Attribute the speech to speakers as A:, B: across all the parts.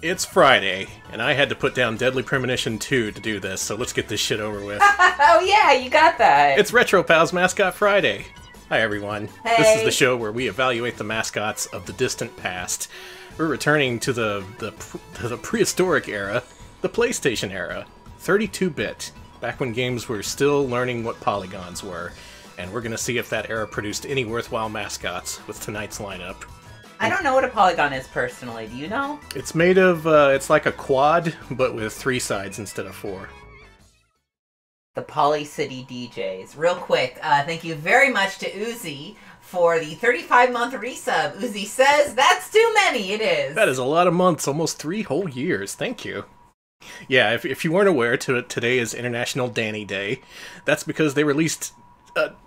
A: It's Friday, and I had to put down Deadly Premonition 2 to do this, so let's get this shit over with.
B: Oh yeah, you got that!
A: It's Retro Pals Mascot Friday. Hi everyone.
B: Hey.
A: This is the show where we evaluate the mascots of the distant past. We're returning to the prehistoric era, the PlayStation era, 32-bit, back when games were still learning what polygons were. And we're gonna see if that era produced any worthwhile mascots with tonight's lineup.
B: I don't know what a polygon is personally. Do you know?
A: It's made of, it's like a quad, but with 3 sides instead of 4.
B: The Poly City DJs. Real quick, thank you very much to Uzi for the 35-month resub. Uzi says, that's too many, it is.
A: That is a lot of months, almost 3 whole years. Thank you. Yeah, if you weren't aware, today is International Danny Day. That's because they released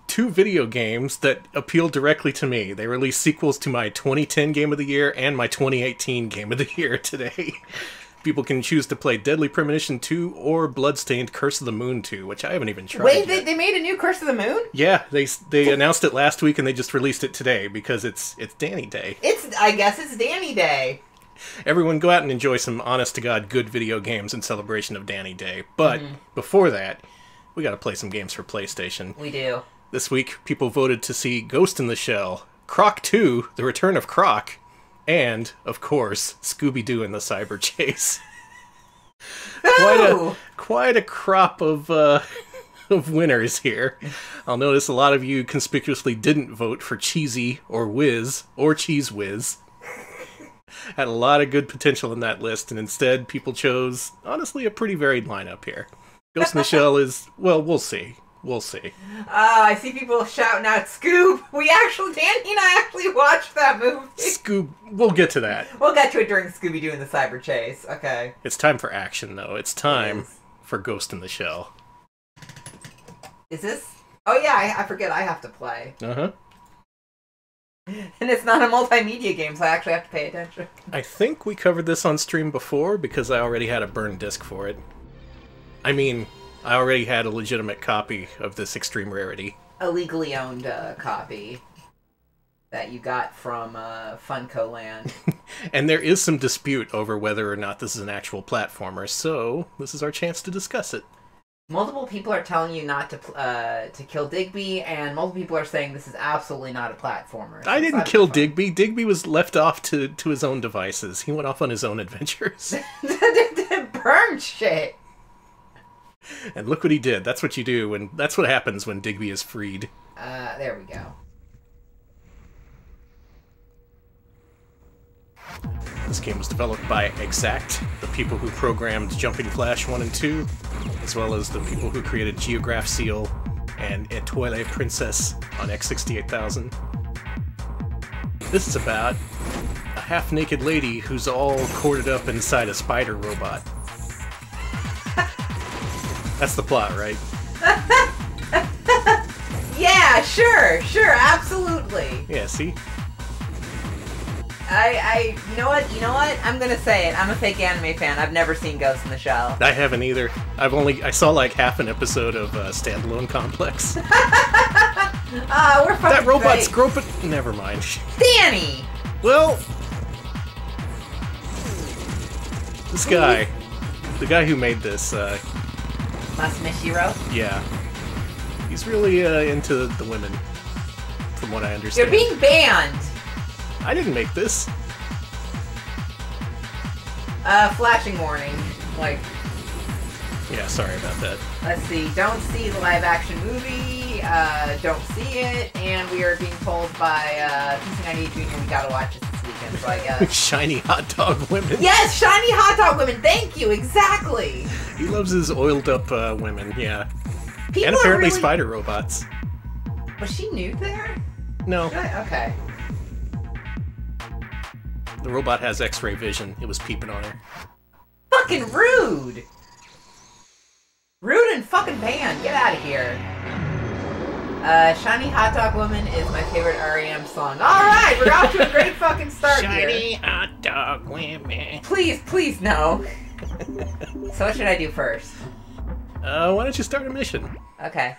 A: 2 video games that appeal directly to me. They released sequels to my 2010 Game of the Year and my 2018 Game of the Year today. People can choose to play Deadly Premonition 2 or Bloodstained Curse of the Moon 2, which I haven't even tried
B: Wait,
A: yet.
B: they made a new Curse of the Moon?
A: Yeah, they announced it last week and they just released it today because it's Danny Day.
B: I guess it's Danny Day.
A: Everyone go out and enjoy some honest-to-God good video games in celebration of Danny Day. But before that, we gotta play some games for PlayStation.
B: We do.
A: This week, people voted to see Ghost in the Shell, Croc 2, The Return of Croc, and, of course, Scooby-Doo and the Cyber Chase. Quite a crop of winners here. I'll notice a lot of you conspicuously didn't vote for Cheesy or Whiz or Cheese Whiz. Had a lot of good potential in that list, and instead people chose, honestly, a pretty varied lineup here. Ghost in the Shell is, well, we'll see. We'll see.
B: I see people shouting out, Scoob! Danny and I actually watched that movie.
A: Scoob, we'll get to that.
B: We'll get to it during Scooby-Doo and the Cyber Chase. Okay.
A: It's time for action, though. It's time for Ghost in the Shell.
B: Is this? Oh yeah, I forget I have to play.
A: Uh-huh.
B: And it's not a multimedia game, so I actually have to pay attention.
A: I think we covered this on stream before, because I already had a burned disc for it. I mean, I already had a legitimate copy of this extreme rarity.
B: A legally owned copy that you got from Funko Land.
A: And there is some dispute over whether or not this is an actual platformer, so this is our chance to discuss it.
B: Multiple people are telling you not to kill Digby, and multiple people are saying this is absolutely not a platformer. So
A: I didn't kill Digby. Digby was left off to his own devices. He went off on his own adventures.
B: Burn shit!
A: And look what he did. That's what you do, and that's what happens when Digby is freed.
B: There we go.
A: This game was developed by Exact, the people who programmed Jumping Flash 1 and 2, as well as the people who created Geograph Seal and Etoile Princess on X68000. This is about a half-naked lady who's all corded up inside a spider robot. That's the plot, right?
B: Yeah, sure, absolutely.
A: Yeah, see?
B: You know what? I'm gonna say it. I'm a fake anime fan. I've never seen Ghost in the Shell.
A: I haven't either. I saw like half an episode of Standalone Complex.
B: We're fucking
A: That robot's
B: fake.
A: groping. Never mind.
B: Danny!
A: Well, this guy, the guy who made this,
B: Masmishiro?
A: yeah, he's really into the women, from what I understand.
B: You're being banned!
A: I didn't make this.
B: Flashing warning. Like,
A: Yeah, sorry about that.
B: let's see. Don't see the live-action movie. Don't see it. And we are being told by PC98 Junior we gotta watch it this weekend, so I guess.
A: Shiny hot dog women.
B: Yes! Shiny hot dog women! Thank you! Exactly!
A: He loves his oiled up women, yeah.
B: People
A: And apparently
B: are really...
A: spider robots.
B: Was she nude there?
A: No,
B: Okay.
A: the robot has X-ray vision. It was peeping on her.
B: Fucking rude! Rude and fucking banned. Get out of here. Shiny Hot Dog Woman is my favorite REM song. Alright, we're off to a great fucking start here.
A: Shiny hot dog women.
B: Please, no. So what should I do first?
A: Why don't you start a mission?
B: Okay.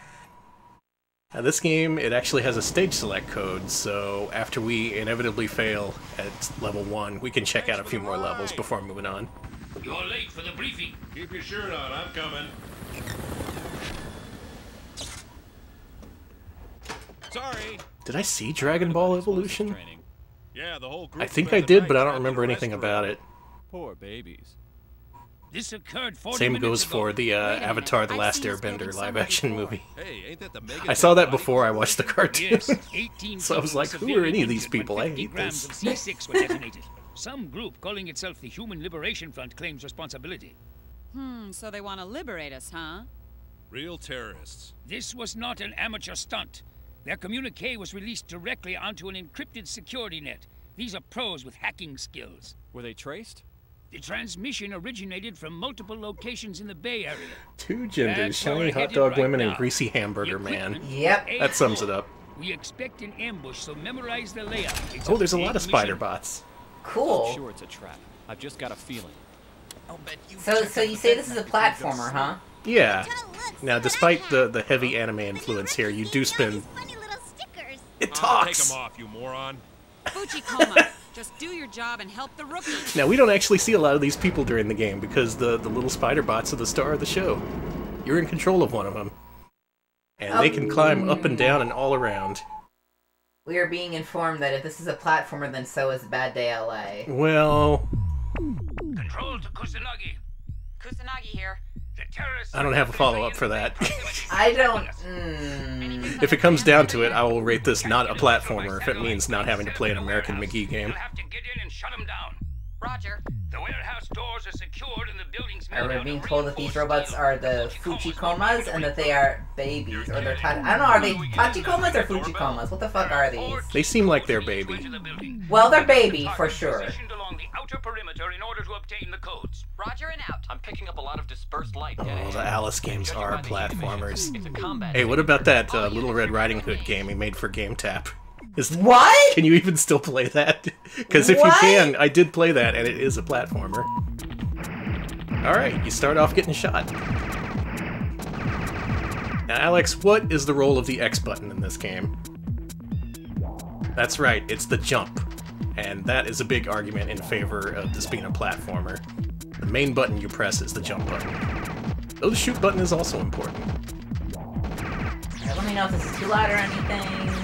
A: Now this game, it actually has a stage select code, so after we inevitably fail at level 1, we can check out a few more levels before moving on.
C: You're late for the briefing.
D: Keep your shirt on, I'm coming. Sorry.
A: Did I see Dragon Ball Evolution?
D: Yeah, the whole group
A: I think I did, but I don't remember anything about it.
E: Poor babies.
C: This occurred 40
A: Same
C: minutes
A: goes
C: ago.
A: for the Avatar The
F: I've
A: Last
F: seen this
A: Airbender
F: building
A: live-action
F: somewhere
A: movie.
D: Hey, ain't that the mega
A: I saw that before I watched the cartoon.
C: Yes, 18
A: So I was
C: people
A: like, who are
C: severely
A: any of these
C: injured when
A: people? I
C: 50
A: hate
C: grams
A: this.
C: of C6 were detonated. Some group calling itself the Human Liberation Front claims responsibility.
F: So they want to liberate us, huh?
D: real terrorists.
C: This was not an amateur stunt. Their communique was released directly onto an encrypted security net. These are pros with hacking skills.
E: Were they traced?
C: The transmission originated from multiple locations in the Bay Area.
A: Two genders,
C: That's where
A: shiny
C: we're
A: hot
C: headed
A: dog
C: right
A: women and
C: now.
A: greasy hamburger man.
C: Equipment,
B: Yep.
A: That sums it up.
C: We expect an ambush, so memorize the layout. It's
A: Oh, there's a
C: big
A: lot of
C: mission.
A: spider bots.
B: Cool.
E: I'm sure it's a trap. I've just got a feeling.
B: So you say this is a platformer, huh?
A: Yeah. Now, despite the heavy anime influence here, you do spend... It
D: Take
A: talks!
D: them off, you moron.
F: Fujikoma, just do your job and help the rookie.
A: Now, we don't actually see a lot of these people during the game because the little spider bots are the star of the show. You're in control of one of them. And they can climb up and down and all around.
B: We are being informed that if this is a platformer, then so is Bad Day LA.
A: Well,
C: Control to Kusanagi.
F: Kusanagi here.
C: The terrorists...
A: I don't have a follow-up for that.
B: I don't...
A: If it comes down to it, I will rate this not a platformer if it means not having to play an American McGee game.
C: You'll have to get in and shut them down.
F: Roger.
C: The warehouse doors are secured and the building's made
B: Are we
C: out
B: being
C: of
B: told that these robots
C: reinforced
B: are
C: steel.
B: the Fujikomas and that they are babies? Or they're I don't know, are they Tachikomas or Fujikomas? What the fuck are these?
A: They seem like they're baby.
C: Into the building.
B: Well, they're baby, for sure.
C: Positioned along the outer perimeter in order to obtain the codes.
F: Roger and out.
G: I'm picking up a lot of dispersed light.
A: Oh, the Alice games
G: Judging
A: are
G: by the
A: platformers.
G: It's a combat.
A: Hey, what about that Little Red Riding Hood game he made for GameTap?
B: What?
A: Can you even still play that? Because if you
B: What?
A: can, I did play that, and it is a platformer. Alright, you start off getting shot. Now, Alex, what is the role of the X button in this game? That's right, it's the jump. And that is a big argument in favor of this being a platformer. The main button you press is the jump button. Though the shoot button is also important.
B: Alright, let me know if this is too loud or anything.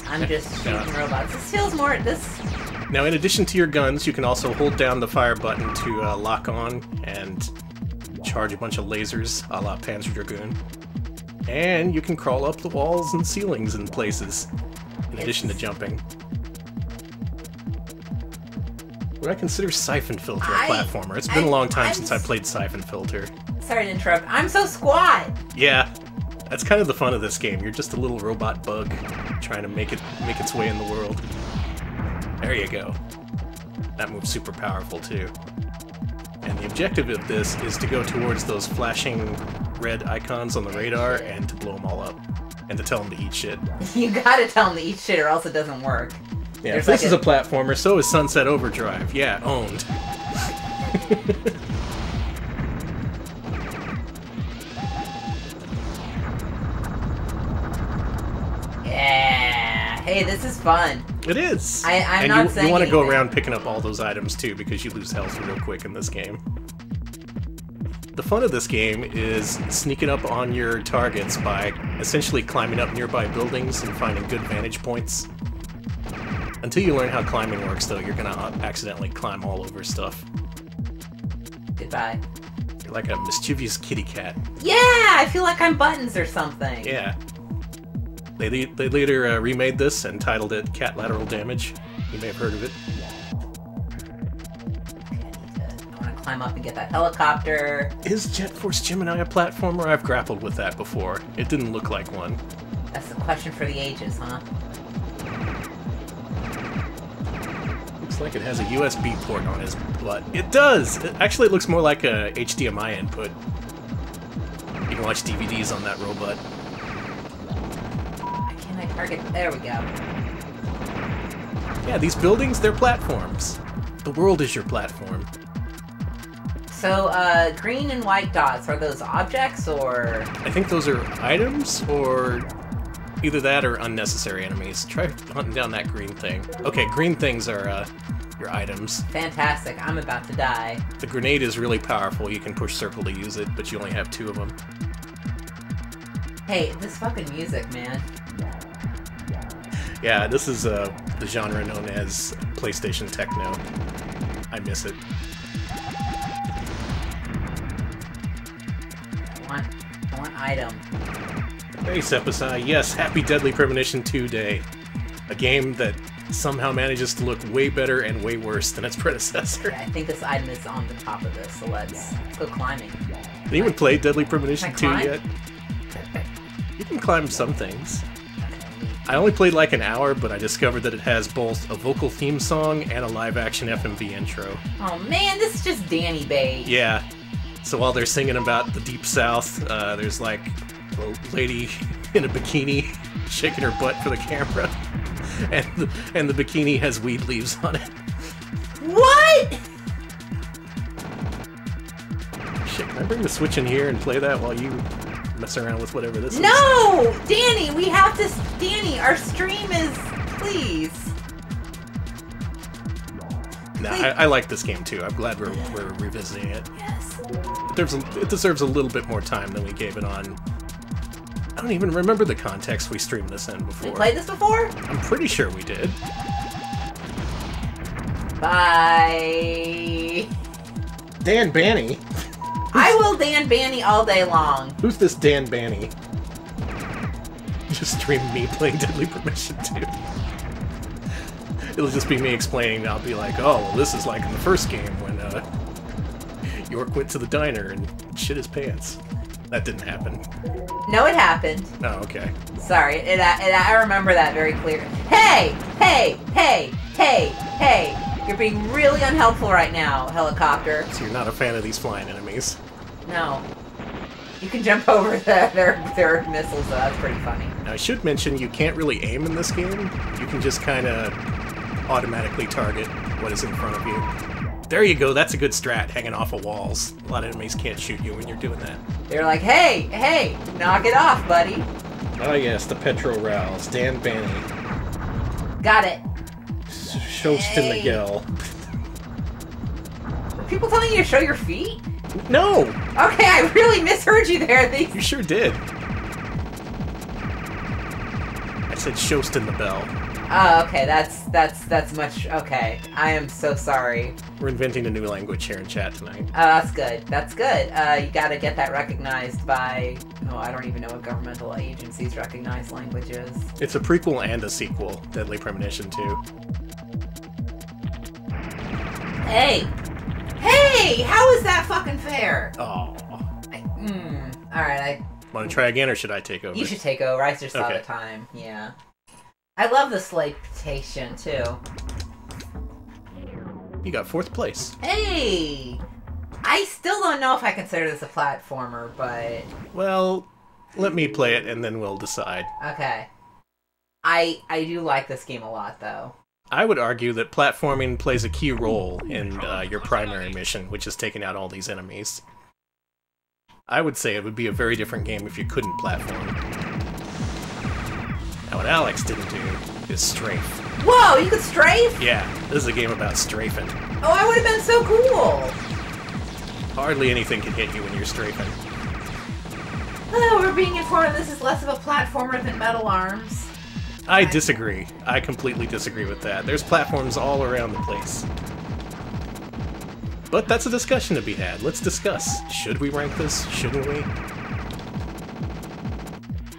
B: I'm just shooting robots. This feels more...
A: Now, in addition to your guns, you can also hold down the fire button to lock on and charge a bunch of lasers, a la Panzer Dragoon. And you can crawl up the walls and ceilings in places, in addition to jumping. Would I consider Siphon Filter a platformer? It's been a long time since I played Siphon Filter.
B: Sorry to interrupt. I'm so squat!
A: Yeah, that's kind of the fun of this game. You're just a little robot bug trying to make its way in the world. There you go. That move's super powerful too. And the objective of this is to go towards those flashing red icons on the radar and to blow them all up. And to tell them to eat shit.
B: You gotta tell them to eat shit or else it doesn't work.
A: Yeah,
B: There's
A: if this
B: like
A: is a platformer, so is Sunset Overdrive. Yeah, owned.
B: Yeah. Hey, this is fun.
A: It is.
B: I'm
A: and
B: not saying
A: you want to go
B: anything.
A: around picking up all those items too, because you lose health real quick in this game. The fun of this game is sneaking up on your targets by essentially climbing up nearby buildings and finding good vantage points. Until you learn how climbing works, though, you're gonna accidentally climb all over stuff.
B: Goodbye.
A: You're like a mischievous kitty cat.
B: Yeah, I feel like I'm Buttons or something.
A: Yeah. They later remade this and titled it Cat Lateral Damage. You may have heard of it.
B: I want to climb up and get that helicopter.
A: Is Jet Force Gemini a platformer? I've grappled with that before. It didn't look like one.
B: That's the question for the ages, huh?
A: Looks like it has a USB port on his butt. It does! Actually, it looks more like a HDMI input. You can watch DVDs on that robot.
B: Can I target? There we go.
A: Yeah, these buildings, they're platforms. The world is your platform.
B: So, green and white dots, are those objects or...
A: I think those are items, or Either that or unnecessary enemies. Try hunting down that green thing. Okay, green things are your items.
B: Fantastic. I'm about to die.
A: The grenade is really powerful. You can push circle to use it, but you only have 2 of them.
B: Hey, this fucking music, man.
A: Yeah, this is the genre known as PlayStation Techno. I miss it.
B: I want item.
A: Hey, Sepasai. Yes, happy Deadly Premonition 2 Day. A game that somehow manages to look way better and way worse than its predecessor.
B: I think this item is on the top of this, so let's go climbing.
A: Have you even played Deadly Premonition 2 yet? You can climb some things. I only played like an hour, but I discovered that it has both a vocal theme song and a live-action FMV intro.
B: Oh man, this is just Danny bait.
A: Yeah. So while they're singing about the Deep South, there's like a lady in a bikini shaking her butt for the camera, and the bikini has weed leaves on it.
B: What?
A: Shit, can I bring the Switch in here and play that while you mess around with whatever this is?
B: No! Danny, we have to... Danny, our stream is... Please.
A: Nah, I like this game too. I'm glad we're revisiting it.
B: Yes.
A: It deserves a little bit more time than we gave it on... I don't even remember the context we streamed this in before.
B: We played this before?
A: I'm pretty sure we did.
B: Bye.
A: Dan Banny?
B: I will Dan Banny all day long.
A: Who's this Dan Banny? Just stream me playing Deadly Premonition 2. It'll just be me explaining, and I'll be like, oh, well, this is like in the first game when York went to the diner and shit his pants. That didn't happen.
B: No, it happened.
A: Oh, okay.
B: Sorry, I remember that very clear. Hey! Hey! Hey! Hey! Hey! You're being really unhelpful right now, helicopter.
A: So you're not a fan of these flying enemies?
B: No. You can jump over their missiles, though. That's pretty funny.
A: Now, I should mention you can't really aim in this game. You can just kind of automatically target what is in front of you. There you go, that's a good strat, hanging off of walls. A lot of enemies can't shoot you when you're doing that.
B: They're like, hey, hey, knock it off, buddy.
A: Oh yes, the Petro Rouse, Dan Banny.
B: Got it.
A: Shostin Miguel.
B: Were people telling you to show your feet?
A: No!
B: Okay, I really misheard you there.
A: You sure did. I said Shostin the Bell.
B: Oh, okay, that's much, okay. I am so sorry.
A: We're inventing a new language here in chat tonight.
B: Oh, that's good, that's good. You gotta get that recognized by, oh, I don't even know what governmental agencies recognize languages.
A: It's a prequel and a sequel, Deadly Premonition 2.
B: Hey! Hey! How is that fucking fair?
A: Oh.
B: Alright,
A: Want to try again, or should I take over?
B: You should take over, I just saw
A: Okay.
B: the time, yeah. I love the slaytation, too.
A: You got 4th place.
B: Hey! I still don't know if I consider this a platformer, but...
A: Well, let me play it and then we'll decide.
B: Okay. I do like this game a lot, though.
A: I would argue that platforming plays a key role in your primary mission, which is taking out all these enemies. I would say it would be a very different game if you couldn't platform. Now what Alex didn't do is strafe.
B: Whoa, you could strafe?
A: Yeah, this is a game about strafing.
B: Oh, I would have been so cool!
A: Hardly anything can hit you when you're strafing.
B: Oh, we're being informed this is less of a platformer than Metal Arms.
A: I disagree. I completely disagree with that. There's platforms all around the place. But that's a discussion to be had. Let's discuss. Should we rank this? Shouldn't we?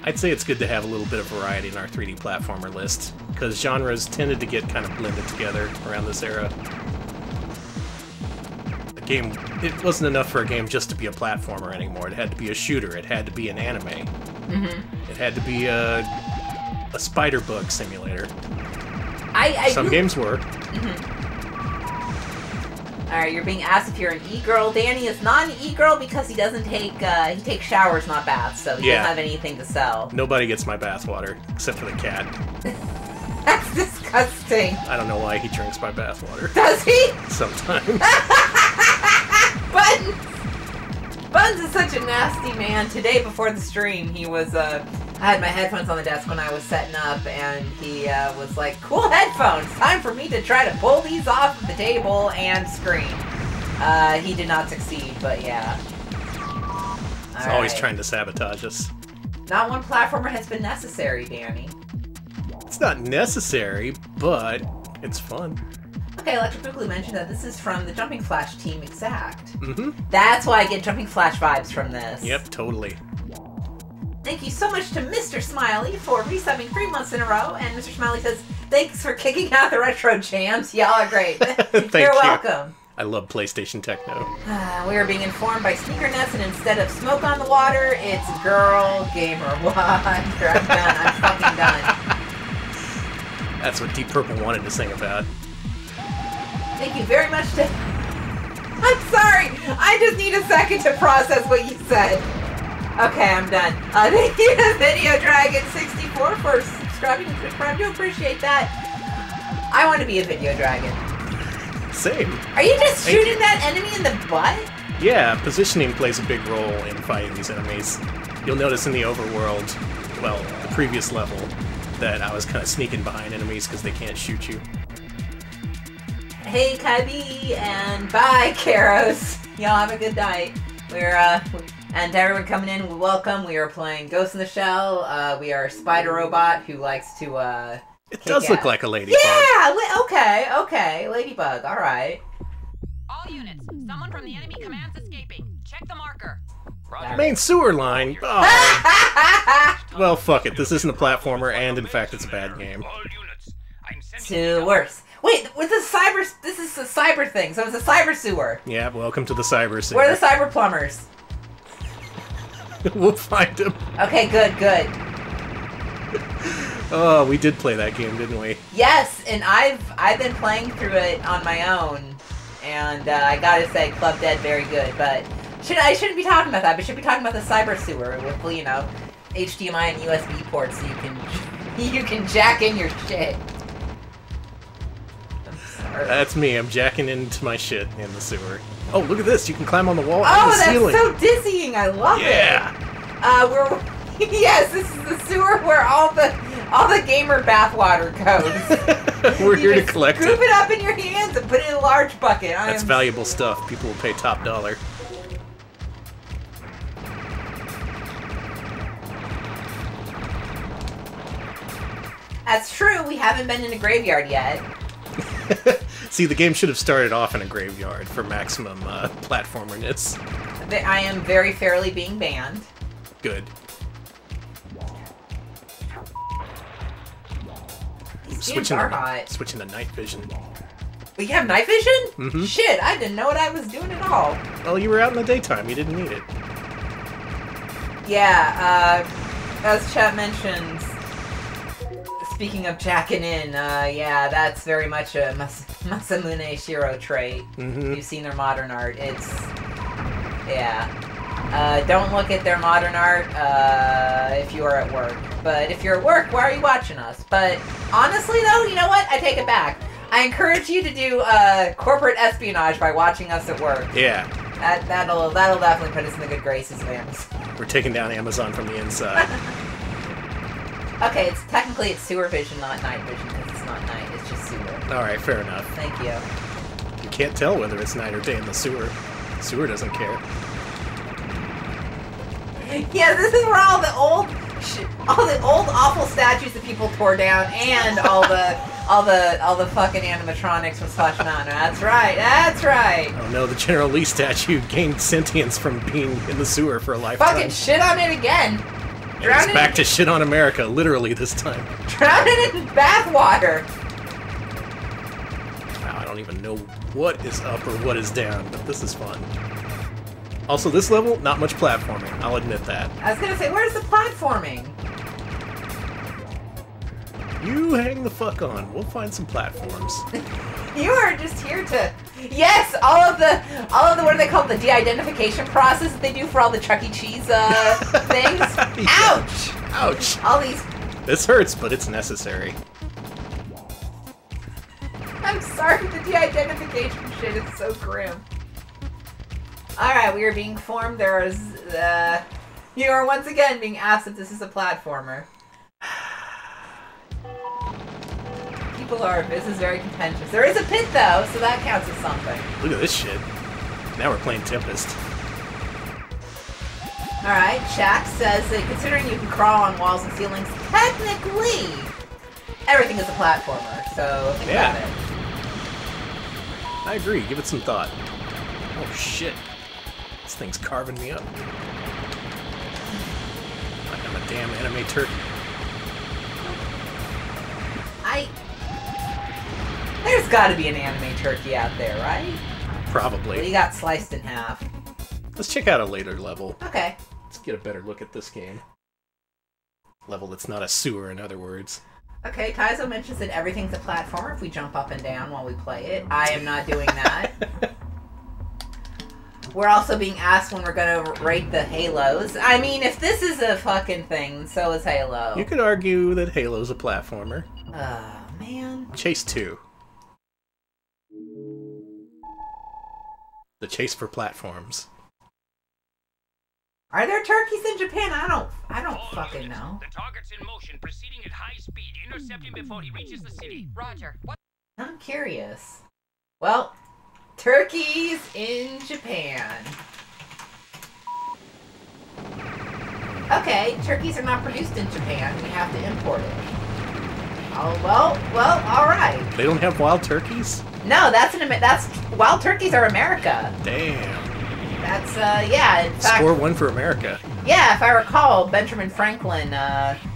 A: I'd say it's good to have a little bit of variety in our 3D platformer list, because genres tended to get kind of blended together around this era. It wasn't enough for a game just to be a platformer anymore. It had to be a shooter. It had to be an anime. It had to be a spider bug simulator. Some games were.
B: Alright, you're being asked if you're an e-girl. Danny is not an e-girl because he doesn't take, he takes showers, not baths, so he doesn't have anything to sell.
A: Nobody gets my bathwater, except for the cat.
B: That's disgusting.
A: I don't know why he drinks my bathwater.
B: Does he?
A: Sometimes.
B: Buns is such a nasty man. Today, before the stream, he was I had my headphones on the desk when I was setting up, and he was like, "Cool headphones! Time for me to try to pull these off the table and screen." He did not succeed, but yeah.
A: He's always trying to sabotage us.
B: Not one platformer has been necessary, Danny.
A: It's not necessary, but it's fun.
B: Okay, Electric Boogaloo mentioned that this is from the Jumping Flash team exact.
A: Mm-hmm.
B: That's why I get Jumping Flash vibes from this.
A: Yep, totally.
B: Thank you so much to Mr. Smiley for resubbing 3 months in a row, and Mr. Smiley says, thanks for kicking out the retro jams. Y'all are great.
A: Thank
B: You're
A: you.
B: welcome.
A: I love PlayStation Techno.
B: We are being informed by Sneakernets, and instead of smoke on the water, it's Girl Gamer Water. I'm done. I'm fucking done.
A: That's what Deep Purple wanted to sing about.
B: Thank you very much to... I'm sorry! I just need a second to process what you said. Okay, I'm done. Thank you to Video Dragon 64 for subscribing to Twitch Prime. I do appreciate that. I want to be a Video Dragon.
A: Same.
B: Are you just shooting that enemy in the butt?
A: Yeah, positioning plays a big role in fighting these enemies. You'll notice in the overworld, well, the previous level, that I was kind of sneaking behind enemies because they can't shoot you.
B: Hey, Kylie, and bye, Karos. Y'all have a good night. And to everyone coming in, welcome. We are playing Ghost in the Shell. We are a spider robot who likes to,
A: It does look like a ladybug.
B: Yeah! Okay. Ladybug, alright.
F: All units, someone from the enemy command's escaping. Check the marker.
A: Main sewer line. Oh. Well, fuck it. This isn't a platformer, and in fact, it's a bad game.
B: To worse. Wait, this is a cyber thing, so it's a cyber sewer.
A: Yeah, welcome to the cyber sewer.
B: Where are the cyber plumbers?
A: We'll find them.
B: Okay, good.
A: Oh, we did play that game, didn't we?
B: Yes, and I've been playing through it on my own, and I gotta say, Club Dead, very good, but I shouldn't be talking about that, but should be talking about the cyber sewer with, you know, HDMI and USB ports so you can jack in your shit. I'm sorry.
A: That's me. I'm jacking into my shit in the sewer. Oh, look at this. You can climb on the wall
B: Oh,
A: and the
B: that's
A: ceiling.
B: so dizzying. I love it.
A: Yeah.
B: Yes, this is the sewer where all the gamer bathwater goes.
A: We're
B: You
A: here to
B: just
A: collect
B: scoop
A: it.
B: it up in your hands and put it in a large bucket.
A: That's valuable stuff. People will pay top dollar.
B: That's true. We haven't been in a graveyard yet.
A: See, the game should have started off in a graveyard for maximum platformerness.
B: I am very fairly being banned.
A: Good.
B: These games are hot.
A: Switching to night vision.
B: We have night vision?
A: Mm-hmm.
B: Shit, I didn't know what I was doing at all.
A: Well, you were out in the daytime. You didn't need it.
B: Yeah, as chat mentions, speaking of jacking in, yeah, that's very much a Masamune Shiro trait.
A: Mm-hmm.
B: You've seen their modern art. It's... yeah. Don't look at their modern art if you are at work. But if you're at work, why are you watching us? But honestly, though, you know what? I take it back. I encourage you to do corporate espionage by watching us at work.
A: Yeah.
B: That'll definitely put us in the good graces of Amazon.
A: We're taking down Amazon from the inside.
B: Okay, it's technically sewer vision, not night vision, because it's not night. It's just sewer.
A: All right, fair enough.
B: Thank you.
A: You can't tell whether it's night or day in the sewer. The sewer doesn't care.
B: Yeah, this is where all the old awful statues that people tore down, and all the fucking animatronics from Splash Mountain. That's right.
A: Oh no, the General Lee statue gained sentience from being in the sewer for a lifetime.
B: Fucking shit on it again.
A: It's back to shit on America, literally this time.
B: Drown it in bathwater.
A: Wow, I don't even know what is up or what is down, but this is fun. Also, this level, not much platforming, I'll admit that.
B: I was gonna say, where's the platforming?
A: You hang the fuck on, we'll find some platforms.
B: You are just here to... Yes, all of the what are they called? The de-identification process that they do for all the Chuck E. Cheese things.
A: Yeah.
B: Ouch!
A: Ouch!
B: All these...
A: This hurts, but it's necessary.
B: I'm sorry, the de-identification shit is so grim. Alright, we are being informed there is You are once again being asked if this is a platformer. This is very contentious. There is a pit though, so that counts as something.
A: Look at this shit. Now we're playing Tempest.
B: Alright, Shaq says that considering you can crawl on walls and ceilings, technically, everything is a platformer, so think about it.
A: I agree, give it some thought. Oh shit. This thing's carving me up. Like I'm a damn anime turkey.
B: There's gotta be an anime turkey out there, right?
A: Probably.
B: Well, you got sliced in half.
A: Let's check out a later level.
B: Okay.
A: Let's get a better look at this game. Level that's not a sewer, in other words.
B: Okay, Taizo mentions that everything's a platformer if we jump up and down while we play it. I am not doing that. We're also being asked when we're gonna rate the Halos. I mean, if this is a fucking thing, so is Halo.
A: You could argue that Halo's a platformer.
B: Man.
A: Chase 2. The chase for platforms.
B: Are there turkeys in Japan? I don't
C: All
B: fucking
C: units,
B: know.
C: The target's in motion, proceeding at high speed. Intercept him before he reaches the city.
F: Roger. What?
B: I'm curious. Well, turkeys in Japan. Okay, turkeys are not produced in Japan. We have to import it. Oh, well, all right.
A: They don't have wild turkeys?
B: No, that's wild turkeys are America.
A: Damn.
B: That's yeah. In fact,
A: Score 1 for America.
B: yeah, if I recall, Benjamin Franklin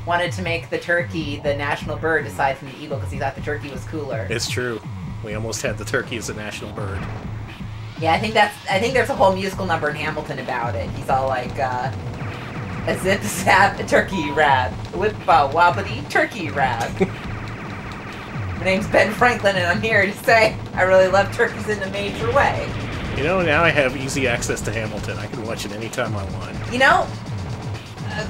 B: wanted to make the turkey the national bird aside from the eagle because he thought the turkey was cooler.
A: It's true. We almost had the turkey as a national bird.
B: Yeah, I think there's a whole musical number in Hamilton about it. He's all like, a zip zap, a turkey rap, whip wobbity turkey rap. My name's Ben Franklin, and I'm here to say I really love turkeys in a major way.
A: You know, now I have easy access to Hamilton. I can watch it anytime I want.
B: You know,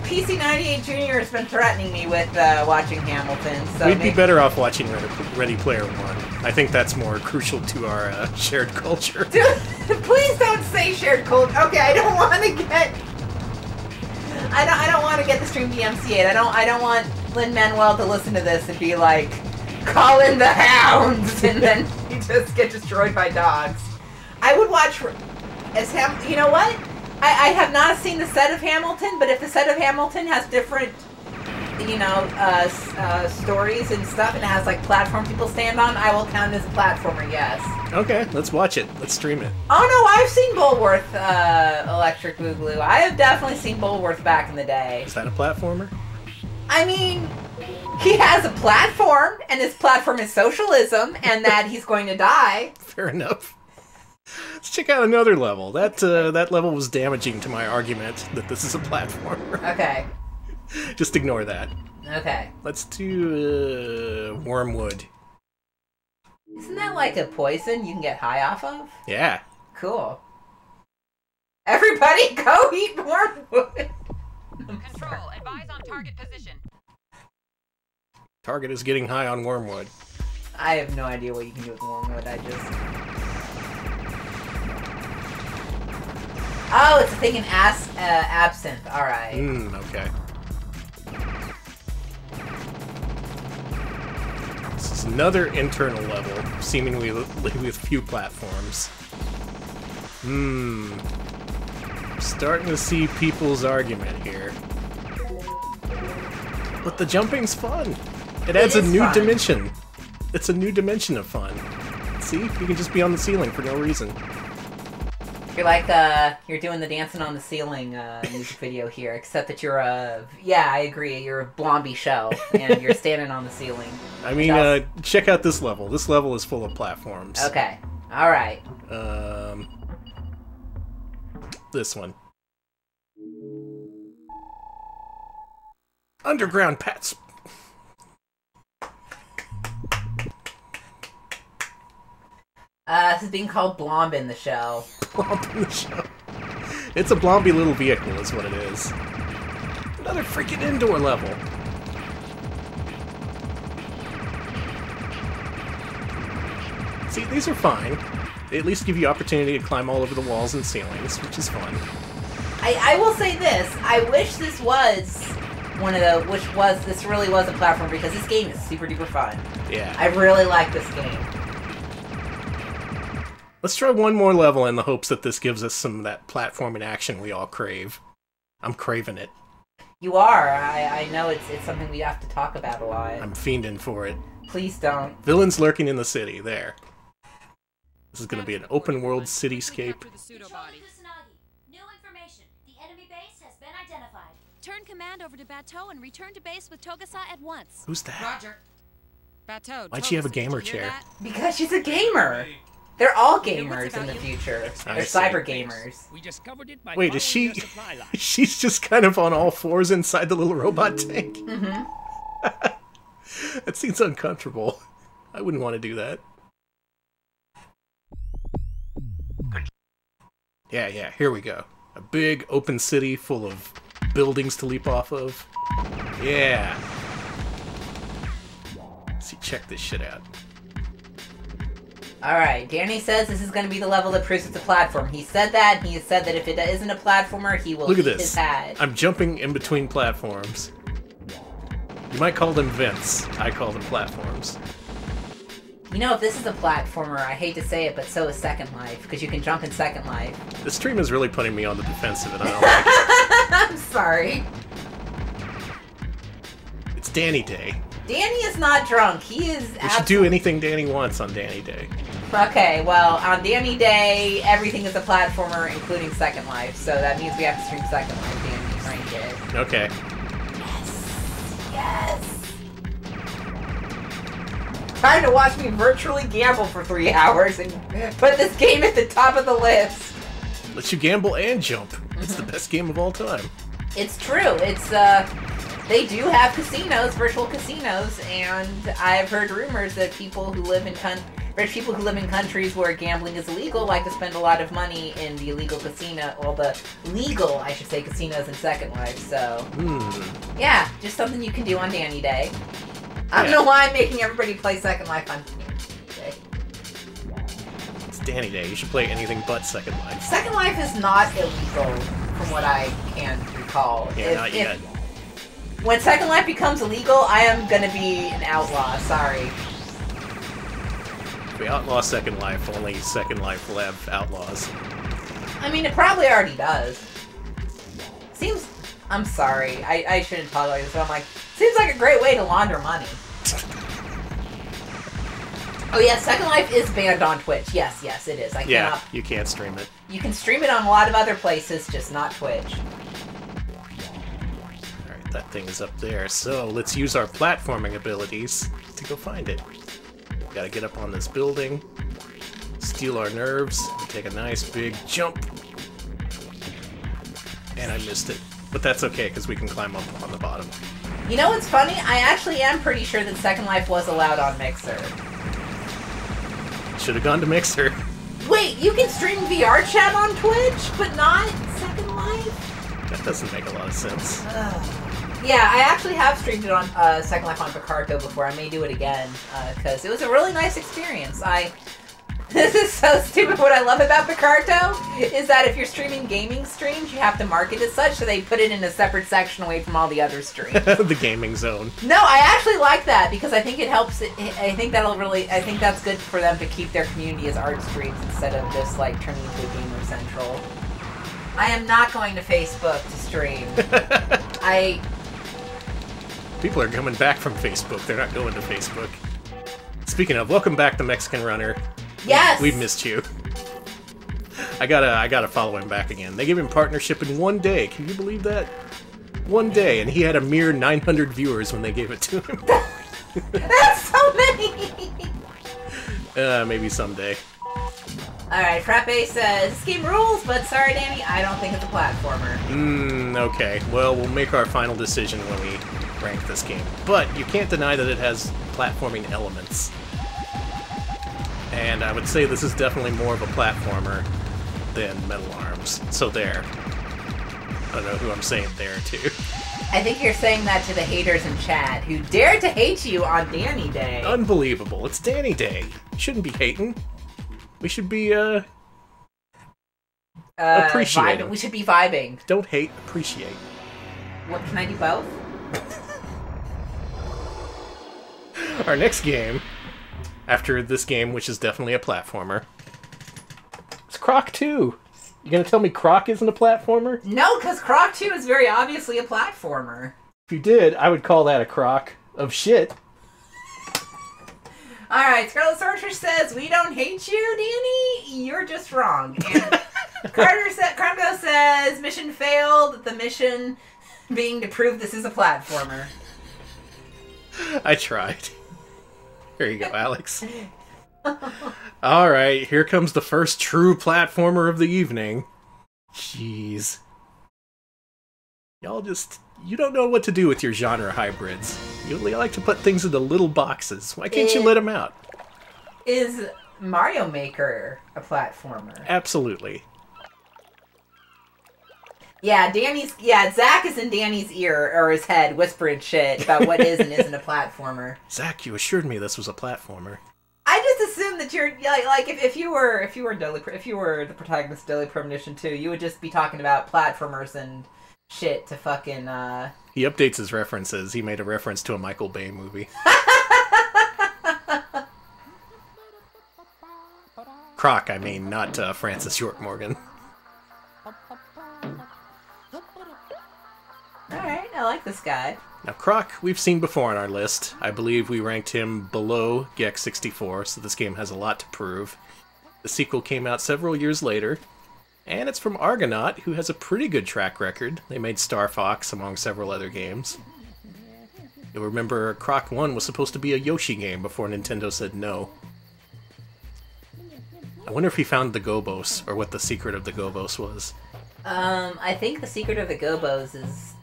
B: PC98 Jr. has been threatening me with watching Hamilton, so
A: We'd be better off watching Ready Player One. I think that's more crucial to our shared culture.
B: Dude, please don't say shared culture. Okay, I don't want to get. I don't want to get the stream DMCA'd. I don't want Lin-Manuel to listen to this and be like, call in the hounds, and then you just get destroyed by dogs. I would watch as you know what? I have not seen the set of Hamilton, but if the set of Hamilton has different, you know, stories and stuff, and it has like platform people stand on, I will count it as a platformer. Yes.
A: Okay, let's watch it. Let's stream it.
B: Oh no, I've seen Bulworth, Electric Boogaloo. I have definitely seen Bulworth back in the day.
A: Is that a platformer?
B: I mean, he has a platform, and his platform is socialism, and that he's going to die.
A: Fair enough. Let's check out another level. That level was damaging to my argument that this is a platformer.
B: Okay.
A: Just ignore that.
B: Okay.
A: Let's do Wormwood.
B: Isn't that like a poison you can get high off of?
A: Yeah.
B: Cool. Everybody go eat wormwood!
F: Control, advise on target position.
A: Target is getting high on Wormwood.
B: I have no idea what you can do with wormwood, Oh, it's a thing in absinthe. Alright.
A: Okay. This is another internal level, seemingly with few platforms. Starting to see people's argument here. But the jumping's fun. It adds a new dimension. It's a new dimension of fun. See? You can just be on the ceiling for no reason.
B: You're like, you're doing the dancing on the ceiling music video here, except that you're yeah, I agree, you're a Blondie shell, and you're standing on the ceiling.
A: I mean, check out this level. This level is full of platforms.
B: Okay. Alright.
A: This one. Underground Pets.
B: This is being called Blomb in the Shell.
A: Blomb in the Shell. It's a blobby little vehicle is what it is. Another freaking indoor level. See, these are fine. They at least give you opportunity to climb all over the walls and ceilings, which is fun.
B: I will say this. I wish this was this really was a platform, because this game is super duper fun.
A: Yeah.
B: I really like this game.
A: Let's try one more level in the hopes that this gives us some of that platforming action we all crave. I'm craving it.
B: You are. I know it's something we have to talk about a lot.
A: I'm fiending for it.
B: Please don't.
A: Villains lurking in the city. There. This is going to be an open world cityscape.
H: New information. The enemy base has been identified. Turn command over to Bateau and return to base with Togasa at once.
A: Who's that?
F: Roger. Bateau,
A: Why'd she have a gamer chair?
B: Because she's a gamer. They're all gamers in the future. They're cyber gamers.
C: We discovered it by
A: Wait, is
C: following
A: she...
C: your supply line.
A: She's just kind of on all fours inside the little robot tank?
B: Mm-hmm.
A: That seems uncomfortable. I wouldn't want to do that. Yeah, here we go. A big open city full of buildings to leap off of. Yeah. Let's see, check this shit out.
B: Alright, Danny says this is going to be the level that proves it's a platform. He said that, and he said that if it isn't a platformer, he will
A: Look at
B: eat
A: this.
B: his hat.
A: I'm jumping in between platforms. You might call them vents. I call them platforms.
B: You know, if this is a platformer, I hate to say it, but so is Second Life, because you can jump in Second Life.
A: The stream is really putting me on the defensive, and I don't like it.
B: I'm sorry.
A: It's Danny Day.
B: Danny is not drunk. He is
A: We should do anything Danny wants on Danny Day.
B: Okay, well, on Danny Day, everything is a platformer, including Second Life, so that means we have to stream Second Life, Danny, trying to get it.
A: Okay.
B: Yes! Trying to watch me virtually gamble for 3 hours and put this game at the top of the list.
A: Lets you gamble and jump. It's the best game of all time.
B: It's true. It's, they do have casinos, virtual casinos, and I've heard rumors that people who live in rich people who live in countries where gambling is illegal like to spend a lot of money in the illegal casino, well, the legal, I should say, casinos in Second Life, so... Yeah, just something you can do on Danny Day. I don't know why I'm making everybody play Second Life on Danny Day.
A: It's Danny Day. You should play anything but Second Life.
B: Second Life is not illegal, from what I can recall.
A: Yeah, not yet.
B: When Second Life becomes illegal, I am gonna be an outlaw, sorry.
A: If we outlaw Second Life, only Second Life will have outlaws.
B: I mean, it probably already does. Seems... I'm sorry, I shouldn't talk like this, but I'm like, seems like a great way to launder money. Oh yeah, Second Life is banned on Twitch. Yes, it is.
A: Yeah, you can't stream it.
B: You can stream it on a lot of other places, just not Twitch.
A: Alright, that thing is up there. So, let's use our platforming abilities to go find it. Gotta get up on this building, steal our nerves, and take a nice big jump. And I missed it. But that's okay, because we can climb up on the bottom.
B: You know what's funny? I actually am pretty sure that Second Life was allowed on Mixer.
A: Should have gone to Mixer.
B: Wait, you can stream VR chat on Twitch, but not Second Life?
A: That doesn't make a lot of sense.
B: Yeah, I actually have streamed it on Second Life on Picarto before. I may do it again, because it was a really nice experience. This is so stupid. What I love about Picarto is that if you're streaming gaming streams, you have to mark it as such, so they put it in a separate section away from all the other streams.
A: The gaming zone.
B: No, I actually like that, because I think it helps, I think that's good for them to keep their community as art streams instead of just, like, turning into a gamer central. I am not going to Facebook to stream.
A: People are coming back from Facebook. They're not going to Facebook. Speaking of, welcome back to Mexican Runner.
B: Yes!
A: We've missed you. I gotta follow him back again. They gave him partnership in 1 day. Can you believe that? 1 day, and he had a mere 900 viewers when they gave it to him.
B: That's so many!
A: Maybe someday.
B: Alright, Frappe says, this game rules, but sorry Danny, I don't think it's a platformer.
A: Okay. Well, we'll make our final decision when we rank this game. But you can't deny that it has platforming elements. And I would say this is definitely more of a platformer than Metal Arms. So there. I don't know who I'm saying there to.
B: I think you're saying that to the haters in chat, who dare to hate you on Danny Day.
A: Unbelievable. It's Danny Day. You shouldn't be hating. We should be, Appreciate.
B: We should be vibing.
A: Don't hate, appreciate.
B: What, can I do both?
A: Our next game, after this game, which is definitely a platformer, is Croc 2. You gonna tell me Croc isn't a platformer?
B: No, because Croc 2 is very obviously a platformer.
A: If you did, I would call that a crock of shit.
B: Alright, Scarlet Sorcerer says, we don't hate you, Danny. You're just wrong. And Cargo says, mission failed. The mission being to prove this is a platformer.
A: I tried. Here you go, Alex. Alright, here comes the first true platformer of the evening. Jeez. Y'all just... You don't know what to do with your genre hybrids. You like to put things into little boxes. Why can't you let them out?
B: Is Mario Maker a platformer?
A: Absolutely.
B: Yeah, Zach is in Danny's ear, or his head, whispering shit about what is and isn't a platformer.
A: Zach, you assured me this was a platformer.
B: I just assumed that you're like if you were the protagonist of Deadly Premonition 2, you would just be talking about platformers and shit to fucking
A: He updates his references. He made a reference to a Michael Bay movie. Croc, I mean, not Francis York Morgan.
B: Alright, I like this guy.
A: Now, Croc, we've seen before on our list. I believe we ranked him below Gex 64, so this game has a lot to prove. The sequel came out several years later, and it's from Argonaut, who has a pretty good track record. They made Star Fox, among several other games. You'll remember Croc 1 was supposed to be a Yoshi game before Nintendo said no. I wonder if he found the Gobos, or what the secret of the Gobos was.
B: I think the secret of the Gobos is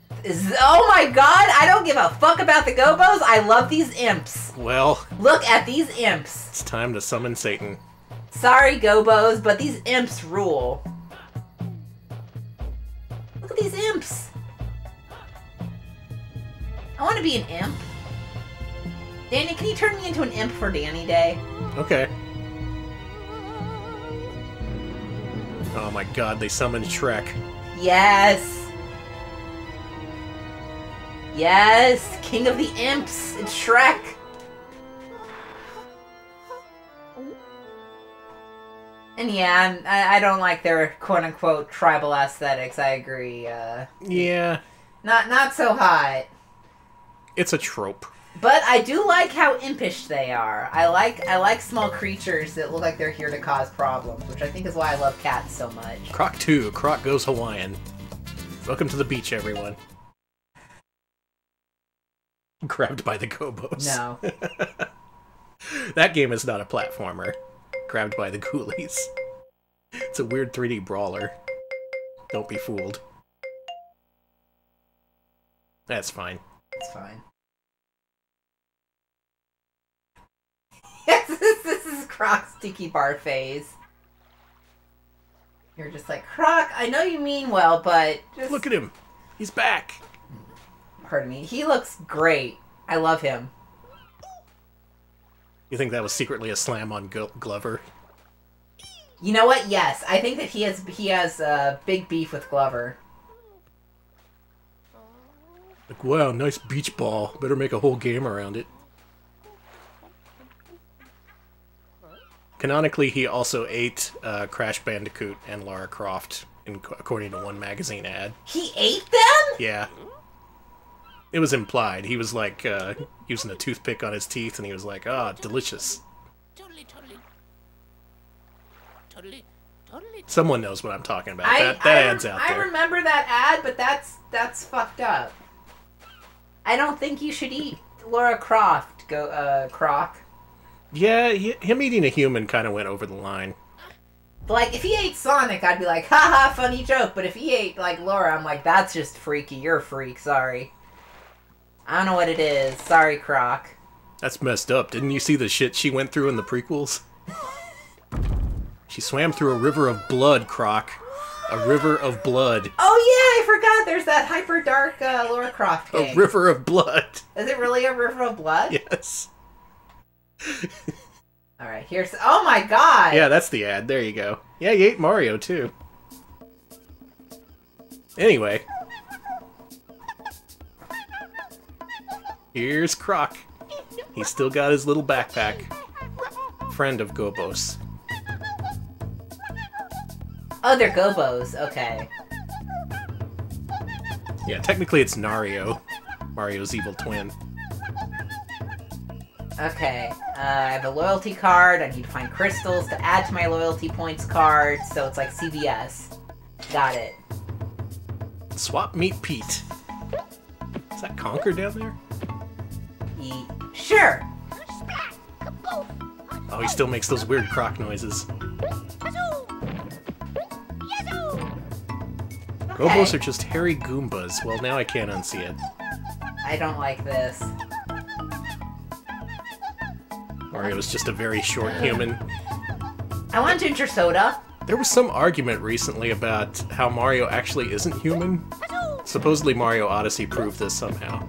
B: oh my god, I don't give a fuck about the Gobos. I love these imps.
A: Well,
B: look at these imps.
A: It's time to summon Satan.
B: Sorry, Gobos, but these imps rule. Look at these imps. I want to be an imp. Danny, can you turn me into an imp for Danny Day?
A: Okay. Oh my god, they summoned Shrek.
B: Yes. Yes, King of the Imps. It's Shrek. And yeah, I don't like their quote-unquote tribal aesthetics. I agree.
A: Yeah.
B: Not so hot.
A: It's a trope.
B: But I do like how impish they are. I like small creatures that look like they're here to cause problems, which I think is why I love cats so much.
A: Croc 2, Croc Goes Hawaiian. Welcome to the beach, everyone. Grabbed by the Gobos.
B: No.
A: That game is not a platformer. Grabbed by the Ghoulies. It's a weird 3D brawler. Don't be fooled. That's fine.
B: It's fine. Yes, this is Croc's Tiki Bar phase. You're just like, Croc, I know you mean well, but just...
A: Look at him. He's back.
B: Pardon me. He looks great. I love him.
A: You think that was secretly a slam on Glover?
B: You know what? Yes. I think that he has big beef with Glover.
A: Like, wow, nice beach ball. Better make a whole game around it. Canonically, he also ate Crash Bandicoot and Lara Croft, according to one magazine ad.
B: He ate them?
A: Yeah. It was implied. He was like using a toothpick on his teeth, and he was like, "Ah, delicious." Someone knows what I'm talking about. That ad's out there.
B: I remember that ad, but that's fucked up. I don't think you should eat Lara Croft, Croc.
A: Yeah, him eating a human kind of went over the line.
B: Like, if he ate Sonic, I'd be like, haha, funny joke. But if he ate, like, Laura, I'm like, that's just freaky. You're a freak, sorry. I don't know what it is. Sorry, Croc.
A: That's messed up. Didn't you see the shit she went through in the prequels? She swam through a river of blood, Croc. A river of blood.
B: Oh, yeah, I forgot. There's that hyper dark Lara Croft game.
A: A river of blood.
B: Is it really a river of blood?
A: Yes.
B: Alright, here's... Oh my god!
A: Yeah, that's the ad. There you go. Yeah, you ate Mario, too. Anyway. Here's Croc. He's still got his little backpack. Friend of Gobos.
B: Oh, they're Gobos. Okay.
A: Yeah, technically it's Nario. Mario's evil twin.
B: Okay. I have a loyalty card. I need to find crystals to add to my loyalty points card. So it's like CVS. Got it.
A: Swap Meet Pete. Is that Conker down there?
B: Sure.
A: Oh, he still makes those weird Croc noises. Gobos are just hairy Goombas. Well, now I can't unsee it.
B: I don't like this.
A: Mario's just a very short human.
B: I want ginger soda.
A: There was some argument recently about how Mario actually isn't human. Supposedly Mario Odyssey proved this somehow.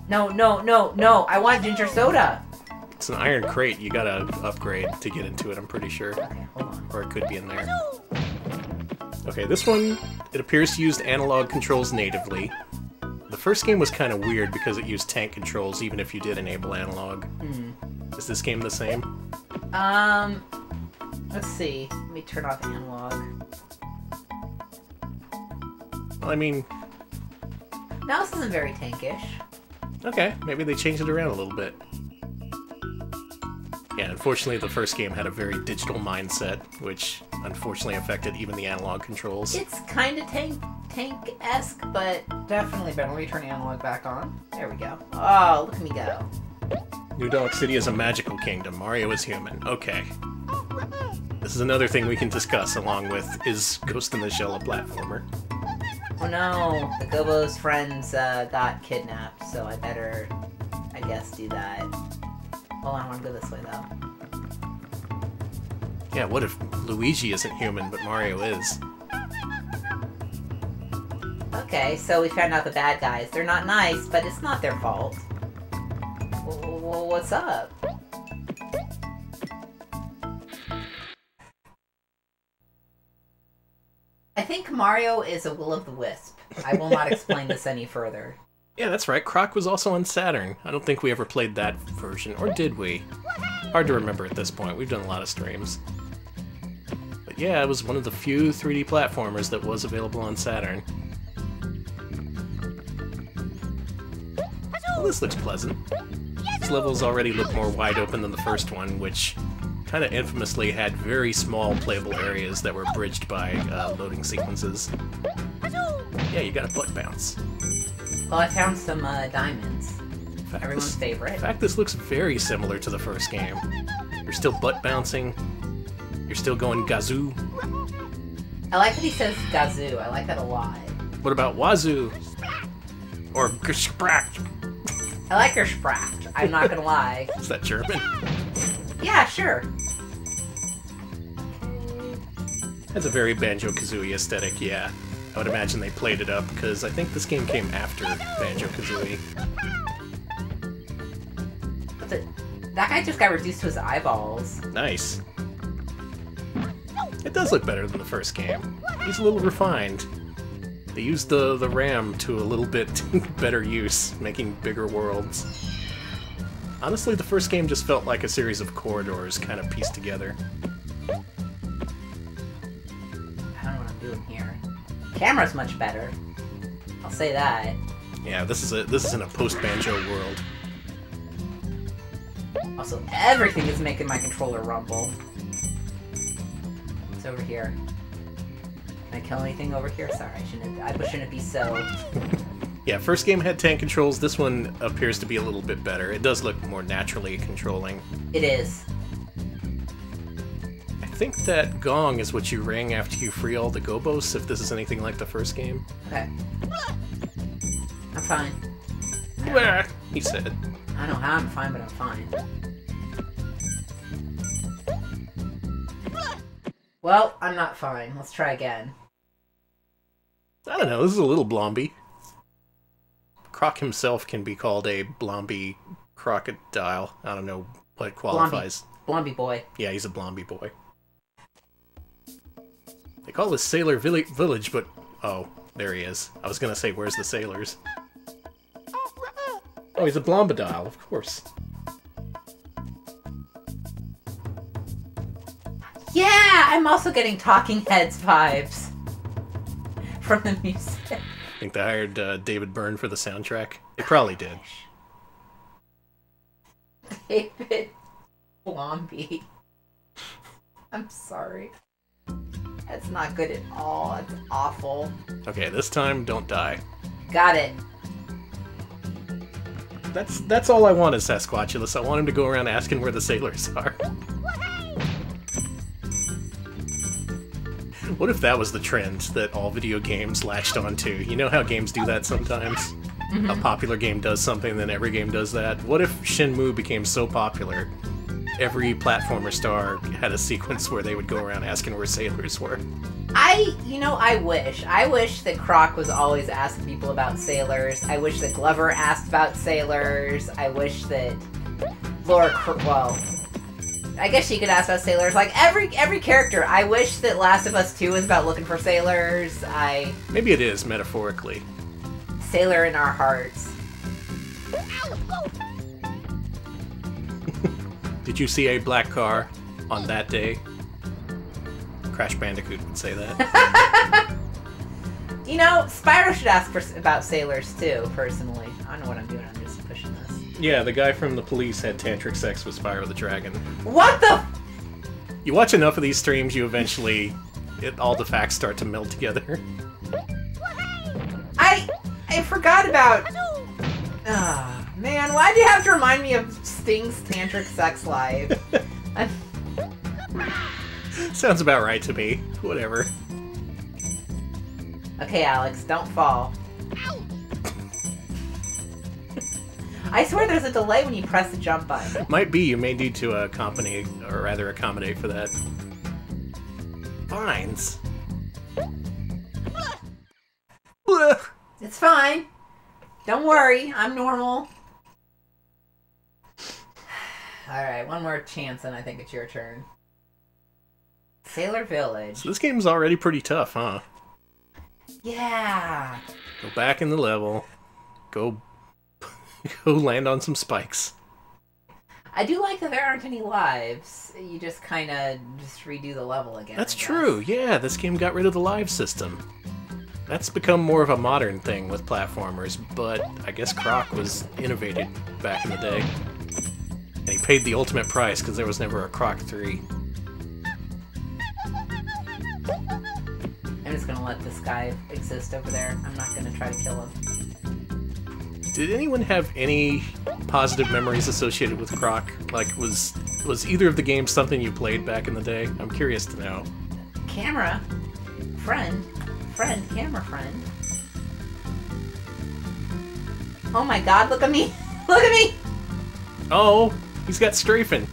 B: No, no, no, no. I want ginger soda.
A: It's an iron crate. You gotta upgrade to get into it, I'm pretty sure.
B: Okay, hold on.
A: Or it could be in there. Okay, this one, it appears to use analog controls natively. The first game was kind of weird because it used tank controls even if you did enable analog. Is this game the same?
B: Let's see. Let me turn off analog.
A: Well, I mean...
B: No, this isn't very tankish.
A: Okay, maybe they changed it around a little bit. Yeah, unfortunately the first game had a very digital mindset, which unfortunately affected even the analog controls.
B: It's kind of tank-esque, but definitely better. Let me turn the analog back on. There we go. Oh, look at me go.
A: New Donk City is a magical kingdom. Mario is human. Okay. This is another thing we can discuss along with, is Ghost in the Shell a platformer?
B: Oh no, the Gobo's friends got kidnapped, so I better, I guess, do that. Hold on, I want to go this way though.
A: Yeah, what if Luigi isn't human, but Mario is?
B: Okay, so we found out the bad guys. They're not nice, but it's not their fault. Well, what's up? I think Mario is a will-o'-the-wisp. I will not explain this any further.
A: Yeah, that's right. Croc was also on Saturn. I don't think we ever played that version, or did we? Hard to remember at this point. We've done a lot of streams. But yeah, it was one of the few 3D platformers that was available on Saturn. Well, this looks pleasant. These levels already look more wide open than the first one, which kind of infamously had very small playable areas that were bridged by loading sequences. Yeah, you got a butt bounce.
B: Well, I found some diamonds. Everyone's favorite.
A: In fact, this looks very similar to the first game. You're still butt bouncing. You're still going gazoo.
B: I like that he says gazoo. I like that a lot.
A: What about wazoo? Or gespracht?
B: I like your spracht. I'm not gonna lie.
A: Is that German?
B: Yeah, sure.
A: Has a very Banjo-Kazooie aesthetic, yeah. I would imagine they played it up, because I think this game came after Banjo-Kazooie.
B: That guy just got reduced to his eyeballs.
A: Nice. It does look better than the first game. He's a little refined. They used the RAM to a little bit better use, making bigger worlds. Honestly, the first game just felt like a series of corridors kind of pieced together.
B: I don't know what I'm doing here. Camera's much better. I'll say that.
A: Yeah, this is in a post-Banjo world.
B: Also, everything is making my controller rumble. It's over here. Can I kill anything over here? Sorry, I shouldn't be so...
A: Yeah, first game had tank controls. This one appears to be a little bit better. It does look more naturally controlling.
B: It is.
A: I think that gong is what you ring after you free all the Gobos, if this is anything like the first game.
B: Okay. I'm fine.
A: Blah, he said.
B: I don't know how I'm fine, but I'm fine. Well, I'm not fine. Let's try again.
A: I don't know, this is a little blomby. Croc himself can be called a blomby crocodile. I don't know what qualifies.
B: Blomby boy.
A: Yeah, he's a blomby boy. They call this Sailor Village, but... Oh, there he is. I was gonna say, where's the sailors? Oh, he's a Blombadile, of course.
B: Yeah! I'm also getting Talking Heads vibes from the music.
A: I think they hired David Byrne for the soundtrack. They probably did.
B: David Blomby. I'm sorry. That's not good at all. That's awful.
A: Okay, this time, don't die.
B: Got it.
A: That's all I want is Sasquatchulus. I want him to go around asking where the sailors are. What if that was the trend that all video games latched onto? You know how games do that sometimes? A popular game does something, then every game does that. What if Shenmue became so popular, every platformer star had a sequence where they would go around asking where sailors were?
B: I wish. I wish that Croc was always asking people about sailors. I wish that Glover asked about sailors. I wish that well, I guess she could ask about sailors. Like, every character. I wish that Last of Us 2 was about looking for sailors.
A: Maybe it is, metaphorically.
B: Sailor in our hearts.
A: Did you see a black car on that day? Crash Bandicoot would say that.
B: Spyro should ask about sailors too, personally. I don't know what I'm doing, I'm just pushing this.
A: Yeah, the guy from the police had tantric sex with Spyro the Dragon.
B: What the?
A: You watch enough of these streams, you eventually... all the facts start to meld together.
B: I forgot about... man, why'd you have to remind me of Sting's Tantric Sex Live?
A: Sounds about right to me. Whatever.
B: Okay, Alex, don't fall. I swear there's a delay when you press the jump button.
A: Might be, you may need to accommodate for that. Vines.
B: It's fine. Don't worry, I'm normal. Alright, one more chance and I think it's your turn. Sailor Village.
A: So this game's already pretty tough, huh?
B: Yeah.
A: Go back in the level. Go land on some spikes.
B: I do like that there aren't any lives. You just kind of redo the level again.
A: That's true. Yeah, this game got rid of the live system. That's become more of a modern thing with platformers, but I guess Croc was innovated back in the day. And he paid the ultimate price because there was never a Croc 3.
B: I'm just gonna let this guy exist over there. I'm not gonna try to kill him.
A: Did anyone have any positive memories associated with Croc? Like, was either of the games something you played back in the day? I'm curious to know.
B: Camera. Friend. Camera friend. Oh my god, look at me! Look at me!
A: Oh, he's got strafing.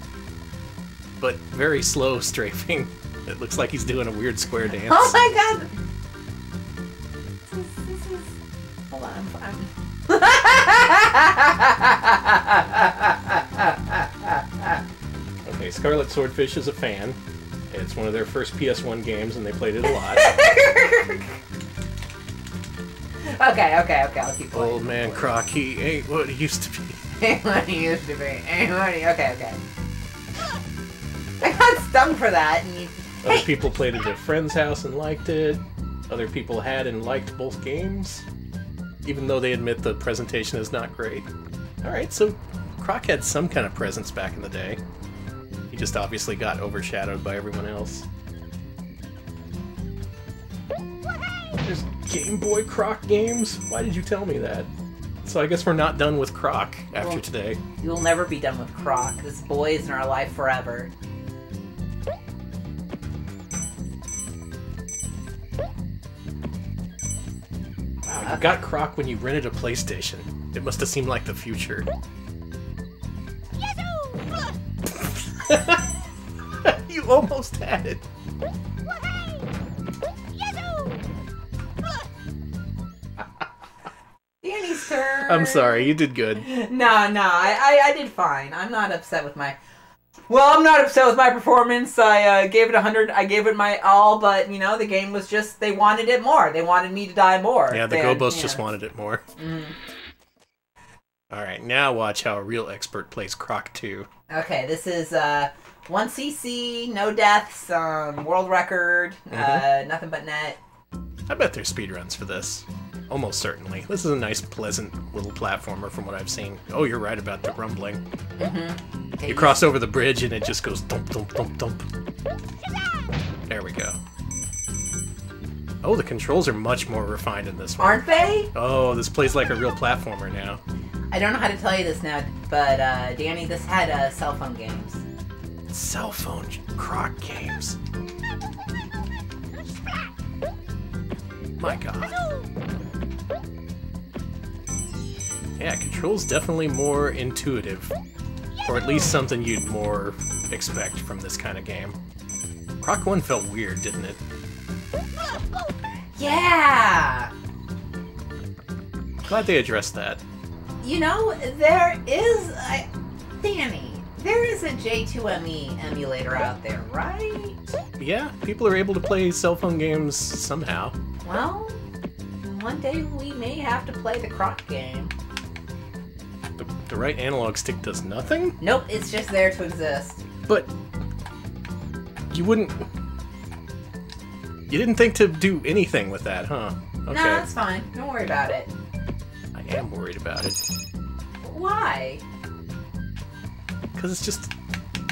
A: But very slow strafing. It looks like he's doing a weird square dance.
B: Oh my god! This is... Hold on, I'm...
A: Okay, Scarlet Swordfish is a fan. It's one of their first PS1 games, and they played it a lot.
B: Okay, I'll keep playing.
A: Old man Croc, he ain't what he used to be.
B: Ain't what he used to be. Okay. I got stung for that, and you...
A: Other people played it at a friend's house and liked it. Other people had and liked both games, even though they admit the presentation is not great. Alright, so Croc had some kind of presence back in the day. He just obviously got overshadowed by everyone else. There's Game Boy Croc games? Why did you tell me that? So I guess we're not done with Croc after today.
B: You'll never be done with Croc. This boy is in our life forever.
A: Wow, you got Croc when you rented a PlayStation. It must have seemed like the future. You almost had it.
B: Danny's turn.
A: I'm sorry, you did good.
B: No, I did fine. I'm not upset with my... Well, I'm not upset with my performance. I gave it 100. I gave it my all, but, you know, the game was just... They wanted it more. They wanted me to die more.
A: Yeah, the Gobos just wanted it more.
B: Mm.
A: Alright, now watch how a real expert plays Croc 2.
B: Okay, this is 1cc, no deaths, world record, nothing but net.
A: I bet there's speedruns for this. Almost certainly. This is a nice, pleasant little platformer from what I've seen. Oh, you're right about the rumbling.
B: Mm-hmm.
A: You cross over the bridge and it just goes thump, thump, thump, thump. There we go. Oh, the controls are much more refined in this one.
B: Aren't they?
A: Oh, this plays like a real platformer now.
B: I don't know how to tell you this now, but Danny, this had cell phone games.
A: Cell phone Croc games. My god. Yeah, controls definitely more intuitive. Or at least something you'd more expect from this kind of game. Croc 1 felt weird, didn't it?
B: Yeah!
A: Glad they addressed that.
B: You know, there is... Danny, there is a J2ME emulator out there, right?
A: Yeah, people are able to play cell phone games somehow.
B: Well, one day we may have to play the Croc game.
A: The right analog stick does nothing?
B: Nope, it's just there to exist.
A: But... you wouldn't... You didn't think to do anything with that, huh? Okay.
B: No, that's fine. Don't worry about it.
A: I am worried about it.
B: Why?
A: Because it's just...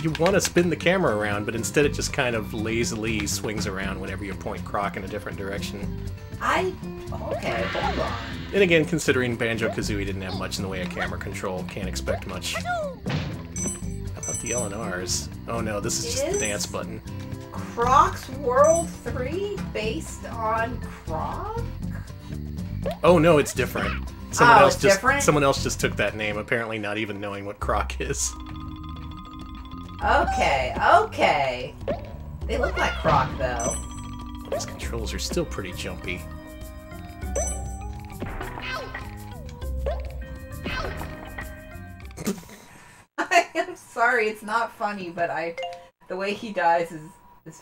A: you want to spin the camera around, but instead it just kind of lazily swings around whenever you point Croc in a different direction.
B: Okay, hold on.
A: And again, considering Banjo-Kazooie didn't have much in the way of camera control, can't expect much. How about the LNRs? Oh no, this is just the dance button.
B: Crocs World 3 based on Croc?
A: Oh no, it's different.
B: Different?
A: Someone else just took that name, apparently not even knowing what Croc is.
B: Okay. They look like Croc, though.
A: These controls are still pretty jumpy.
B: I'm sorry, it's not funny, but the way he dies is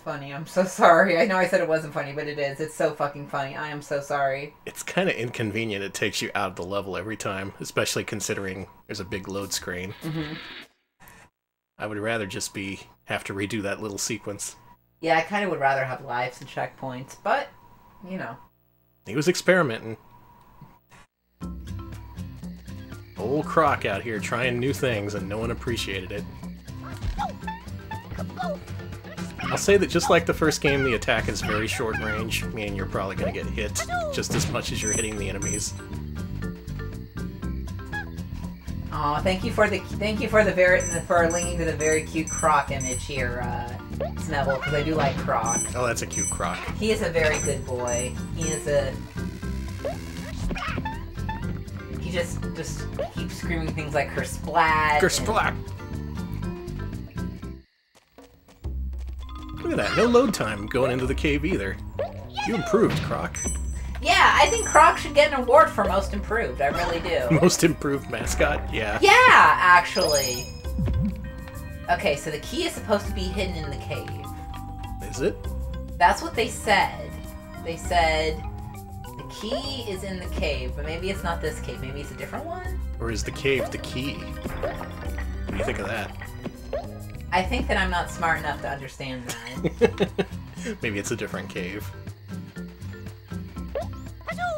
B: funny. I'm so sorry. I know I said it wasn't funny, but it is. It's so fucking funny. I am so sorry.
A: It's kind of inconvenient it takes you out of the level every time, especially considering there's a big load screen.
B: Mm-hmm.
A: I would rather just have to redo that little sequence.
B: Yeah, I kind of would rather have lives and checkpoints, but, you know.
A: He was experimenting. Old Croc out here trying new things, and no one appreciated it. I'll say that just like the first game, the attack is very short range, meaning you're probably going to get hit just as much as you're hitting the enemies.
B: Oh, thank you for linking to the very cute Croc image here, Sneville, because I do like Croc.
A: Oh, that's a cute Croc.
B: He is a very good boy. He just keeps screaming things like Kersplat.
A: Kersplat! Look at that, no load time going into the cave either. You improved, Croc.
B: Yeah, I think Croc should get an award for Most Improved. I really do.
A: Most improved mascot? Yeah.
B: Yeah, actually. Okay, so the key is supposed to be hidden in the cave.
A: Is it?
B: That's what they said. They said the key is in the cave, but maybe it's not this cave. Maybe it's a different one?
A: Or is the cave the key? What do you think of that?
B: I think that I'm not smart enough to understand that.
A: Maybe it's a different cave.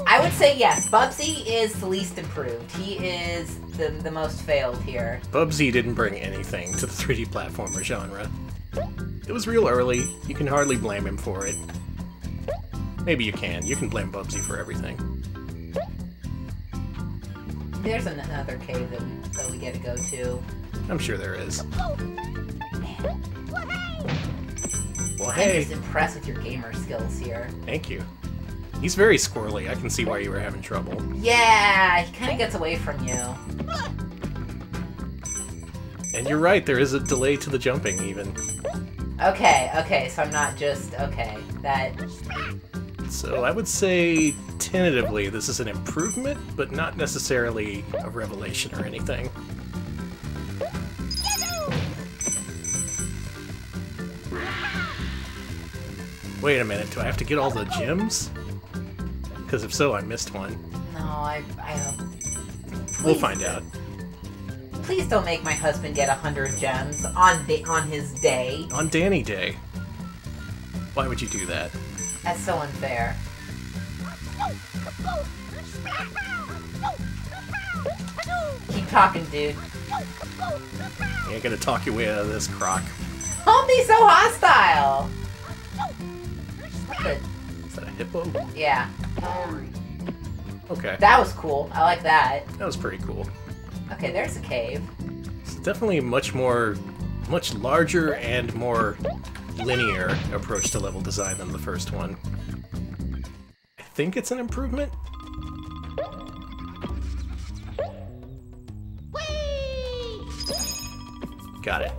B: I would say yes. Bubsy is the least improved. He is the most failed here.
A: Bubsy didn't bring anything to the 3D platformer genre. It was real early. You can hardly blame him for it. Maybe you can. You can blame Bubsy for everything.
B: There's another cave that we get to go to.
A: I'm sure there is. Well,
B: I'm
A: hey.
B: just impressed with your gamer skills here.
A: Thank you. He's very squirrely. I can see why you were having trouble.
B: Yeah, he kind of gets away from you.
A: And you're right, there is a delay to the jumping, even.
B: Okay, so I'm not just... Okay, that...
A: So I would say, tentatively, this is an improvement, but not necessarily a revelation or anything. Wait a minute, do I have to get all the gems? Because if so, I missed one.
B: No, I
A: We'll find out.
B: Please don't make my husband get 100 gems on his day.
A: On Danny Day. Why would you do that?
B: That's so unfair. Keep talking, dude.
A: You ain't gonna talk your way out of this, Croc.
B: Don't be so hostile! Good.
A: Is that a hippo?
B: Yeah.
A: Okay.
B: That was cool. I like that.
A: That was pretty cool.
B: Okay, there's a cave.
A: It's definitely a much larger and more linear approach to level design than the first one. I think it's an improvement. Got it.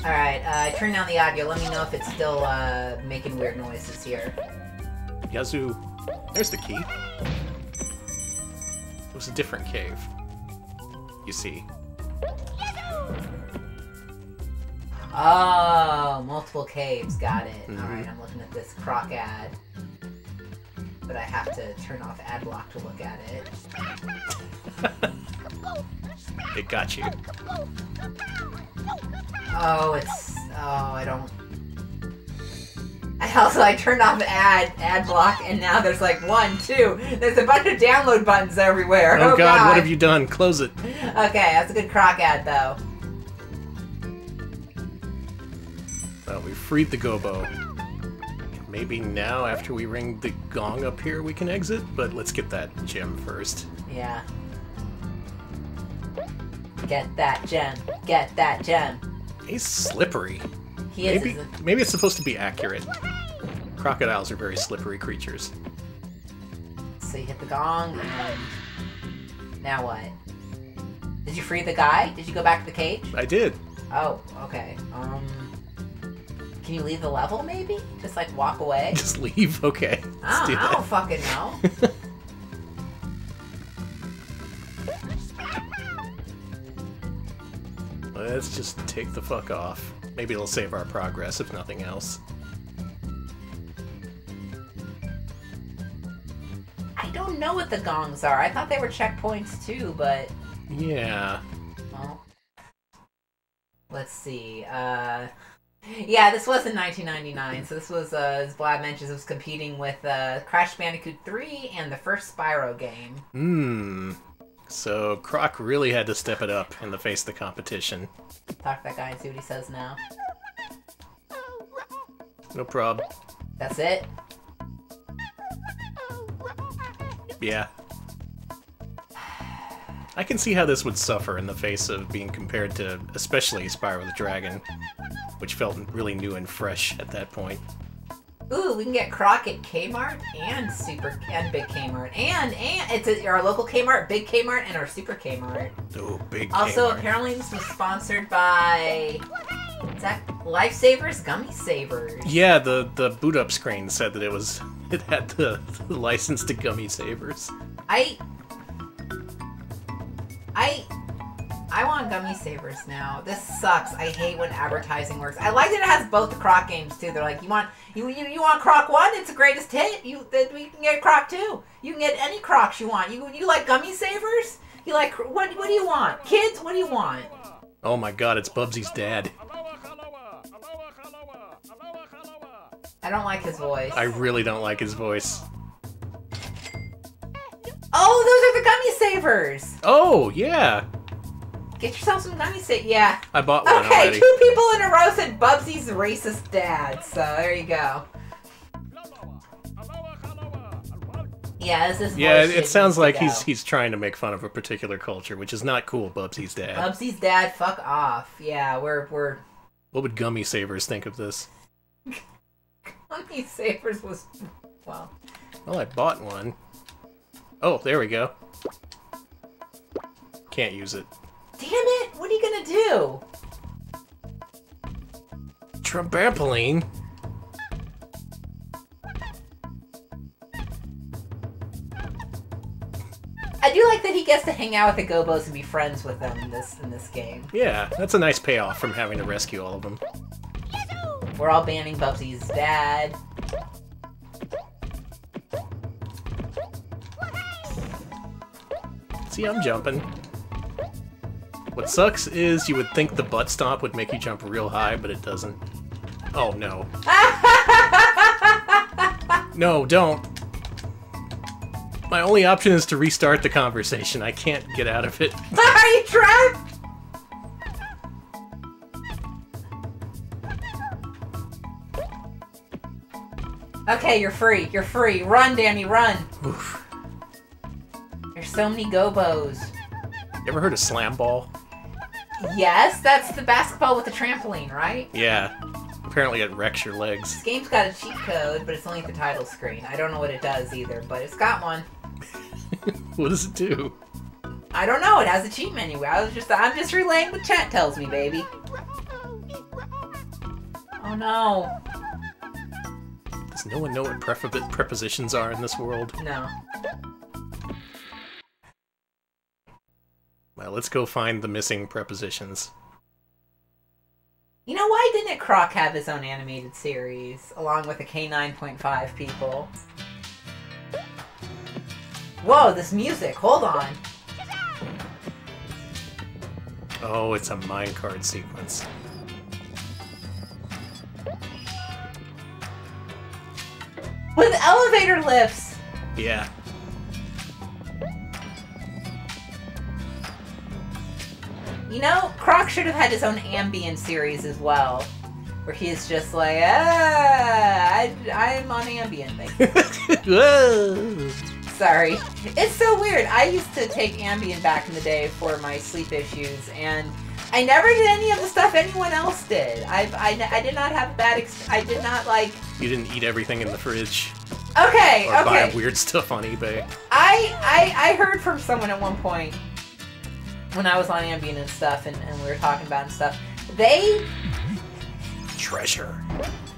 B: Alright, I turned down the audio. Let me know if it's still making weird noises here.
A: Yazoo. There's the key. It was a different cave. You see.
B: Oh, multiple caves. Got it. Alright, I'm looking at this Croc ad. But I have to turn off ad block to look at it.
A: It got you.
B: Oh, I don't... I turned off ad block, and now there's like 1, 2. There's a bunch of download buttons everywhere.
A: Oh god, what have you done? Close it.
B: Okay, that's a good Croc ad, though.
A: Well, we freed the Gobo. Maybe now, after we ring the gong up here, we can exit, but let's get that gem first.
B: Yeah. Get that gem. Get that gem.
A: He's slippery.
B: He is.
A: Maybe it's supposed to be accurate. Crocodiles are very slippery creatures.
B: So you hit the gong, and now what? Did you free the guy? Did you go back to the cage?
A: I did.
B: Oh, okay. Can you leave the level, maybe? Just, like, walk away?
A: Just leave? Okay. Let's do that.
B: I don't fucking know.
A: Let's just take the fuck off. Maybe it'll save our progress, if nothing else.
B: I don't know what the gongs are. I thought they were checkpoints, too, but...
A: Yeah.
B: Well... Let's see, Yeah, this was in 1999, so this was, as Vlad mentions, it was competing with Crash Bandicoot 3 and the first Spyro game.
A: So Croc really had to step it up in the face of the competition.
B: Talk to that guy and see what he says now.
A: No prob.
B: That's it?
A: Yeah. I can see how this would suffer in the face of being compared to, especially Spyro the Dragon, which felt really new and fresh at that point.
B: Ooh, we can get Croc at Kmart and Big Kmart. And it's our local Kmart, Big Kmart, and our Super Kmart.
A: Oh, Big
B: Also,
A: Kmart.
B: apparently this was sponsored by... Is that Lifesavers? Gummy Savers.
A: Yeah, the boot up screen said that it had the license to Gummy Savers.
B: I want Gummy Savers now. This sucks. I hate when advertising works. I like that it has both the Croc games too. They're like, you want Croc 1? It's the greatest hit. We can get Croc 2. You can get any Crocs you want. You like Gummy Savers? You like what do you want? Kids, what do you want?
A: Oh my god, it's Bubsy's dad.
B: I don't like his voice.
A: I really don't like his voice.
B: Oh, those are the Gummy Savers!
A: Oh, yeah.
B: Get yourself some Gummy Savers. Yeah.
A: I bought one
B: Okay,
A: already.
B: 2 people in a row said Bubsy's racist dad, so there you go. Yeah, this is
A: Yeah, it sounds like he's trying to make fun of a particular culture, which is not cool, Bubsy's dad.
B: Bubsy's dad, fuck off. Yeah, we're...
A: What would Gummy Savers think of this?
B: Gummy Savers was... well...
A: Well, I bought one. Oh, there we go. Can't use it.
B: Damn it! What are you gonna do?
A: Trumpampoline?
B: I do like that he gets to hang out with the Gobos and be friends with them in this game.
A: Yeah, that's a nice payoff from having to rescue all of them.
B: We're all banning Bubsy's dad.
A: See, I'm jumping. What sucks is you would think the butt stomp would make you jump real high, but it doesn't. Oh, no. No, don't. My only option is to restart the conversation. I can't get out of it.
B: Are you trapped? Okay, you're free. You're free. Run, Danny, run.
A: Oof.
B: There's so many gobos.
A: You ever heard of slam ball?
B: Yes, that's the basketball with the trampoline, right?
A: Yeah. Apparently it wrecks your legs.
B: This game's got a cheat code, but it's only at the title screen. I don't know what it does either, but it's got one.
A: What does it do?
B: I don't know. It has a cheat menu. I'm just relaying what chat tells me, baby. Oh no.
A: Does no one know what prepositions are in this world?
B: No.
A: Well, let's go find the missing prepositions.
B: You know, why didn't Croc have his own animated series, along with the K9.5 people? Whoa, this music. Hold on.
A: Oh, it's a minecart sequence.
B: With elevator lifts!
A: Yeah.
B: You know, Croc should have had his own ambient series as well. Where he's just like, I'm on ambient, thank you.
A: Whoa.
B: Sorry. It's so weird. I used to take Ambien back in the day for my sleep issues, and I never did any of the stuff anyone else did. I did not have a bad I did not, like...
A: You didn't eat everything in the fridge?
B: Okay,
A: or
B: okay.
A: buy weird stuff on eBay?
B: I heard from someone at one point, when I was on Ambien and stuff, and we were talking about and stuff, they
A: Treasure.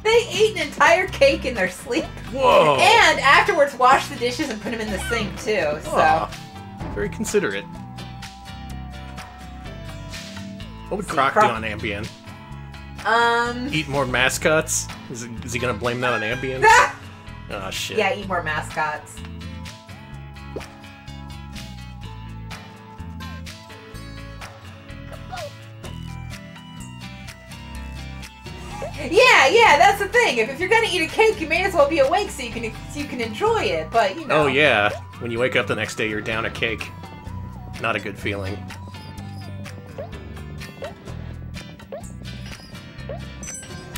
B: ate an entire cake in their sleep.
A: Whoa!
B: And afterwards washed the dishes and put them in the sink, too, so...
A: Aw, very considerate. What would Croc do on Ambien? Eat more mascots? Is he gonna blame that on Ambien? Oh, shit.
B: Yeah, eat more mascots. Yeah, that's the thing. If you're gonna eat a cake, you may as well be awake so you can enjoy it. But you know.
A: Oh yeah, when you wake up the next day, you're down a cake. Not a good feeling.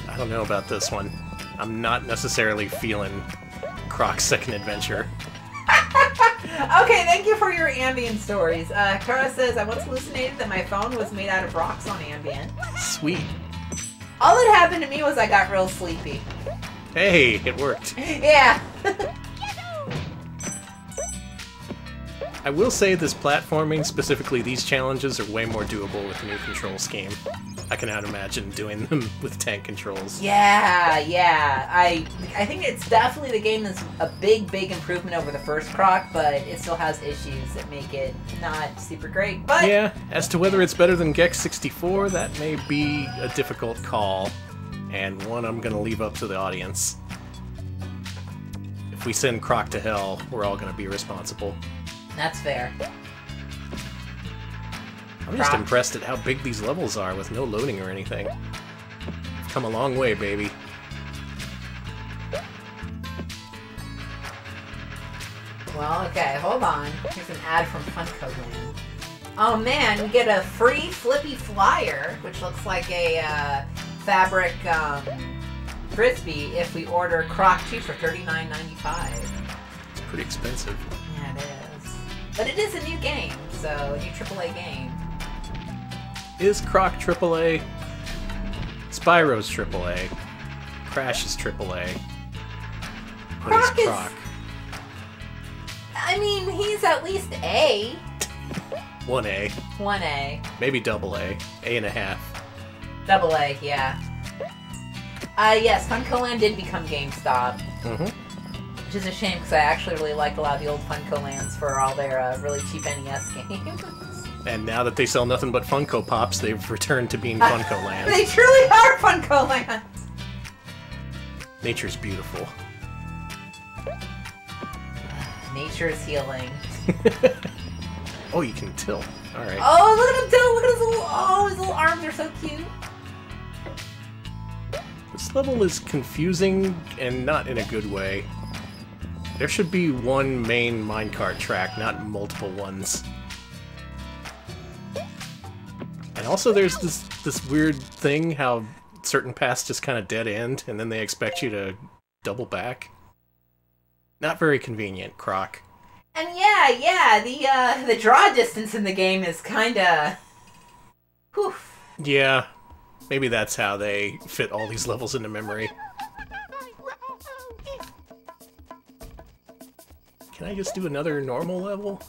A: I don't know about this one. I'm not necessarily feeling Croc's second adventure.
B: Okay, thank you for your Ambien stories. Kara says, I once hallucinated that my phone was made out of rocks on Ambien.
A: Sweet.
B: All that happened to me was I got real sleepy.
A: Hey, it worked.
B: Yeah.
A: I will say this platforming, specifically these challenges, are way more doable with the new control scheme. I cannot imagine doing them with tank controls.
B: Yeah. I think it's definitely the game that's a big improvement over the first Croc, but it still has issues that make it not super great. But
A: yeah, as to whether it's better than Gex 64, that may be a difficult call, and one I'm gonna leave up to the audience. If we send Croc to hell, we're all gonna be responsible.
B: That's fair.
A: I'm just impressed at how big these levels are with no loading or anything. We've come a long way, baby.
B: Well, okay, hold on. Here's an ad from Funko Land. Oh man, we get a free Flippy Flyer, which looks like a fabric frisbee if we order Croc 2 for $39.95.
A: It's pretty expensive.
B: Yeah, it is. But it is a new game, so a new AAA game.
A: Is Croc AAA? Spyro's AAA. Crash is AAA. What is
B: Croc is...
A: Croc?
B: I mean, he's at least A.
A: 1A.
B: 1A.
A: Maybe double A. A&a-half.
B: Double A, yeah. Yes, Funko Land did become GameStop.
A: Mm-hmm.
B: Which is a shame, because I actually really like a lot of the old Funko Lands for all their really cheap NES games.
A: And now that they sell nothing but Funko Pops, they've returned to being Funko Land.
B: They truly are Funko Land!
A: Nature's beautiful.
B: Nature's healing.
A: Oh, you can tilt. Alright.
B: Oh, look at him tilt! Look at his little... Oh, his little arms are so cute.
A: This level is confusing and not in a good way. There should be one main minecart track, not multiple ones. And also there's this weird thing how certain paths just kind of dead end, and then they expect you to double back. Not very convenient, Croc.
B: And yeah, the draw distance in the game is kinda... Whew.
A: Yeah, maybe that's how they fit all these levels into memory. Can I just do another normal level?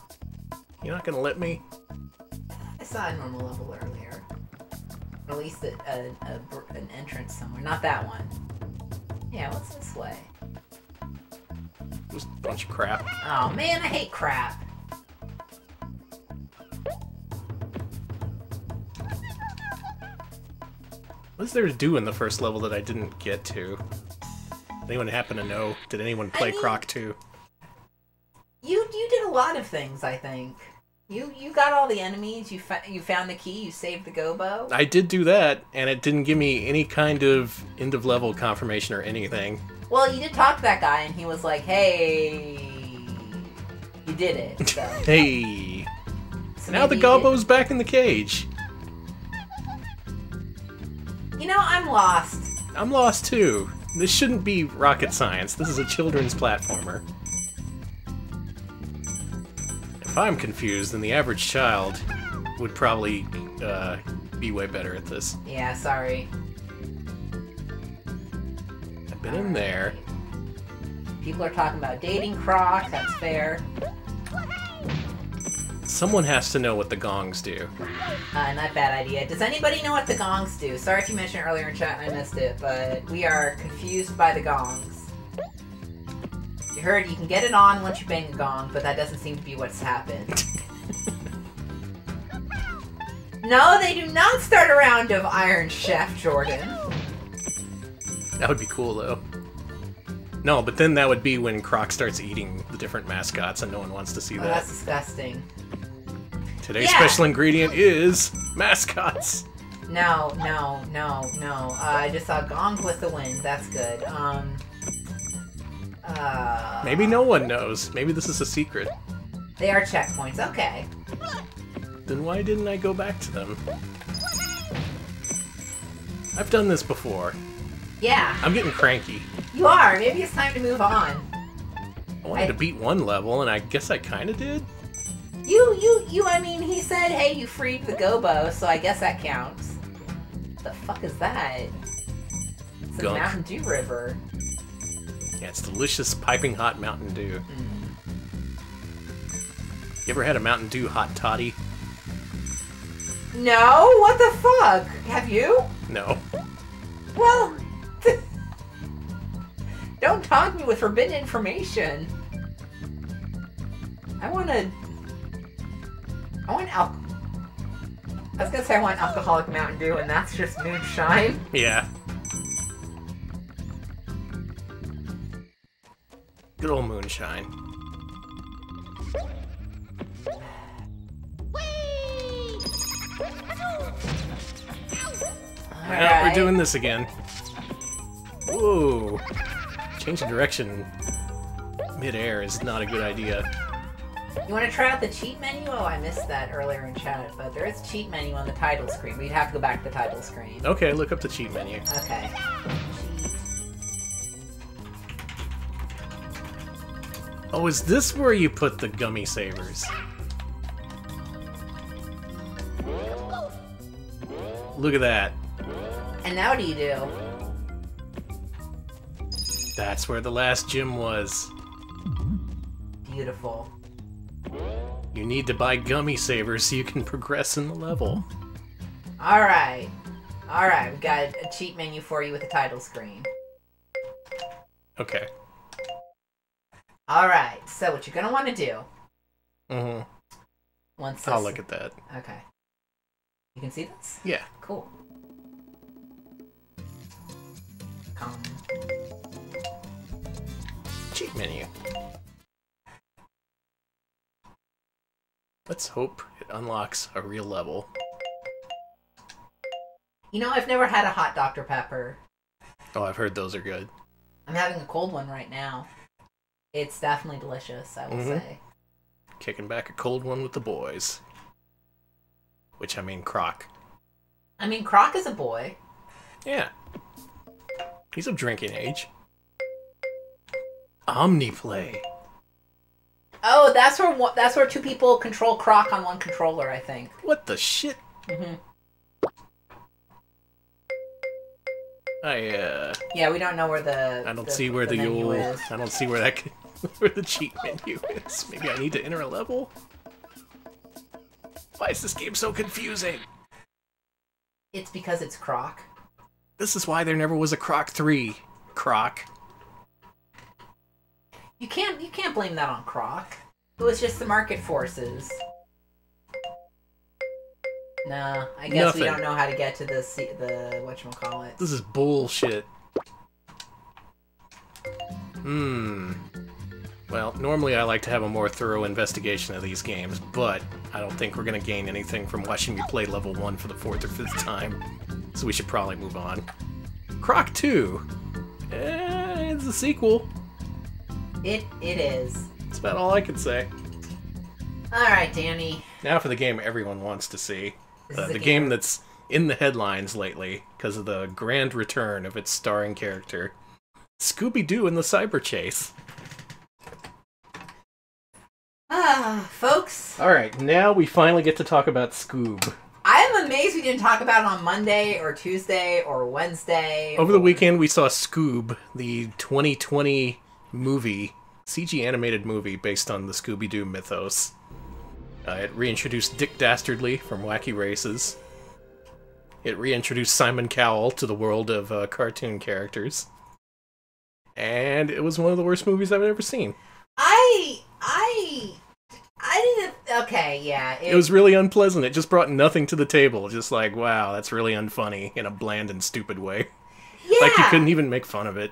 A: You're not gonna let me?
B: I saw a normal level earlier. Or at least an entrance somewhere. Not that one. Yeah, what's this way?
A: Just a bunch of crap.
B: Oh man, I hate crap.
A: What is there to do in the first level that I didn't get to? Anyone happen to know? Did anyone play Croc 2?
B: You did a lot of things, I think. You got all the enemies, you found the key, you saved the gobo.
A: I did do that, and it didn't give me any kind of end-of-level confirmation or anything.
B: Well, you did talk to that guy, and he was like, hey... You did it, so...
A: Hey!
B: So
A: Now the gobo's back in the cage.
B: You know, I'm lost.
A: I'm lost too. This shouldn't be rocket science. This is a children's platformer. If I'm confused, then the average child would probably be way better at this.
B: Yeah, sorry.
A: I've been in there.
B: People are talking about dating Croc, that's fair.
A: Someone has to know what the gongs do.
B: Not bad idea. Does anybody know what the gongs do? Sorry if you mentioned it earlier in chat and I missed it, but we are confused by the gongs. You heard you can get it on once you bang a gong, but that doesn't seem to be what's happened. No, they do not start a round of Iron Chef, Jordan.
A: That would be cool, though. No, but then that would be when Croc starts eating the different mascots, and no one wants to see that.
B: That's disgusting.
A: Today's special ingredient is mascots.
B: No. I just saw gongs with the wind. That's good.
A: Maybe no one knows. Maybe this is a secret.
B: They are checkpoints. Okay.
A: Then why didn't I go back to them? I've done this before.
B: Yeah.
A: I'm getting cranky.
B: You are. Maybe it's time to move on.
A: I wanted to beat one level, and I guess I kind of did.
B: I mean, he said, hey, you freed the gobo, so I guess that counts. What the fuck is that? It's a Mountain Dew river.
A: Yeah, it's delicious, piping hot Mountain Dew. You ever had a Mountain Dew hot toddy?
B: No? What the fuck? Have you?
A: No.
B: Well... Don't taunt me with forbidden information. I want alcohol. I was gonna say I want alcoholic Mountain Dew, and that's just moonshine.
A: Yeah. Good old moonshine. Well, we're doing this again. Whoa. Changing direction mid-air is not a good idea.
B: You want to try out the cheat menu? Oh, I missed that earlier in chat, but there is a cheat menu on the title screen. We'd have to go back to the title screen.
A: Okay, look up the cheat menu.
B: Okay.
A: Oh, is this where you put the gummy savers? Look at that.
B: And now what do you do?
A: That's where the last gym was.
B: Beautiful.
A: You need to buy gummy savers so you can progress in the level.
B: Alright. Alright, we've got a cheat menu for you with the title screen.
A: Okay.
B: Alright, so what you're gonna want to do...
A: Once I'll look at that.
B: Okay. You can see this?
A: Yeah.
B: Cool. Come
A: menu. Let's hope it unlocks a real level.
B: You know, I've never had a hot Dr. Pepper.
A: Oh, I've heard those are good.
B: I'm having a cold one right now. It's definitely delicious, I will say.
A: Kicking back a cold one with the boys. Which, I mean, Croc.
B: I mean, Croc is a boy.
A: Yeah. He's of drinking age. Omniplay.
B: Oh, that's where two people control Croc on one controller, I think.
A: What the shit?
B: Yeah, we don't know where the.
A: I don't see where the
B: menu is.
A: I don't see where that where the cheat menu is. Maybe I need to enter a level. Why is this game so confusing?
B: It's because it's Croc.
A: This is why there never was a Croc 3. Croc.
B: You can't blame that on Croc. It was just the market forces. Nah, I guess we don't know how to get to the whatchamacallit.
A: This is bullshit. Well, normally I like to have a more thorough investigation of these games, but I don't think we're gonna gain anything from watching me play level 1 for the 4th or 5th time. So we should probably move on. Croc 2! It's a sequel.
B: It is.
A: That's about all I can say.
B: Alright, Danny.
A: Now for the game everyone wants to see.
B: This is
A: The game that's in the headlines lately because of the grand return of its starring character, Scooby-Doo in the Cyber Chase.
B: Folks.
A: Alright, now we finally get to talk about Scoob.
B: I'm amazed we didn't talk about it on Monday or Tuesday or Wednesday.
A: Over the weekend we saw Scoob, the 2020 movie, CG animated movie based on the Scooby-Doo mythos. It reintroduced Dick Dastardly from Wacky Races. It reintroduced Simon Cowell to the world of cartoon characters. And it was one of the worst movies I've ever seen.
B: I didn't. Okay, yeah.
A: It was really unpleasant. It just brought nothing to the table. Just like, wow, that's really unfunny in a bland and stupid way.
B: Yeah.
A: Like you couldn't even make fun of it.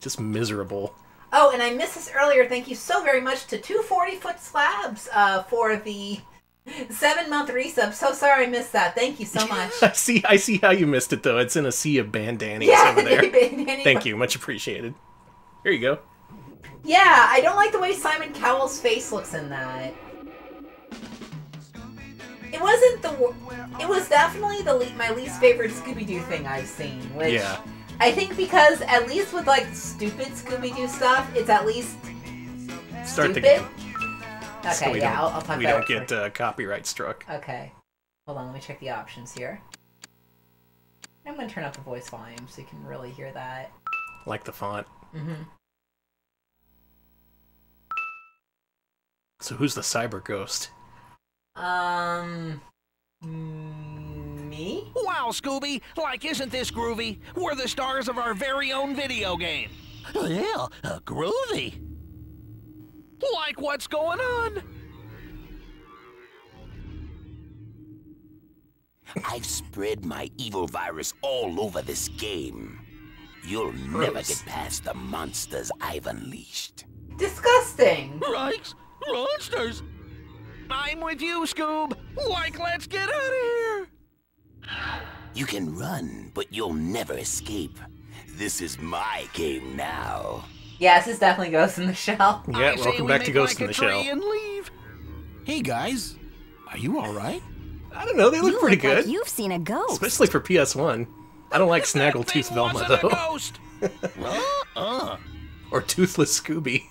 A: Just miserable.
B: Oh, and I missed this earlier. Thank you so very much to 240-foot slabs for the 7-month resub. So sorry I missed that. Thank you so much.
A: I see how you missed it though. It's in a sea of bandanas over there. Thank you, much appreciated. Here you go.
B: Yeah, I don't like the way Simon Cowell's face looks in that. It wasn't it was definitely my least favorite Scooby-Doo thing I've seen. Which
A: Yeah.
B: I think because at least with like stupid Scooby-Doo stuff, it's at least
A: Start
B: stupid.
A: the game.
B: Okay,
A: So
B: yeah, I'll talk
A: we
B: about
A: don't
B: it.
A: get copyright struck.
B: Okay. Hold on, let me check the options here. I'm gonna turn up the voice volume so you can really hear that.
A: Like the font.
B: Mm-hmm.
A: So who's the cyber ghost?
B: Me?
I: Wow, Scooby! Like, isn't this groovy? We're the stars of our very own video game. Yeah, groovy. Like, what's going on?
J: I've spread my evil virus all over this game. You'll never
A: Gross.
J: get past the monsters I've unleashed.
B: Disgusting!
I: Rikes! Monsters! I'm with you, Scoob! Like, let's get out of here!
J: You can run, but you'll never escape. This is my game now.
B: Yeah, this is definitely Ghost in the Shell.
A: Yeah, welcome back to Ghost in the Shell.
I: And leave.
K: Hey guys, are you alright?
A: I don't know, they look pretty good.
H: Like you've seen a ghost.
A: Especially for PS1. I don't like Snaggletooth Velma though.
I: Ghost.
A: Or Toothless Scooby.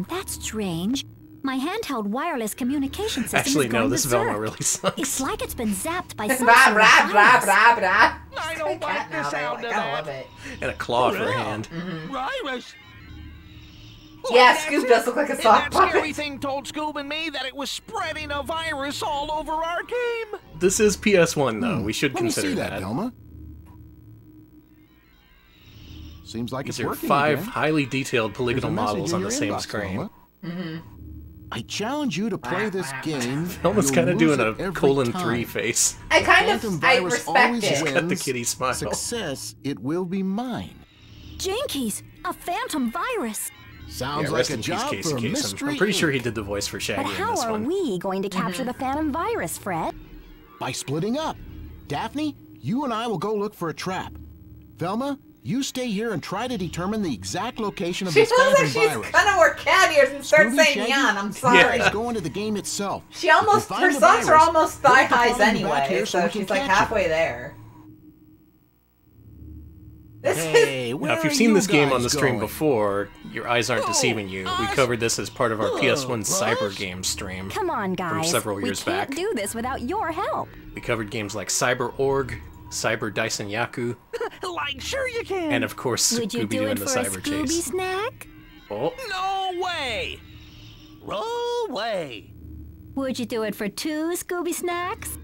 H: That's strange. My handheld wireless communication system
A: Actually,
H: is
A: no,
H: going
A: this
H: berserk.
A: Velma really sucks.
H: It's like it's been zapped by some
B: Blah,
H: sort of
B: blah, blah,
H: virus.
B: blah, blah.
I: I don't like the sound of
B: I love
I: that.
B: it.
A: And a claw for a hand.
I: Virus.
B: Yeah,
I: That's
B: Scoob
I: it.
B: does look like a
I: And
B: sock
I: that scary
B: puppet.
I: thing told Scoob and me that it was spreading a virus all over our game.
A: This is PS1 though, we should
K: Let me
A: consider
K: see
A: that.
K: Velma. Seems like
A: These
K: it's
A: are
K: working
A: 5
K: again.
A: highly detailed
K: There's
A: polygonal
K: a message
A: models
K: in
A: on the
K: your
A: same
K: inbox,
A: screen.
K: Velma. I challenge you to play this game.
A: Velma's
K: You'll
A: kind of
K: lose
A: doing
K: it
A: a
K: every
A: colon
K: time.
A: 3 face.
B: I kind
K: Phantom
B: of, I
K: virus
B: respect
K: always
B: it.
K: wins.
A: Got the kitty smile.
K: Success, it will be mine.
H: Jinkies, a phantom virus.
K: Sounds
A: Yeah,
K: like
A: rest
K: a
A: in peace,
K: job
A: Casey
K: for a
A: Kasem.
K: mystery.
A: I'm pretty sure he did the voice for Shaggy
L: But
A: in
L: how
A: this
L: are
A: one.
L: we going to capture the Phantom Virus, Fred?
K: By splitting up. Daphne, you and I will go look for a trap. Velma, you stay here and try to determine the exact location of
B: She
K: this
B: looks
K: Phantom
B: like she's
K: virus.
B: gonna wear cat ears and start
K: Scooby,
B: saying
K: Shaggy,
B: "yan." I'm
K: you
B: sorry.
K: guys go into the game itself.
B: She almost,
K: If you
B: her
K: find the
B: socks are
K: virus,
B: almost
K: we'll
B: thigh
K: have to
B: highs
K: follow you back
B: anyway,
K: here
B: so
K: we can
B: she's like
K: catch you.
B: halfway there.
K: Hey,
A: Now,
K: where
A: if you've
K: are
A: seen
K: you
A: this game
K: guys
A: on the stream
K: going?
A: before, your eyes aren't deceiving you. We covered this as part of our PS1 Cyber Game stream
L: Come on, guys.
A: from several years
L: we can't
A: back.
L: do this without your help.
A: We covered games like Cyber Org, Cyber Dyson Yaku,
I: Like, sure you can.
A: and of course
L: Would you do
A: Scooby-Doo
L: it
A: and the
L: for a
A: Cyber
L: Scooby
A: Chase.
L: snack?
A: Oh,
I: No way. Roll way.
L: Would you do it for 2 Scooby snacks?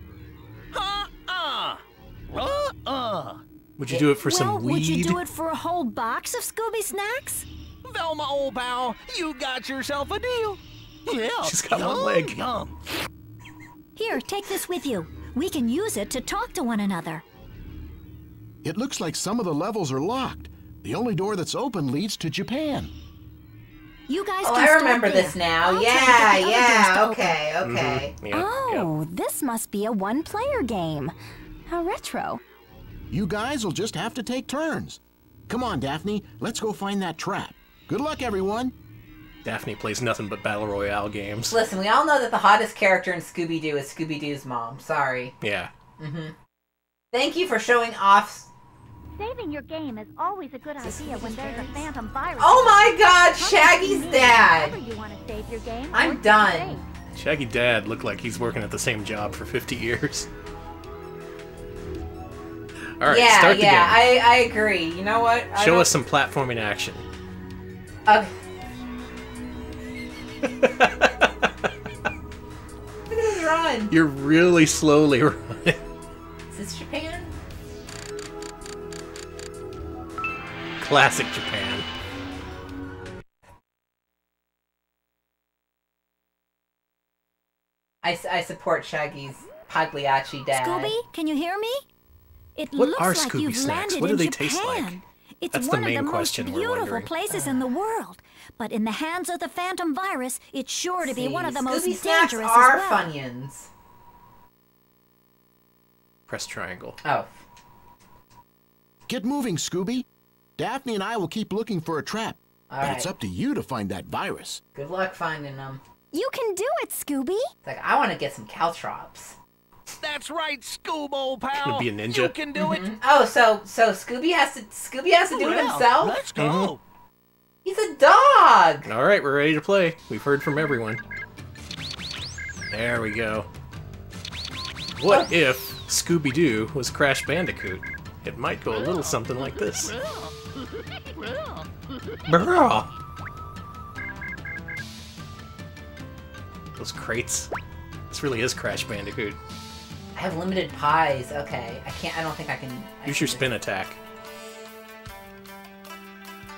A: would you do it for
L: well,
A: some weed?
L: would you do it for a whole box of Scooby snacks?
I: Velma, old pal, you got yourself a deal. Yeah.
A: She's got one leg.
I: Yum.
L: Here, take this with you. We can use it to talk to one another.
K: It looks like some of the levels are locked. The only door that's open leads to Japan.
L: You guys
B: Oh,
L: can
B: I
L: start
B: remember
L: there.
B: this now.
L: I'll try to get the other doors
B: Yeah,
L: to open.
B: okay, okay.
A: Yep,
L: Oh, this must be a one-player game. How retro.
K: You guys will just have to take turns. Come on, Daphne, let's go find that trap. Good luck, everyone.
A: Daphne plays nothing but Battle Royale games.
B: Listen, we all know that the hottest character in Scooby-Doo is Scooby-Doo's mom. Sorry.
A: Yeah.
B: Thank you for showing off.
H: Saving your game is always a good idea when there's a Phantom Virus.
B: Oh my God, Shaggy's dad!
H: Whenever you want to save your game,
B: I'm
H: or keep
B: done.
H: safe.
A: Shaggy Dad looked like he's working at the same job for 50 years. Alright,
B: Yeah,
A: start the game.
B: I agree. You know what?
A: Show us some platforming action.
B: Okay. Look at this run.
A: You're really slowly running.
B: Is this Japan?
A: Classic Japan.
B: I support Shaggy's Pagliacci dad.
L: Scooby, can you hear me? It
A: What
L: looks
A: are
L: like
A: Scooby
L: you've
A: snacks?
L: landed
A: What do
L: in
A: they
L: Japan.
A: taste like?
L: It's
A: That's the
L: one of
A: main
L: the most
A: question we're
L: beautiful
A: wondering.
L: places in the world. But in the hands of the Phantom Virus, it's sure to be one of the most
B: Scooby snacks
L: dangerous
B: are
L: as well.
B: Funyuns.
A: Press triangle.
B: Oh.
K: Get moving, Scooby. Daphne and I will keep looking for a trap.
B: All
K: but
B: right.
K: it's up to you to find that virus.
B: Good luck finding them.
L: You can do it, Scooby.
B: It's like, I want to get some caltrops.
I: That's right, Scoob, old pal.
A: Would be a ninja.
I: You can do it.
B: Oh, so Scooby has to do it
I: Well,
B: himself?
I: Let's go.
B: He's a dog!
A: Alright, we're ready to play. We've heard from everyone. There we go. What if Scooby-Doo was Crash Bandicoot? It might go a little something like this. Brrrr. Those crates. This really is Crash Bandicoot.
B: I have limited pies. Okay. I don't think I can...
A: Use your spin attack.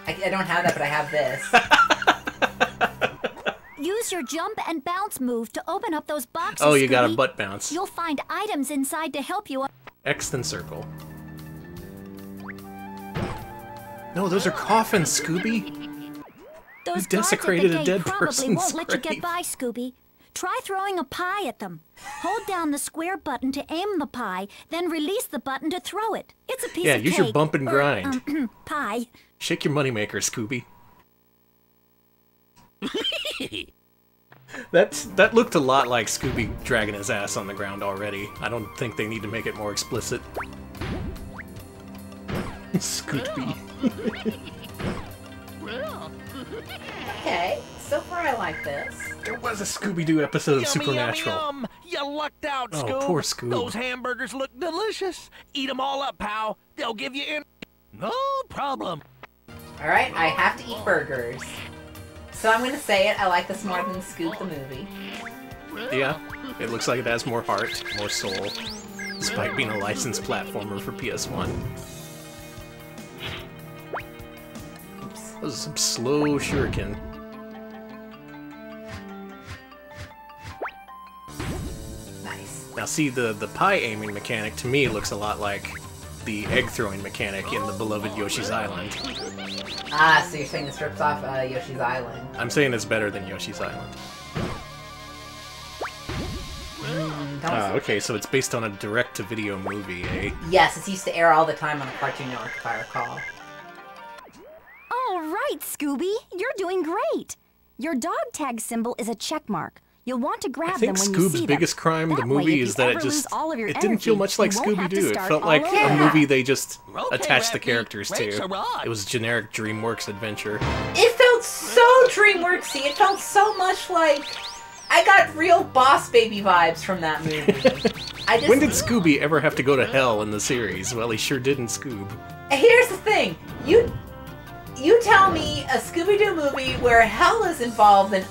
B: I don't have that, but I have this.
L: Use your jump and bounce move to open up those boxes,
A: Oh, you got a
L: Scooby.
A: butt bounce.
L: You'll find items inside to help you.
A: X then circle. No, those are coffins, Scooby.
L: Those
A: You
L: guards
A: desecrated
L: at
A: a
L: the
A: dead
L: gate probably
A: person's
L: won't let you
A: grave.
L: get by, Scooby. Try throwing a pie at them. Hold down the square button to aim the pie, then release the button to throw it. It's a piece
A: Yeah,
L: of
A: use your
L: cake,
A: bump and
L: or,
A: grind.
L: pie.
A: Shake your moneymaker, Scooby. That looked a lot like Scooby dragging his ass on the ground already. I don't think they need to make it more explicit. Scooby.
B: Okay. So far, I like this.
A: There was a Scooby-Doo episode of
I: Yummy,
A: Supernatural.
I: Yum, yum. You lucked out,
A: Oh,
I: Scoob.
A: poor Scoob.
I: Those hamburgers look delicious. Eat them all up, pal. They'll give you no problem.
B: Alright, I have to eat burgers. So I'm gonna say it, I like this more than Scoop the movie.
A: Yeah, it looks like it has more heart, more soul, despite being a licensed platformer for PS1. Oops, that was some slow shuriken.
B: Nice.
A: Now see, the pie aiming mechanic to me looks a lot like the egg-throwing mechanic in the beloved Yoshi's Island.
B: Ah, so you're saying this rips off Yoshi's Island.
A: I'm saying it's better than Yoshi's Island. Okay, so it's based on a direct-to-video movie, eh?
B: Yes, it used to air all the time on a Cartoon Network, if I recall.
L: All right, Scooby, you're doing great. Your dog tag symbol is a check mark. You'll want to grab them when you see them.
A: I think Scoob's biggest crime, the movie, is that it didn't feel much like Scooby-Doo. It felt like a movie they just attached the characters to. It was generic DreamWorks adventure.
B: It felt so DreamWorksy. It felt so much like... I got real Boss Baby vibes from that movie.
A: When did Scooby ever have to go to hell in the series? Well, he sure did in Scoob.
B: Here's the thing. You tell me a Scooby-Doo movie where hell is involved, and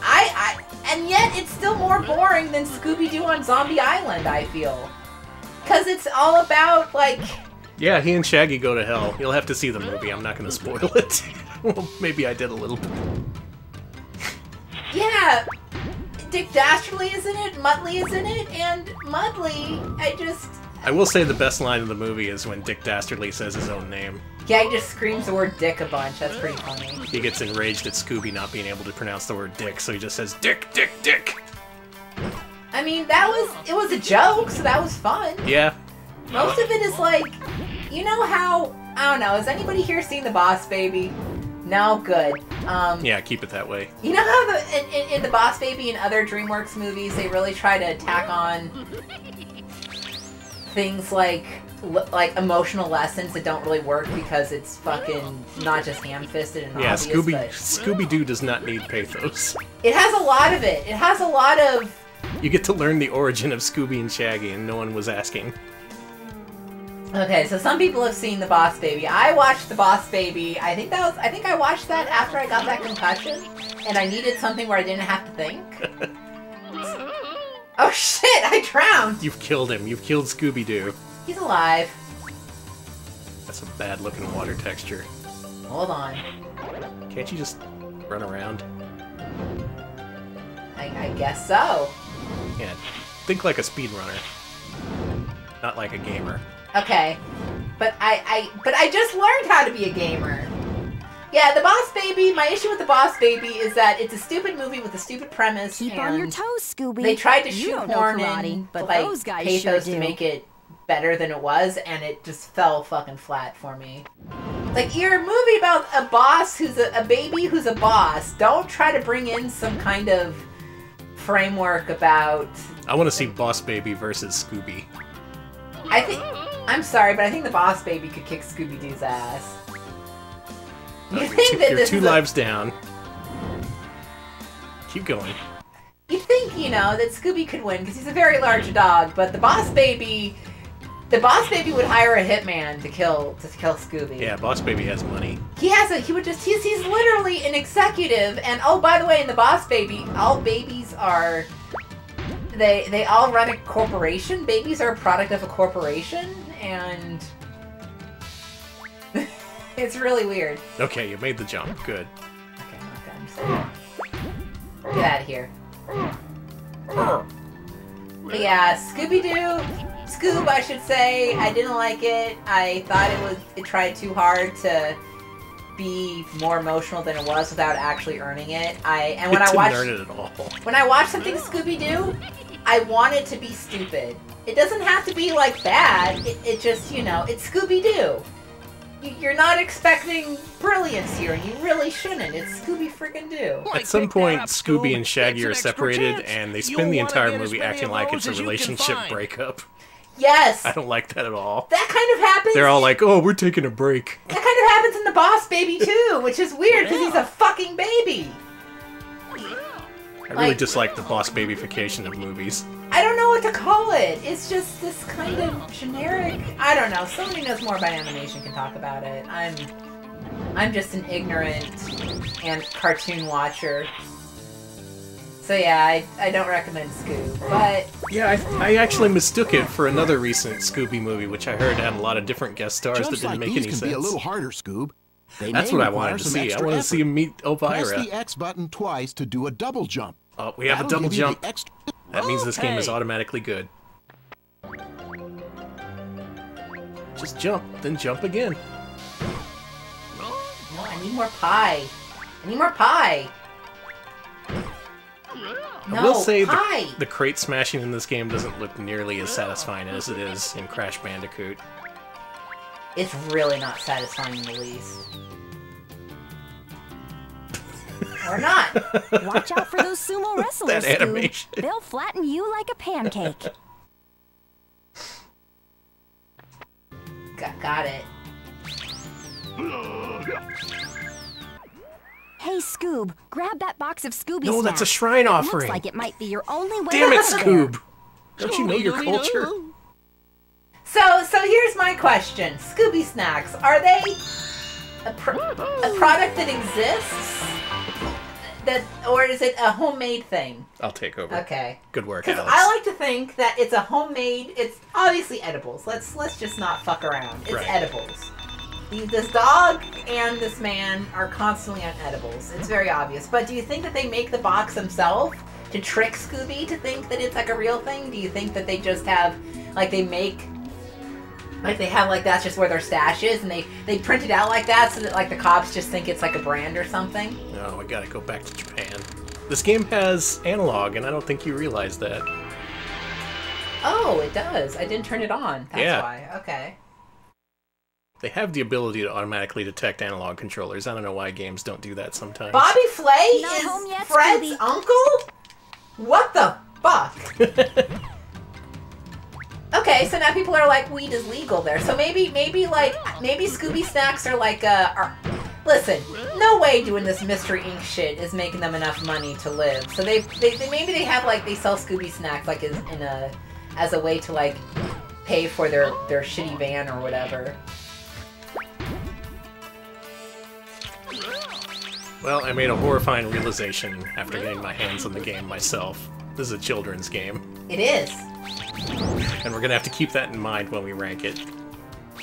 B: and yet it's still more boring than Scooby-Doo on Zombie Island, I feel. Because it's all about, like...
A: Yeah, he and Shaggy go to hell. You'll have to see the movie. I'm not going to spoil it. Well, maybe I did a little bit.
B: Yeah, Dick Dastardly is in it, Mudley is in it, and Mudley,
A: I will say the best line of the movie is when Dick Dastardly says his own name.
B: Yeah, he just screams the word dick a bunch. That's pretty funny.
A: He gets enraged at Scooby not being able to pronounce the word dick, so he just says, Dick, Dick, Dick!
B: I mean, it was a joke, so that was fun.
A: Yeah.
B: Most of it is like, you know how, I don't know, has anybody here seen The Boss Baby? No? Good.
A: Yeah, keep it that way.
B: You know how in The Boss Baby and other DreamWorks movies, they really try to tack on things like emotional lessons that don't really work because it's fucking not just ham-fisted and obvious.
A: Yeah, Scooby-Doo does not need pathos.
B: It has a lot of it. It has a lot of...
A: You get to learn the origin of Scooby and Shaggy, and no one was asking.
B: Okay, so some people have seen The Boss Baby. I watched The Boss Baby. I think I watched that after I got that concussion, and I needed something where I didn't have to think. Oh shit, I drowned!
A: You've killed him. You've killed Scooby-Doo.
B: He's alive.
A: That's a bad looking water texture.
B: Hold on.
A: Can't you just run around?
B: I guess so.
A: Yeah, think like a speedrunner. Not like a gamer.
B: Okay. But I just learned how to be a gamer. Yeah, The Boss Baby, my issue with The Boss Baby is that it's a stupid movie with a stupid premise.
L: Keep on your toes, Scooby.
B: They tried to
L: You don't know
B: shoehorn
L: karate,
B: in
L: but
B: like
L: those guys
B: pathos
L: sure
B: to
L: do.
B: make it better than it was, and it just fell fucking flat for me. Like, you're a movie about a boss who's a baby who's a boss. Don't try to bring in some kind of framework about...
A: I want to see Boss Baby versus Scooby.
B: I'm sorry, but I think The Boss Baby could kick Scooby-Doo's ass.
A: You're 2 lives down. Keep going.
B: You'd think, that Scooby could win, because he's a very large dog, but The Boss Baby would hire a hitman to kill Scooby.
A: Yeah, Boss Baby has money.
B: He's literally an executive, and oh, by the way, in The Boss Baby, all babies are... They all run a corporation. Babies are a product of a corporation, and... It's really weird.
A: Okay, you made the jump. Good.
B: Okay, I'm sorry. Get out of here. But yeah, Scoob, I should say, I didn't like it. I thought it tried too hard to be more emotional than it was without actually earning it. When I watch something Scooby-Doo, I want it to be stupid. It doesn't have to be like bad. It just, it's Scooby-Doo. You're not expecting brilliance here, and you really shouldn't. It's Scooby-freaking-Doo.
A: At some point, Scooby and Shaggy are separated, and they spend the entire movie acting like it's a relationship breakup.
B: Yes!
A: I don't like that at all.
B: That kind of happens...
A: They're all like, oh, we're taking a break.
B: That kind of happens in The Boss Baby, too, which is weird, because he's a fucking baby.
A: I really dislike the Boss Babyfication of movies.
B: I don't know what to call it. It's just this kind of generic... I don't know. Somebody who knows more about animation can talk about it. I'm just an ignorant and cartoon watcher. So yeah, I don't recommend Scoob, but...
A: Yeah, I actually mistook it for another recent Scooby movie, which I heard had a lot of different guest stars
K: Jumps
A: that didn't
K: like
A: make
K: these
A: any
K: can
A: sense.
K: Be a little harder, Scoob. They
A: That's
K: may
A: what I
K: require
A: wanted to
K: some
A: see. I
K: extra
A: wanted to see him meet Elvira.
K: Press the X button twice to do a double jump.
A: Oh, we have a double jump. That means this game is automatically good. Just jump, then jump again.
B: No, I need more pie. I need more pie.
A: I will say the crate smashing in this game doesn't look nearly as satisfying as it is in Crash Bandicoot.
B: It's really not satisfying in the least. Or not.
L: Watch out for those sumo wrestlers,
A: That animation.
L: Scoob. They'll flatten you like a pancake.
B: Got it.
L: Hey, Scoob, grab that box of Scooby
A: No, that's a
L: snacks.
A: shrine
L: It
A: offering.
L: looks like it might be your only way
A: Damn it,
L: out of there.
A: Scoob! Don't you know your culture?
B: So here's my question. Scooby Snacks, are they a product that exists? Or is it a homemade thing?
A: I'll take over.
B: Okay.
A: Good work,
B: Because
A: Alex.
B: I like to think that it's a homemade. It's obviously edibles. Let's just not fuck around. It's
A: Right.
B: edibles. This dog and this man are constantly on edibles. It's very obvious. But do you think that they make the box themselves to trick Scooby to think that it's like a real thing? Do you think that they just have, like, they have, like, that's just where their stash is, and they print it out like that so that, like, the cops just think it's like a brand or something?
A: No, I gotta go back to Japan. This game has analog, and I don't think you realize that.
B: Oh, it does. I didn't turn it on. That's
A: Yeah.
B: why. Okay.
A: They have the ability to automatically detect analog controllers. I don't know why games don't do that sometimes.
B: Bobby Flay
L: Not
B: is
L: home yet,
B: Fred's
L: Scooby?
B: uncle? What the fuck? Okay, so now people are like, weed is legal there. So maybe Scooby Snacks are like, listen, no way doing this Mystery Inc. shit is making them enough money to live. So maybe they have, like, they sell Scooby Snacks, like, as a way to, like, pay for their shitty van or whatever.
A: Well, I made a horrifying realization after getting my hands on the game myself. This is a children's game.
B: It is.
A: And we're gonna have to keep that in mind when we rank it.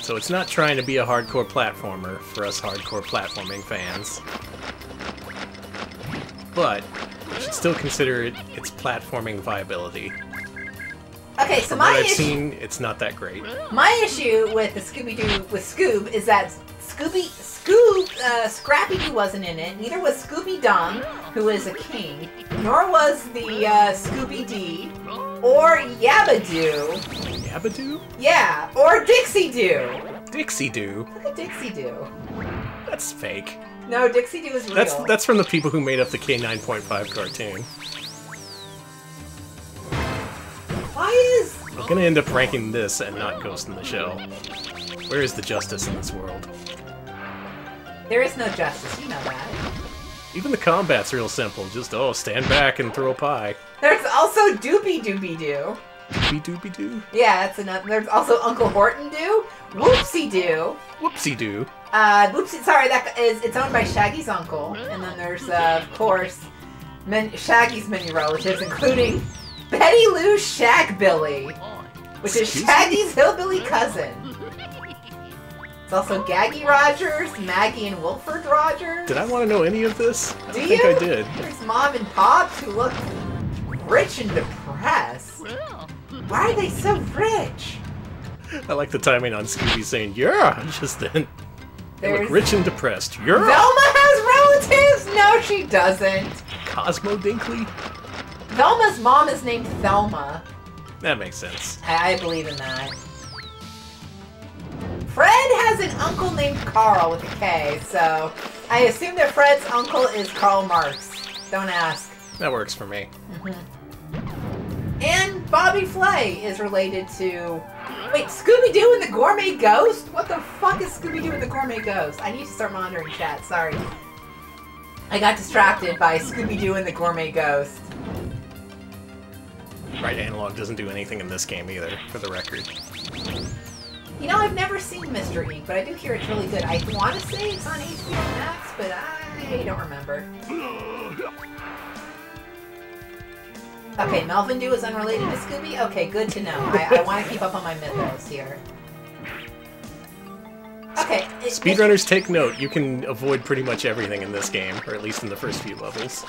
A: So it's not trying to be a hardcore platformer for us hardcore platforming fans. But you should still consider its platforming viability.
B: Okay, so
A: From
B: my
A: what I've
B: issue...
A: seen, it's not that great.
B: My issue with the Scooby-Doo with Scoob is that Scrappy-Doo wasn't in it. Neither was Scooby-Dung, who is a king. Nor was the Scooby-Dee. Or Yabba-Doo.
A: Yabba-Doo?
B: Yeah, or Dixie-Doo.
A: Dixie-Doo?
B: Look at Dixie-Doo.
A: That's fake.
B: No, Dixie-Doo is real.
A: That's from the people who made up the K9.5 cartoon.
B: Why is...
A: We're gonna end up ranking this and not Ghost in the Shell. Where is the justice in this world?
B: There is no justice, you know that.
A: Even the combat's real simple. Just, stand back and throw a pie.
B: There's also Doopy-Dooby-Doo.
A: Doopy-Dooby-Doo?
B: Yeah, that's another. There's also Uncle Horton-Doo. Whoopsie-Doo.
A: Whoopsie-Doo.
B: It's owned by Shaggy's uncle. And then there's, of course, Shaggy's many relatives, including Betty Lou Shagbilly, which is Shaggy's hillbilly cousin. It's also Gaggy Rogers, Maggie and Wilford Rogers.
A: Did I want to know any of this? I don't think
B: you?
A: I did.
B: There's Mom and Pops who look rich and depressed. Why are they so rich?
A: I like the timing on Scooby saying, yeah, just then. They look
B: There's-
A: rich and depressed. Yeah.
B: Velma has relatives? No, she doesn't.
A: Cosmo Dinkley?
B: Velma's mom is named Thelma.
A: That makes sense.
B: I believe in that. Fred has an uncle named Carl with a K, so I assume that Fred's uncle is Karl Marx. Don't ask.
A: That works for me.
B: And Bobby Flay is related to... Wait, Scooby-Doo and the Gourmet Ghost? What the fuck is Scooby-Doo and the Gourmet Ghost? I need to start monitoring chat, sorry. I got distracted by Scooby-Doo and the Gourmet Ghost.
A: Right analog doesn't do anything in this game either, for the record.
B: You know, I've never seen Mr. Inc., but I do hear it's really good. I want to say it's on HBO Max, but I don't remember. Okay, Melvin Dew is unrelated to Scooby? Okay, good to know. I want to keep up on my mythos here. Okay.
A: Speedrunners take note, you can avoid pretty much everything in this game, or at least in the first few levels.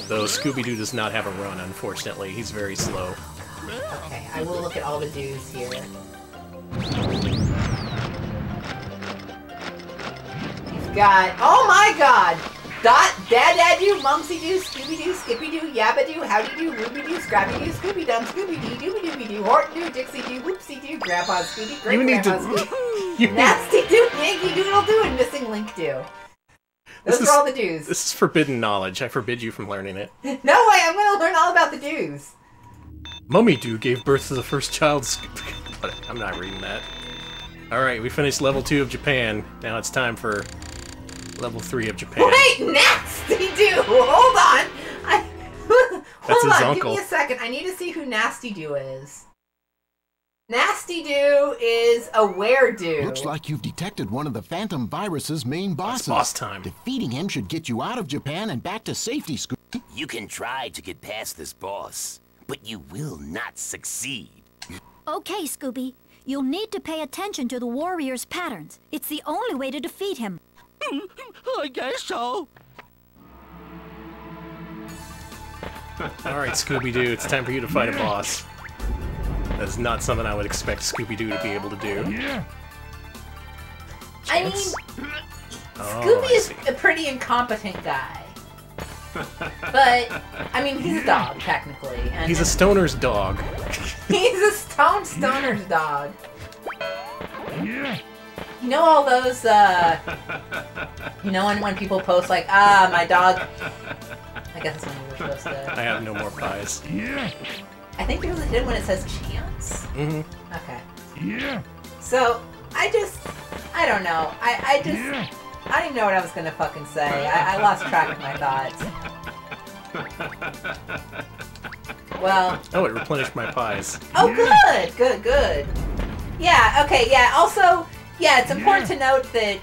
A: Though Scooby-Doo does not have a run, unfortunately. He's very slow.
B: Okay, I will look at all the dudes here. got, oh my god! Dad-Dad-Doo, Mumsy-Doo, Scooby-Doo, Skippy-Doo, Yabba-Doo, Howdy-Doo, Ruby-Doo, Scrappy-Doo, Scooby-Dum, Scooby-Doo, Dooby-Dooby-Doo, Horton-Doo, Dixie-Doo, Whoopsie-Doo, Grandpa Scooby, Great-Grandpa Scooby, Nasty-Doo, Yankee-Doodle-Doo, and Missing Link-Doo. Those are all the do's.
A: This is forbidden knowledge. I forbid you from learning it.
B: No way, I'm gonna learn all about the do's.
A: Mummy-Doo gave birth to the first child. I'm not reading that. Alright, we finished level 2 of Japan. Now it's time for level 3 of Japan.
B: Wait, Nasty-Doo! Hold on!
A: That's his uncle.
B: Give me a second. I need to see who Nasty-Doo is. Nasty-Doo is a were-do.
K: Looks like you've detected one of the Phantom Virus's main bosses.
A: It's boss time.
K: Defeating him should get you out of Japan and back to safety, Scooby.
J: You can try to get past this boss, but you will not succeed.
L: Okay, Scooby. You'll need to pay attention to the warrior's patterns. It's the only way to defeat him.
I: I guess so.
A: Alright, Scooby-Doo, it's time for you to fight a boss. That's not something I would expect Scooby-Doo to be able to do.
B: I mean, Scooby is a pretty incompetent guy. But, I mean, he's a dog, technically. And
A: he's a stoner's dog.
B: He's a stoner's dog. You know all those, you know when people post like, my dog... I guess that's when we were supposed to...
A: I have no more pies.
B: I think it was did when it says chance.
A: Mm-hmm.
B: Okay. So, I don't know. I didn't even know what I was gonna fucking say. I lost track of my thoughts. Well...
A: Oh, it replenished my pies.
B: Oh, good. Yeah, okay, yeah, also... Yeah, it's important to note that,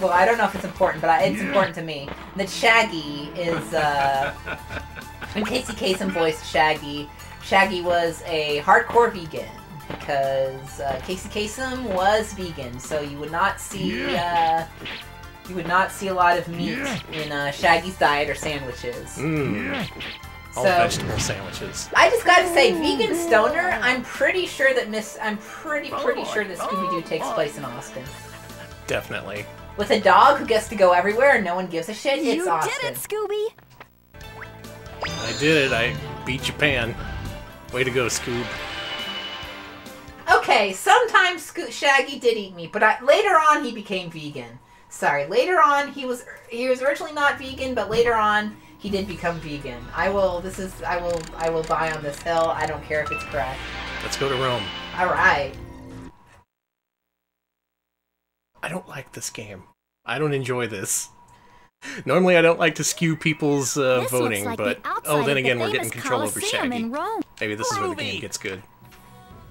B: well, I don't know if it's important, but it's important to me, that Shaggy is, when Casey Kasem voiced Shaggy, Shaggy was a hardcore vegan, because Casey Kasem was vegan, so you would not see, a lot of meat in Shaggy's diet or sandwiches.
A: All vegetable sandwiches.
B: I just gotta say, vegan stoner. I'm pretty sure that pretty sure that Scooby-Doo takes place in Austin.
A: Definitely.
B: With a dog who gets to go everywhere and no one gives a shit. It's Austin.
L: You did it, Scooby.
A: I did it. I beat Japan. Way to go, Scoob.
B: Okay, sometimes Shaggy did eat meat, but later on he became vegan. Sorry, later on he was originally not vegan, but later on. He did become vegan. I will die on this hill. I don't care if it's correct.
A: Let's go to Rome.
B: Alright.
A: I don't like this game. I don't enjoy this. Normally I don't like to skew people's voting,
L: like
A: but then again we're getting control over Shaggy. Maybe this is where the game gets good.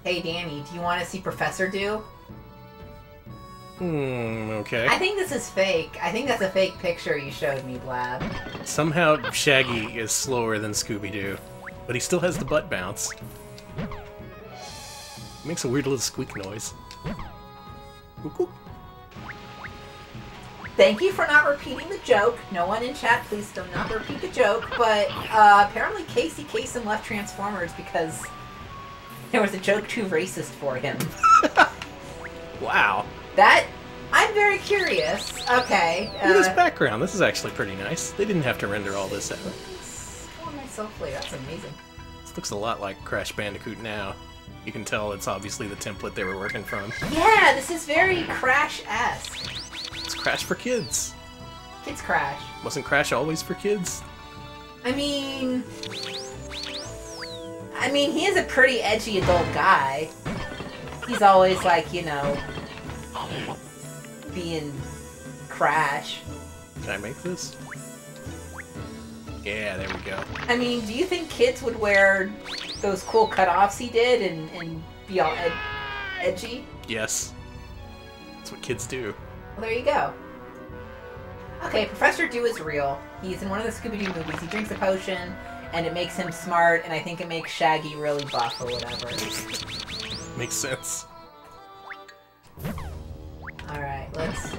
B: Hey Danny, do you want to see Professor Do?
A: Okay.
B: I think this is fake. I think that's a fake picture you showed me, Blab.
A: Somehow Shaggy is slower than Scooby-Doo, but he still has the butt bounce. He makes a weird little squeak noise.
B: Thank you for not repeating the joke. No one in chat, please do not repeat the joke, but apparently Casey Kasem left Transformers because there was a joke too racist for him.
A: Wow.
B: I'm very curious. Okay.
A: Look at this background. This is actually pretty nice. They didn't have to render all this out.
B: Oh, nice self-play. That's amazing.
A: This looks a lot like Crash Bandicoot now. You can tell it's obviously the template they were working from.
B: Yeah, this is very Crash-esque.
A: It's Crash for kids.
B: Kids Crash.
A: Wasn't Crash always for kids?
B: I mean, he is a pretty edgy adult guy. He's always like, you know, being Crash.
A: Can I make this? Yeah, there we go.
B: I mean, do you think kids would wear those cool cutoffs he did and be all edgy?
A: Yes. That's what kids do.
B: Well, there you go. Okay, Professor Do is real. He's in one of the Scooby-Doo movies. He drinks a potion, and it makes him smart, and I think it makes Shaggy really buff or whatever.
A: Makes sense.
B: Alright, let's...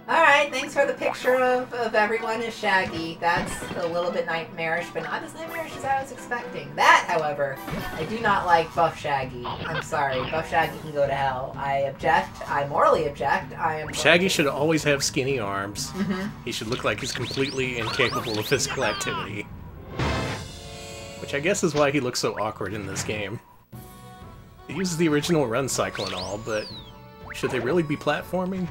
B: Alright, thanks for the picture of everyone as Shaggy. That's a little bit nightmarish, but not as nightmarish as I was expecting. That, however, I do not like Buff Shaggy. I'm sorry, Buff Shaggy can go to hell. I object. I morally object.
A: Shaggy should always have skinny arms. He should look like he's completely incapable of physical activity. Which I guess is why he looks so awkward in this game. It uses the original run cycle and all, but should they really be platforming?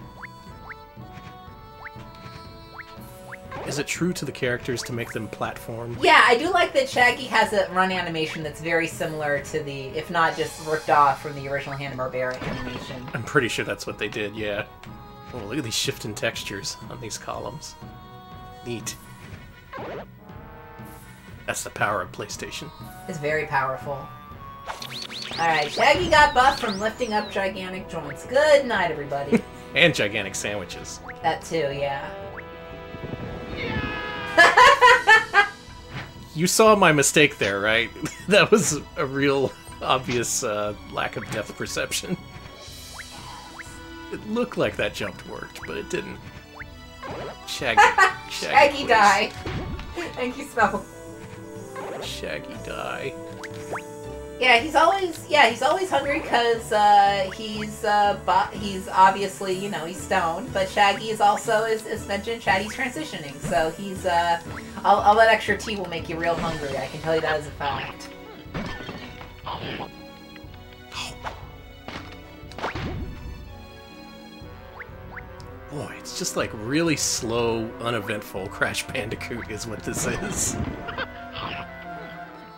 A: Is it true to the characters to make them platform?
B: Yeah, I do like that Shaggy has a run animation that's very similar to the, if not just ripped off from the original Hanna-Barbera animation.
A: I'm pretty sure that's what they did, yeah. Oh, look at these shifting textures on these columns. Neat. That's the power of PlayStation.
B: It's very powerful. Alright, Shaggy got buffed from lifting up gigantic joints. Good night, everybody.
A: And gigantic sandwiches.
B: That too, yeah.
A: You saw my mistake there, right? That was a real obvious lack of depth perception. It looked like that jump worked, but it didn't. Shaggy.
B: Shaggy die. Thank you, Smell.
A: Shaggy die.
B: Yeah, he's always hungry because he's obviously, you know, he's stoned. But Shaggy is also, as mentioned, Shaggy's transitioning. So he's all that extra tea will make you real hungry. I can tell you that as a fact.
A: Boy, it's just like really slow, uneventful Crash Bandicoot is what this is.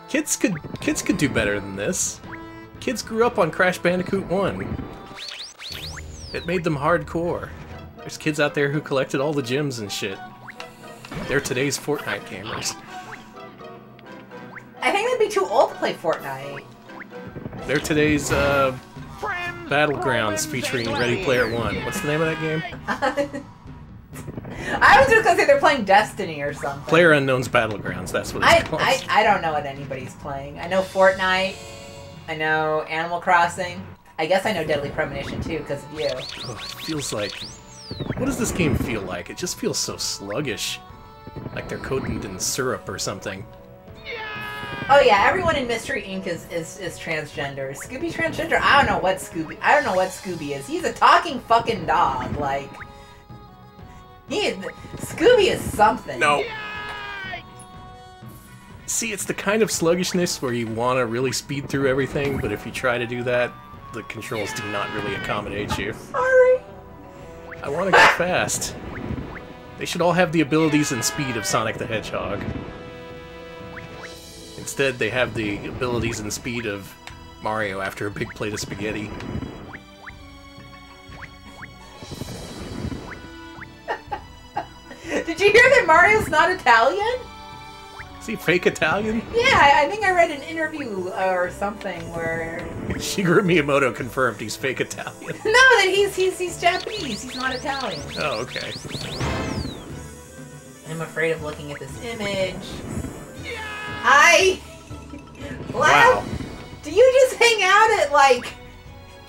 A: Kids could do better than this. Kids grew up on Crash Bandicoot 1. It made them hardcore. There's kids out there who collected all the gems and shit. They're today's Fortnite gamers.
B: I think they'd be too old to play Fortnite.
A: They're today's Battlegrounds featuring Ready Player One. What's the name of that game?
B: I was just gonna say they're playing Destiny or something.
A: PlayerUnknown's Battlegrounds, that's what it's called.
B: I don't know what anybody's playing. I know Fortnite. I know Animal Crossing. I guess I know Deadly Premonition too, because of you.
A: Oh, it feels like... What does this game feel like? It just feels so sluggish. Like they're coated in syrup or something.
B: Oh yeah, everyone in Mystery Inc. is transgender. Scooby transgender? I don't know what Scooby is. He's a talking fucking dog, like... Scooby is something.
A: No. See, it's the kind of sluggishness where you want to really speed through everything, but if you try to do that, the controls do not really accommodate you.
B: Sorry.
A: I want to go fast. They should all have the abilities and speed of Sonic the Hedgehog. Instead, they have the abilities and speed of Mario after a big plate of spaghetti.
B: Did you hear that Mario's not Italian?
A: Is he fake Italian?
B: Yeah, I think I read an interview or something where...
A: Shigeru Miyamoto confirmed he's fake Italian.
B: No, that he's Japanese. He's not Italian.
A: Oh, okay.
B: I'm afraid of looking at this image.
A: Wow.
B: Do you just hang out at, like,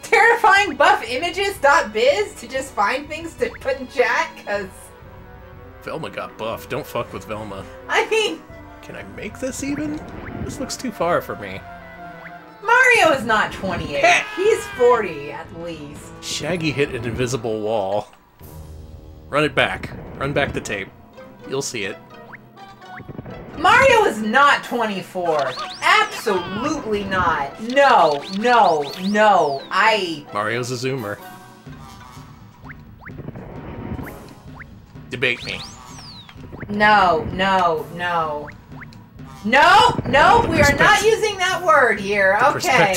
B: terrifyingbuffimages.biz to just find things to put in chat? Because...
A: Velma got buff. Don't fuck with Velma.
B: I mean...
A: Can I make this even? This looks too far for me.
B: Mario is not 28. He's 40, at least.
A: Shaggy hit an invisible wall. Run it back. Run back the tape. You'll see it.
B: Mario is not 24. Absolutely not. No.
A: Mario's a zoomer. Debate me.
B: No, we are not using that word here. Okay,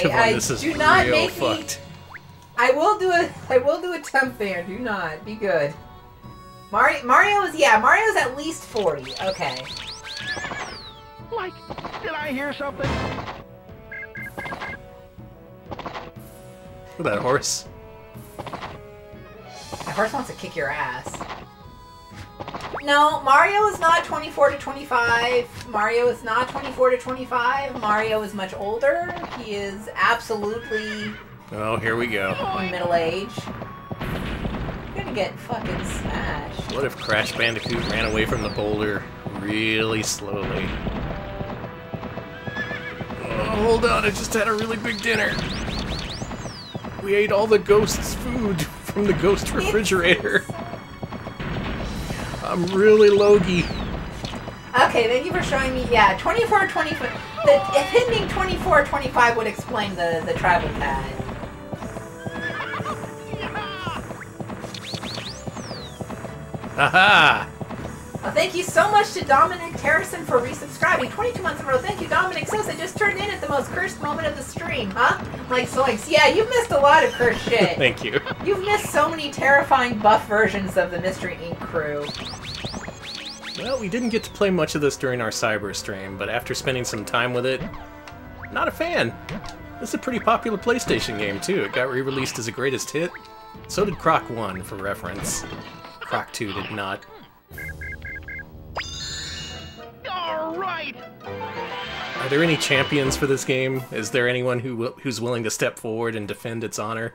B: do not make me. I will do a temp ban. Do not be good. Mario's at least 40. Okay.
I: Like, did I hear something?
A: Look at that horse.
B: That horse wants to kick your ass. No, Mario is not 24 to 25. Mario is not 24 to 25. Mario is much older. He is absolutely...
A: Oh, here we go.
B: In middle age. gonna get fucking smashed.
A: What if Crash Bandicoot ran away from the boulder really slowly? Oh, hold on, I just had a really big dinner. We ate all the ghost's food from the ghost refrigerator. I'm really logy.
B: Okay, thank you for showing me. Yeah, 24, 25. If him being 24, 25 would explain the travel pad.
A: Haha!
B: Well, thank you so much to Dominic Harrison for resubscribing. 22 months in a row. Thank you, Dominic. Says I just turned in at the most cursed moment of the stream, huh? Like, yeah, you've missed a lot of cursed shit.
A: Thank you.
B: You've missed so many terrifying buff versions of the Mystery Inc. crew.
A: Well, we didn't get to play much of this during our cyber stream, but after spending some time with it, not a fan. This is a pretty popular PlayStation game, too. It got re-released as a greatest hit. So did Croc 1, for reference. Croc 2 did not.
I: Alright!
A: Are there any champions for this game? Is there anyone who's willing to step forward and defend its honor?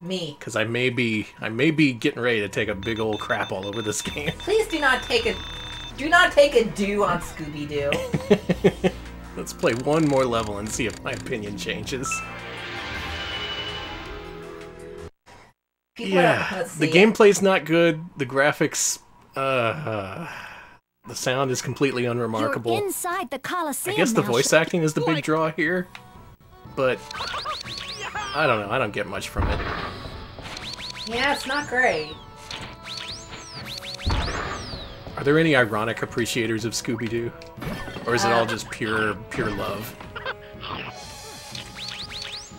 B: Me.
A: Because I may be getting ready to take a big old crap all over this game.
B: Please do not take a do on Scooby-Doo.
A: Let's play one more level and see if my opinion changes. The gameplay's not good. The graphics, the sound is completely unremarkable.
L: You're inside the Coliseum.
A: I guess the
L: now,
A: voice acting is the big draw here, but I don't know. I don't get much from it.
B: Yeah, it's not great.
A: Are there any ironic appreciators of Scooby-Doo? Or is it all just pure love?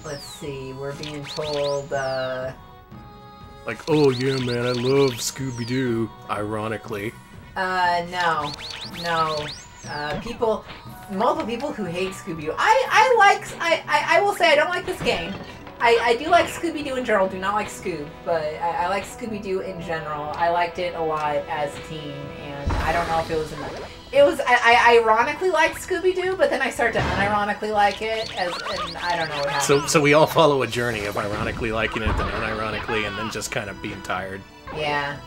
B: Let's see, we're being told,
A: like, oh yeah man, I love Scooby-Doo, ironically.
B: No. Multiple people who hate Scooby-Doo. I will say I don't like this game. I do like Scooby-Doo in general, do not like Scoob, but I like Scooby-Doo in general. I liked it a lot as a teen, and I don't know if it was I ironically liked Scooby-Doo, but then I started to unironically like it, and I don't know what happened.
A: So we all follow a journey of ironically liking it, then unironically, and then just kind of being tired.
B: Yeah.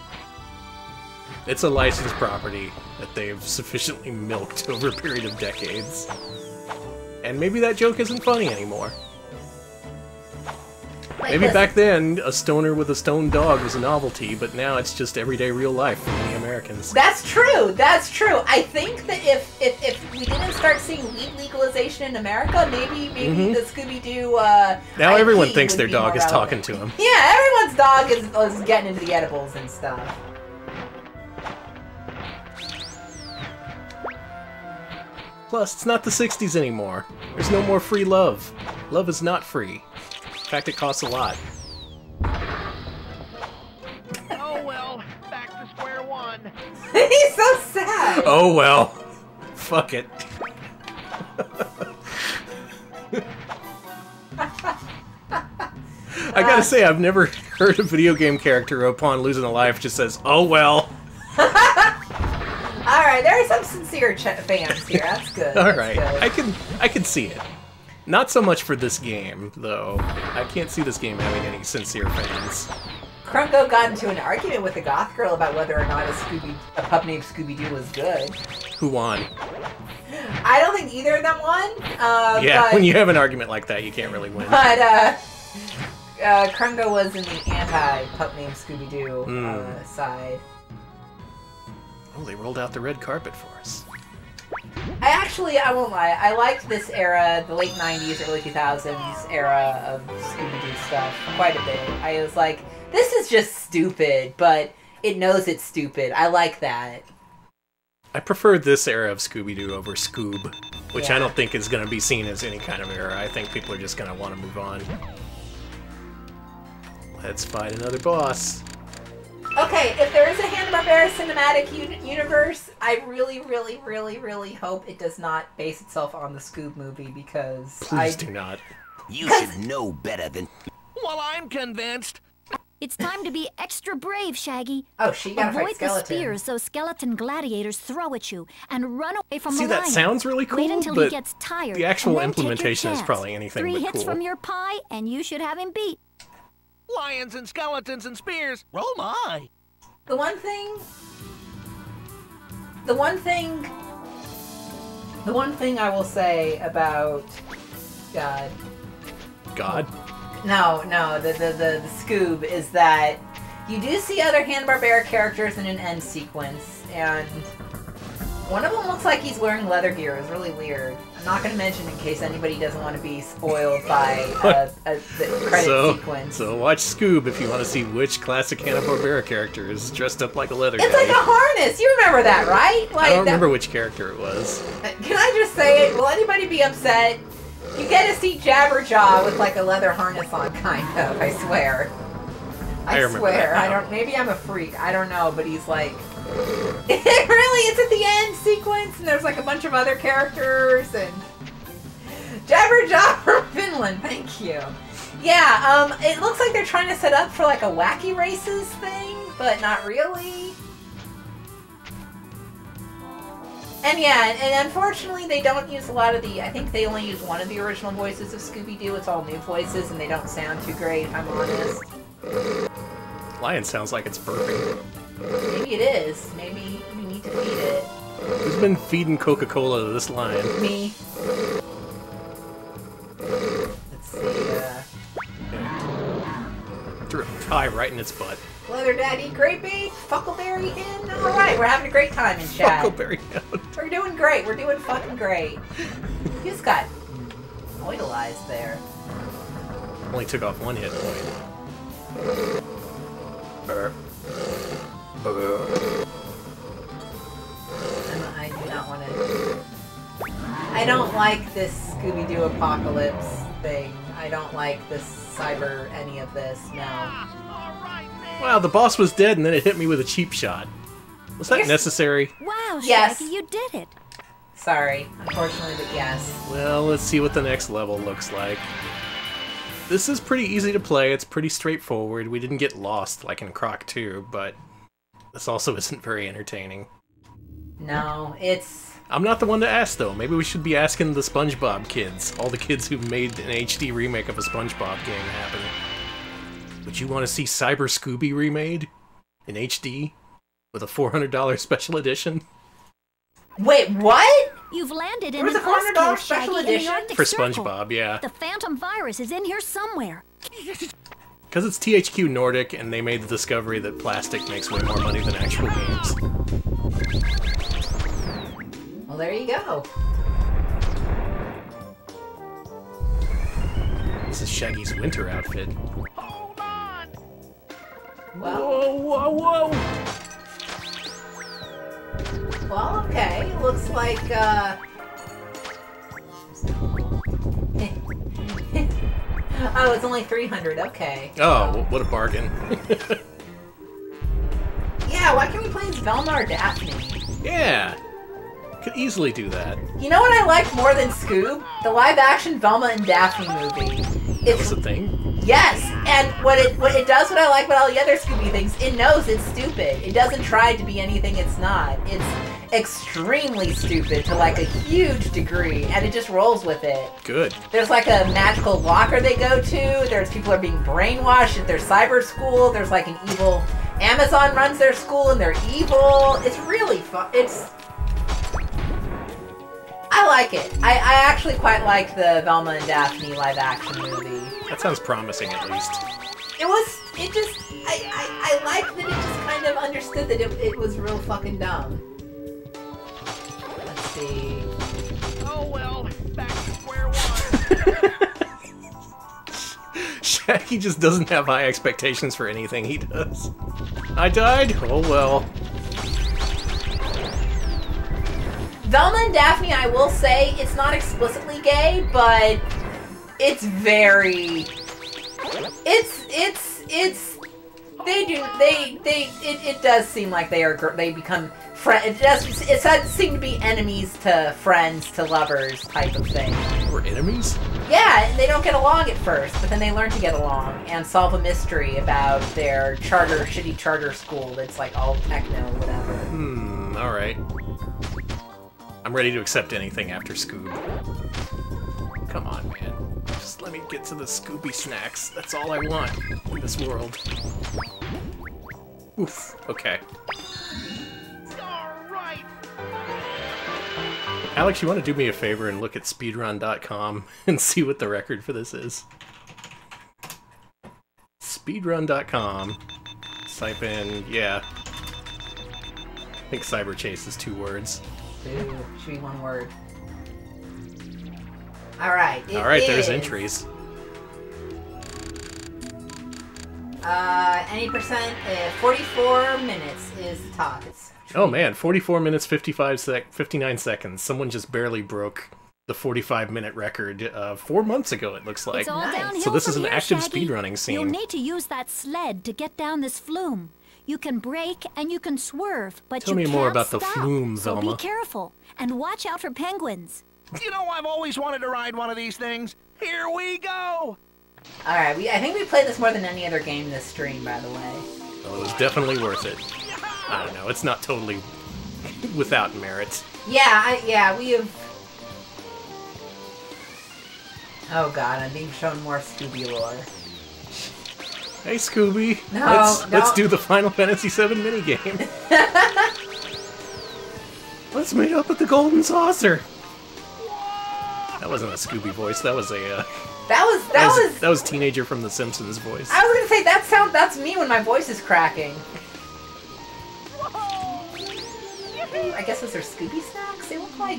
A: It's a licensed property that they've sufficiently milked over a period of decades. And maybe that joke isn't funny anymore. Maybe back then, a stoner with a stoned dog was a novelty, but now it's just everyday real life for many Americans.
B: That's true. That's true. I think that if we didn't start seeing weed legalization in America, maybe the Scooby-Doo
A: now
B: IP
A: everyone thinks
B: would
A: their
B: be
A: dog
B: more
A: is
B: relevant.
A: talking to them.
B: Yeah, everyone's dog is getting into the edibles and stuff.
A: Plus, it's not the 60s anymore. There's no more free love. Love is not free. In fact, it costs a lot.
I: Oh well, back to square one.
B: He's so sad.
A: Oh well. Fuck it. I gotta say, I've never heard a video game character who, upon losing a life, just says, "Oh well."
B: Alright, there are some sincere fans here. That's good.
A: Alright, I can see it. Not so much for this game, though. I can't see this game having any sincere fans.
B: Krunko got into an argument with a goth girl about whether or not a pup named Scooby-Doo was good.
A: Who won?
B: I don't think either of them won.
A: Yeah, when you have an argument like that, you can't really win.
B: But, Krunko was in the anti-pup named Scooby-Doo side.
A: Oh, they rolled out the red carpet for us.
B: I won't lie, I liked this era, the late 90s, early 2000s era of Scooby-Doo stuff quite a bit. I was like, this is just stupid, but it knows it's stupid. I like that.
A: I prefer this era of Scooby-Doo over Scoob, which I don't think is going to be seen as any kind of era. I think people are just going to want to move on. Let's fight another boss.
B: Okay, if there is a Hanna-Barbera cinematic universe, I really, really, really, really hope it does not base itself on the Scoob movie, because
A: Please do not.
J: You should know better than...
I: Well, I'm convinced.
L: It's time to be extra brave, Shaggy.
B: Oh, she gotta fight
L: Avoid the
B: Skeleton.
L: spears those skeleton gladiators throw at you, and run away from
A: See,
L: the
A: that
L: lion.
A: sounds really cool,
L: Wait until
A: but
L: he gets tired.
A: the actual
L: and then take your
A: implementation is
L: chance.
A: probably anything
L: 3
A: but
L: hits
A: cool.
L: from your pie, and you should have him beat.
I: Lions and skeletons and spears. Oh my.
B: The one thing I will say about
A: God?
B: No, the Scoob is that you do see other Hanna-Barbera characters in an end sequence, and one of them looks like he's wearing leather gear. It's really weird. I'm not going to mention in case anybody doesn't want to be spoiled by the credit sequence.
A: So watch Scoob if you want to see which classic Hanna-Barbera character is dressed up like a leather
B: It's
A: guy.
B: like a harness! You remember that, right? Like,
A: I don't remember which character it was.
B: Can I just say it? Will anybody be upset? You get to see Jabberjaw with like a leather harness on, kind of, I swear. I swear. I don't. Maybe I'm a freak. I don't know, but he's like... It really is at the end sequence, and there's like a bunch of other characters, and... Jabberjaw from Finland, thank you. Yeah, it looks like they're trying to set up for like a Wacky Races thing, but not really. And yeah, and unfortunately they don't use a lot of the... I think they only use one of the original voices of Scooby-Doo. It's all new voices, and they don't sound too great, if I'm honest.
A: Lion sounds like it's burping.
B: Maybe it is. Maybe we need to feed it.
A: Who's been feeding Coca-Cola to this lion?
B: Me. Let's see,
A: Threw a pie right in its butt.
B: Leather Daddy, Grapey, Fuckleberry Hen. Alright, we're having a great time in chat.
A: Fuckleberry Hen.
B: We're doing great. We're doing fucking great. You just got oidalized there.
A: Only took off one hit point.
B: I do not want to... I don't like this Scooby-Doo apocalypse thing. I don't like this cyber any of this, no.
A: Wow, the boss was dead and then it hit me with a cheap shot. Was that necessary?
L: Wow,
B: Yes.
L: Shaggy, you did it.
B: Sorry. Unfortunately, but yes.
A: Well, let's see what the next level looks like. This is pretty easy to play, it's pretty straightforward. We didn't get lost like in Croc 2, but this also isn't very entertaining.
B: No, it's...
A: I'm not the one to ask, though. Maybe we should be asking the SpongeBob kids. All the kids who made an HD remake of a SpongeBob game happen. Would you want to see Cyber Scooby remade? In HD? With a $400 special edition?
B: Wait, what?
L: You've landed in
B: There was
L: an
B: a $400
L: ice cave,
B: special
L: Shaggy, in the
B: edition?
L: Arctic
A: For
L: Circle.
A: SpongeBob, yeah.
L: The Phantom Virus is in here somewhere.
A: Because it's THQ Nordic, and they made the discovery that plastic makes way more money than actual games.
B: Well, there you go.
A: This is Shaggy's winter outfit.
I: Hold on.
B: Well,
A: whoa!
B: well, okay. Looks like, oh, it's only 300. Okay.
A: Oh, what a bargain.
B: Yeah, why can't we play as Velma or Daphne?
A: Yeah! Could easily do that.
B: You know what I like more than Scoob? The live-action Velma and Daphne movie.
A: That was a thing?
B: Yes, and what it does, what I like about all the other Scooby things, it knows it's stupid. It doesn't try to be anything it's not. It's extremely stupid to like a huge degree, and it just rolls with it.
A: Good.
B: There's like a magical locker they go to. There's people are being brainwashed at their cyber school. There's like an evil Amazon runs their school and they're evil. It's really fun. I like it. I actually quite like the Velma and Daphne live action movie.
A: That sounds promising, at least.
B: I like that it just kind of understood that it was real fucking dumb. Let's see.
I: Oh well, back to square one.
A: Shaggy just doesn't have high expectations for anything he does. I died? Oh well.
B: Velma and Daphne, I will say, it's not explicitly gay, but it's very... It does seem like they become friends. It does seem to be enemies to friends to lovers type of thing.
A: We're enemies?
B: Yeah, they don't get along at first, but then they learn to get along and solve a mystery about their shitty charter school that's like all techno, whatever.
A: Alright. I'm ready to accept anything after Scoob. Come on, man. Just let me get to the Scooby snacks. That's all I want in this world. Oof. Okay.
I: Alright!
A: Alex, you want to do me a favor and look at speedrun.com and see what the record for this is? Speedrun.com. Type in, yeah. I think Cyber Chase is 2 words.
B: Ooh, should be 1 word. Alright,
A: Alright, there's entries.
B: Any percent, 44 minutes is the top.
A: Oh man, 44 minutes, 59 seconds. Someone just barely broke the 45-minute record 4 months ago, it looks like.
L: It's all downhill
A: So this is
L: from
A: an
L: here,
A: active
L: Shaggy.
A: speedrunning scene.
L: You'll need to use that sled to get down this flume. You can brake and you can swerve, but
A: Tell
L: you
A: me
L: can't
A: more about the
L: stop.
A: flume,
L: So
A: Velma.
L: be careful and watch out for penguins.
I: You know, I've always wanted to ride one of these things. Here we go!
B: Alright, I think we played this more than any other game this stream, by the way.
A: Well, it was definitely worth it. I don't know, it's not totally without merit.
B: Yeah, we have... Oh god, I'm being shown more Scooby lore.
A: Hey Scooby,
B: No,
A: let's do the Final Fantasy VII minigame. Let's meet up at the Golden Saucer. That wasn't a Scooby voice. That was a. That was teenager from The Simpsons voice.
B: I was gonna say that's me when my voice is cracking. I guess those are Scooby snacks. They look like.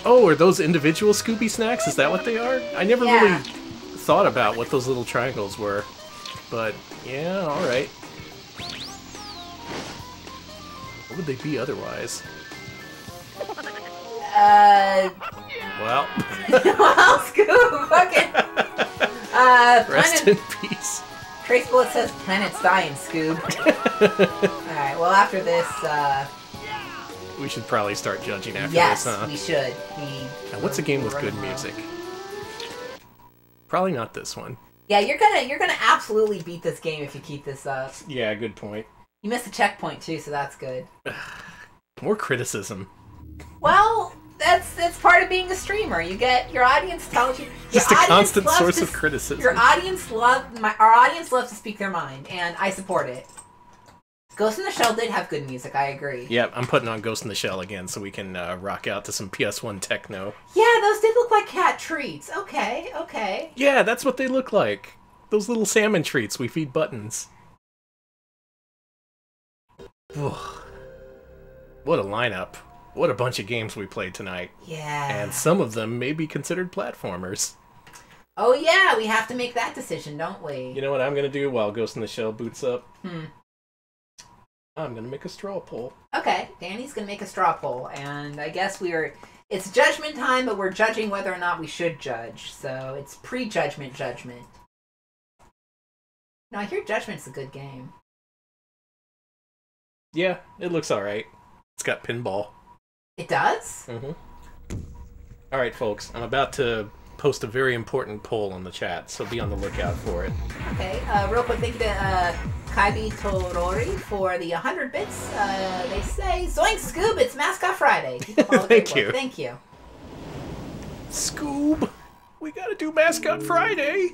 A: Oh, are those individual Scooby snacks? Is that what they are? I never
B: Yeah.
A: really thought about what those little triangles were, but yeah, all right. What would they be otherwise? Well.
B: Well, Scoob, fucking.
A: Rest
B: Planet...
A: in peace.
B: Trace Bullet says planets dying, Scoob. Alright, well, after this,
A: We should probably start judging after
B: yes,
A: this, huh?
B: we should.
A: Now, what's a game with good music? Probably not this one.
B: Yeah, you're gonna absolutely beat this game if you keep this up.
A: Yeah, good point.
B: You missed a checkpoint too, so that's good.
A: More criticism.
B: Well, that's part of being a streamer. You get your audience tells you
A: Just a constant source of criticism.
B: Our audience loves to speak their mind, and I support it. Ghost in the Shell did have good music, I agree.
A: Yeah, I'm putting on Ghost in the Shell again so we can rock out to some PS1 techno.
B: Yeah, those did look like cat treats. Okay, okay.
A: Yeah, that's what they look like. Those little salmon treats we feed buttons. What a lineup. What a bunch of games we played tonight.
B: Yeah.
A: And some of them may be considered platformers.
B: Oh yeah, we have to make that decision, don't we?
A: You know what I'm going to do while Ghost in the Shell boots up? I'm going to make a straw poll.
B: Okay, Danny's gonna make a straw poll, and I guess it's judgment time, but we're judging whether or not we should judge, so it's pre-judgment judgment. No, I hear Judgment's a good game.
A: Yeah, it looks alright. It's got pinball.
B: It does?
A: Alright, folks, I'm about to post a very important poll on the chat, so be on the lookout for it.
B: Okay, real quick, thank you to Kaibi Torori for the 100 bits. They say, Zoink Scoob, it's Mascot Friday.
A: Thank you.
B: Thank you.
A: Scoob, we gotta do Mascot Friday.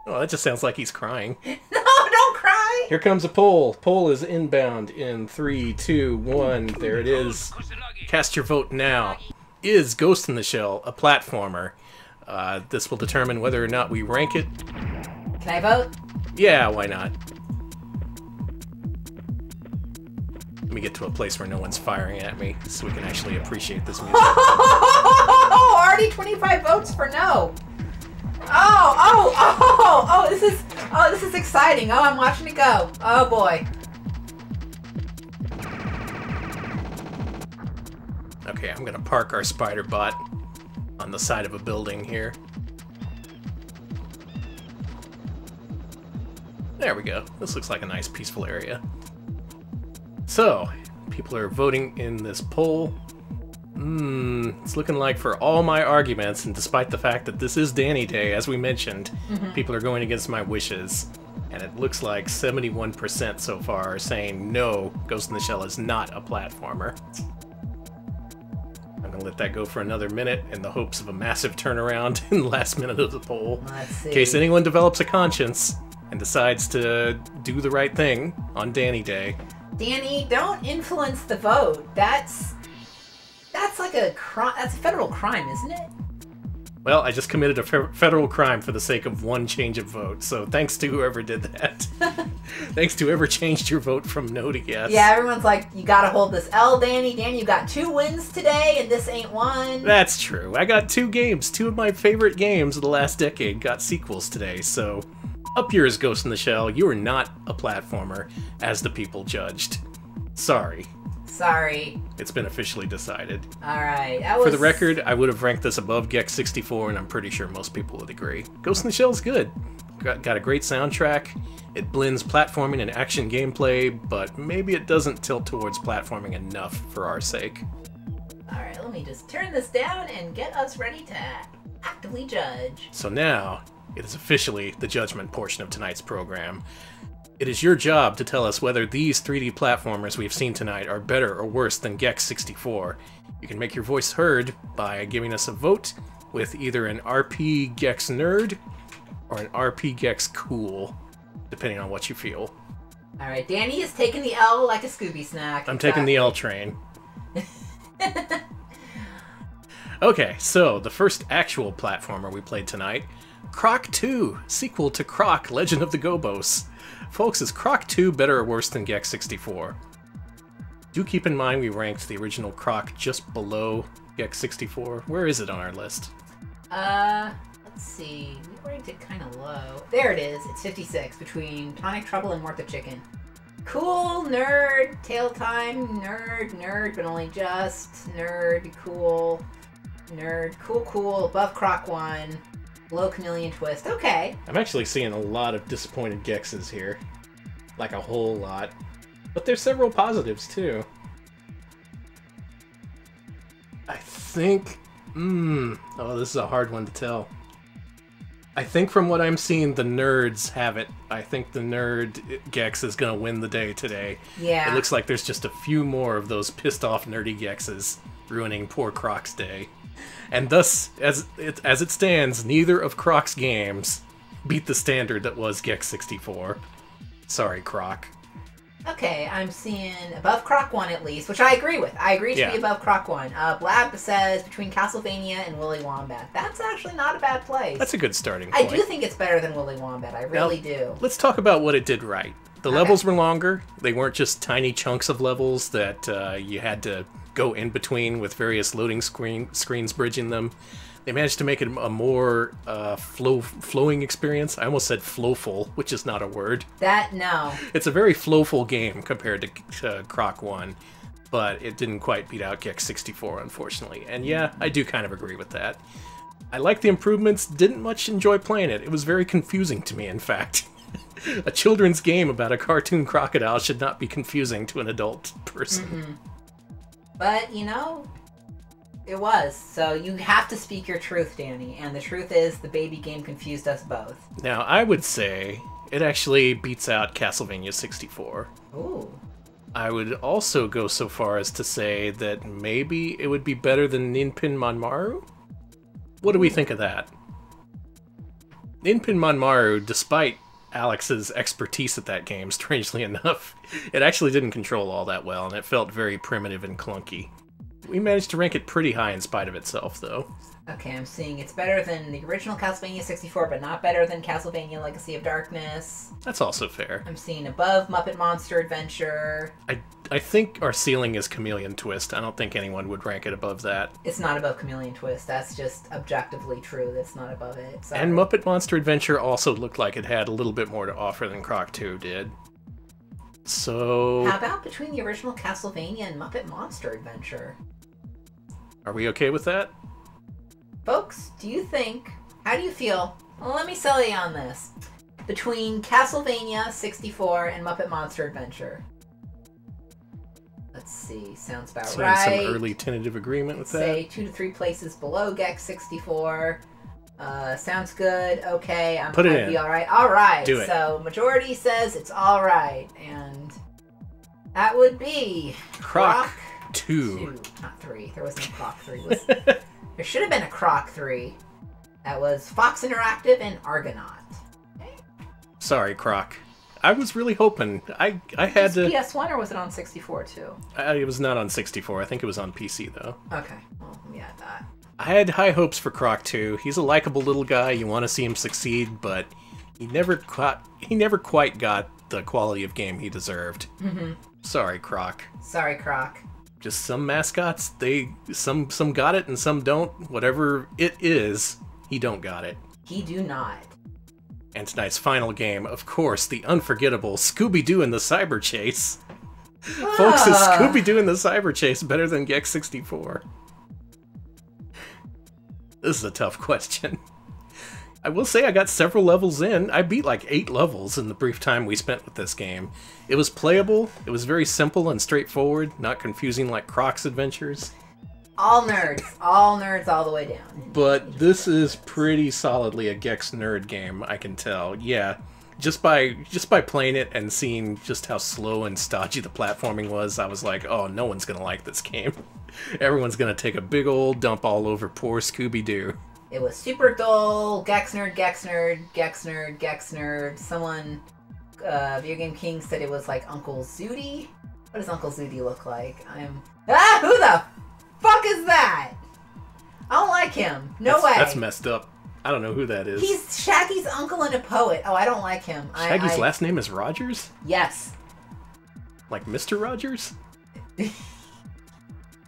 A: Oh, that just sounds like he's crying.
B: No, don't cry!
A: Here comes a poll. Poll is inbound in 3, 2, 1. There it is. Cast your vote now. Is Ghost in the Shell a platformer? This will determine whether or not we rank it.
B: Can I vote?
A: Yeah, why not? Let me get to a place where no one's firing at me so we can actually appreciate this music.
B: Already 25 votes for no. Oh, this is exciting. Oh, I'm watching it go. Oh boy.
A: Okay, I'm gonna park our spider bot on the side of a building here. There we go. This looks like a nice peaceful area. So, people are voting in this poll. It's looking like for all my arguments, and despite the fact that this is Danny Day, as we mentioned, people are going against my wishes. And it looks like 71% so far are saying no, Ghost in the Shell is not a platformer. I'm going to let that go for another minute in the hopes of a massive turnaround in the last minute of the poll.
B: Let's see.
A: In case anyone develops a conscience and decides to do the right thing on Danny Day.
B: Danny, don't influence the vote. That's like a crime. That's a federal crime, isn't it?
A: Well, I just committed a federal crime for the sake of one change of vote, so thanks to whoever did that. Thanks to whoever changed your vote from no to yes.
B: Yeah, everyone's like, you gotta hold this L, Danny. Danny, you got 2 wins today, and this ain't one.
A: That's true. I got 2 games. 2 of my favorite games of the last decade got sequels today, so up yours, Ghost in the Shell. You are not a platformer, as the people judged. Sorry.
B: Sorry.
A: It's been officially decided.
B: Alright,
A: For the record, I would have ranked this above Gex 64, and I'm pretty sure most people would agree. Ghost in the Shell is good. Got a great soundtrack. It blends platforming and action gameplay, but maybe it doesn't tilt towards platforming enough for our sake.
B: Alright, let me just turn this down and get us ready to actively judge.
A: So now, it is officially the judgment portion of tonight's program. It is your job to tell us whether these 3D platformers we've seen tonight are better or worse than Gex 64. You can make your voice heard by giving us a vote with either an RP Gex nerd or an RP Gex cool, depending on what you feel.
B: Alright, Danny is taking the L like a Scooby snack.
A: I'm taking the L train. Okay, so the first actual platformer we played tonight, Croc 2, sequel to Croc, Legend of the Gobos. Folks, is Croc 2 better or worse than Gex 64? Do keep in mind we ranked the original Croc just below Gex 64. Where is it on our list?
B: Let's see. We ranked it kind of low. There it is. It's 56, between Tonic Trouble and Worth the Chicken. Cool, nerd, tail time, nerd, but only just, nerd, cool, nerd, cool, above Croc 1. Low Chameleon Twist. Okay.
A: I'm actually seeing a lot of disappointed Gexes here. Like a whole lot. But there's several positives, too. I think... Oh, this is a hard one to tell. I think from what I'm seeing, the nerds have it. I think the nerd Gex is going to win the day today.
B: Yeah.
A: It looks like there's just a few more of those pissed-off nerdy Gexes ruining poor Croc's day. And thus, as it stands, neither of Croc's games beat the standard that was Gex 64. Sorry, Croc.
B: Okay, I'm seeing above Croc 1 at least, which I agree with. I agree to be above Croc 1. Blab says between Castlevania and Willy Wombat. That's actually not a bad place.
A: That's a good starting point.
B: I do think it's better than Willy Wombat. I really do.
A: Let's talk about what it did right. The levels were longer. They weren't just tiny chunks of levels that you had to go in between with various loading screens bridging them. They managed to make it a more flowing experience. I almost said flowful, which is not a word.
B: No.
A: It's a very flowful game compared to Croc 1, but it didn't quite beat out Gex 64, unfortunately. And yeah, I do kind of agree with that. I like the improvements, didn't much enjoy playing it. It was very confusing to me, in fact. A children's game about a cartoon crocodile should not be confusing to an adult person.
B: Mm-hmm. But, you know, it was. So you have to speak your truth, Danny. And the truth is, the baby game confused us both.
A: Now, I would say it actually beats out Castlevania 64.
B: Ooh.
A: I would also go so far as to say that maybe it would be better than Ninpin Manmaru? What do we think of that? Ninpin Manmaru, despite Alex's expertise at that game, strangely enough, it actually didn't control all that well, and it felt very primitive and clunky. We managed to rank it pretty high in spite of itself, though.
B: Okay, I'm seeing it's better than the original Castlevania 64, but not better than Castlevania Legacy of Darkness.
A: That's also fair.
B: I'm seeing above Muppet Monster Adventure.
A: I think our ceiling is Chameleon Twist. I don't think anyone would rank it above that.
B: It's not above Chameleon Twist. That's just objectively true. That's not above it. Sorry.
A: And Muppet Monster Adventure also looked like it had a little bit more to offer than Croc 2 did. So...
B: How about between the original Castlevania and Muppet Monster Adventure?
A: Are we okay with that?
B: Folks, how do you feel? Well, let me sell you on this. Between Castlevania 64 and Muppet Monster Adventure. Let's see, sounds about
A: Seeing
B: right.
A: some early tentative agreement with that.
B: Say 2 to 3 places below Gex 64. Sounds good. Okay,
A: Put it in.
B: Be all right. All right.
A: Do it.
B: So majority says it's all right, and that would be
A: Croc 2.
B: Not 3. There was no Croc 3. There should have been a Croc 3. That was Fox Interactive and Argonaut.
A: Sorry, Croc. I was really hoping. I had to...
B: PS1 or was it on 64 too?
A: It was not on 64. I think it was on PC, though.
B: Okay. Well, yeah, that.
A: I had high hopes for Croc 2. He's a likable little guy. You want to see him succeed, but he never quite got the quality of game he deserved.
B: Mm-hmm.
A: Sorry, Croc.
B: Sorry, Croc.
A: Just some mascots, some got it and some don't. Whatever it is, he don't got it.
B: He do not.
A: And tonight's final game, of course, the unforgettable Scooby-Doo and the Cyber Chase. Folks, is Scooby-Doo and the Cyber Chase better than Gex 64? This is a tough question. I will say I got several levels in. I beat like 8 levels in the brief time we spent with this game. It was playable, it was very simple and straightforward, not confusing like Croc's adventures.
B: All nerds all the way down.
A: But this is pretty solidly a Gex nerd game, I can tell. Yeah, just by playing it and seeing just how slow and stodgy the platforming was, I was like, oh, no one's gonna like this game. Everyone's gonna take a big old dump all over poor Scooby-Doo.
B: It was super dull. Gex nerd, Gex nerd, Gex nerd, Gex nerd. Someone, Video Game King said it was like Uncle Zooty. What does Uncle Zooty look like? Who the fuck is that? I don't like him. No way.
A: That's messed up. I don't know who that is.
B: He's Shaggy's uncle and a poet. Oh, I don't like him.
A: Shaggy's last name is Rogers?
B: Yes.
A: Like Mr. Rogers?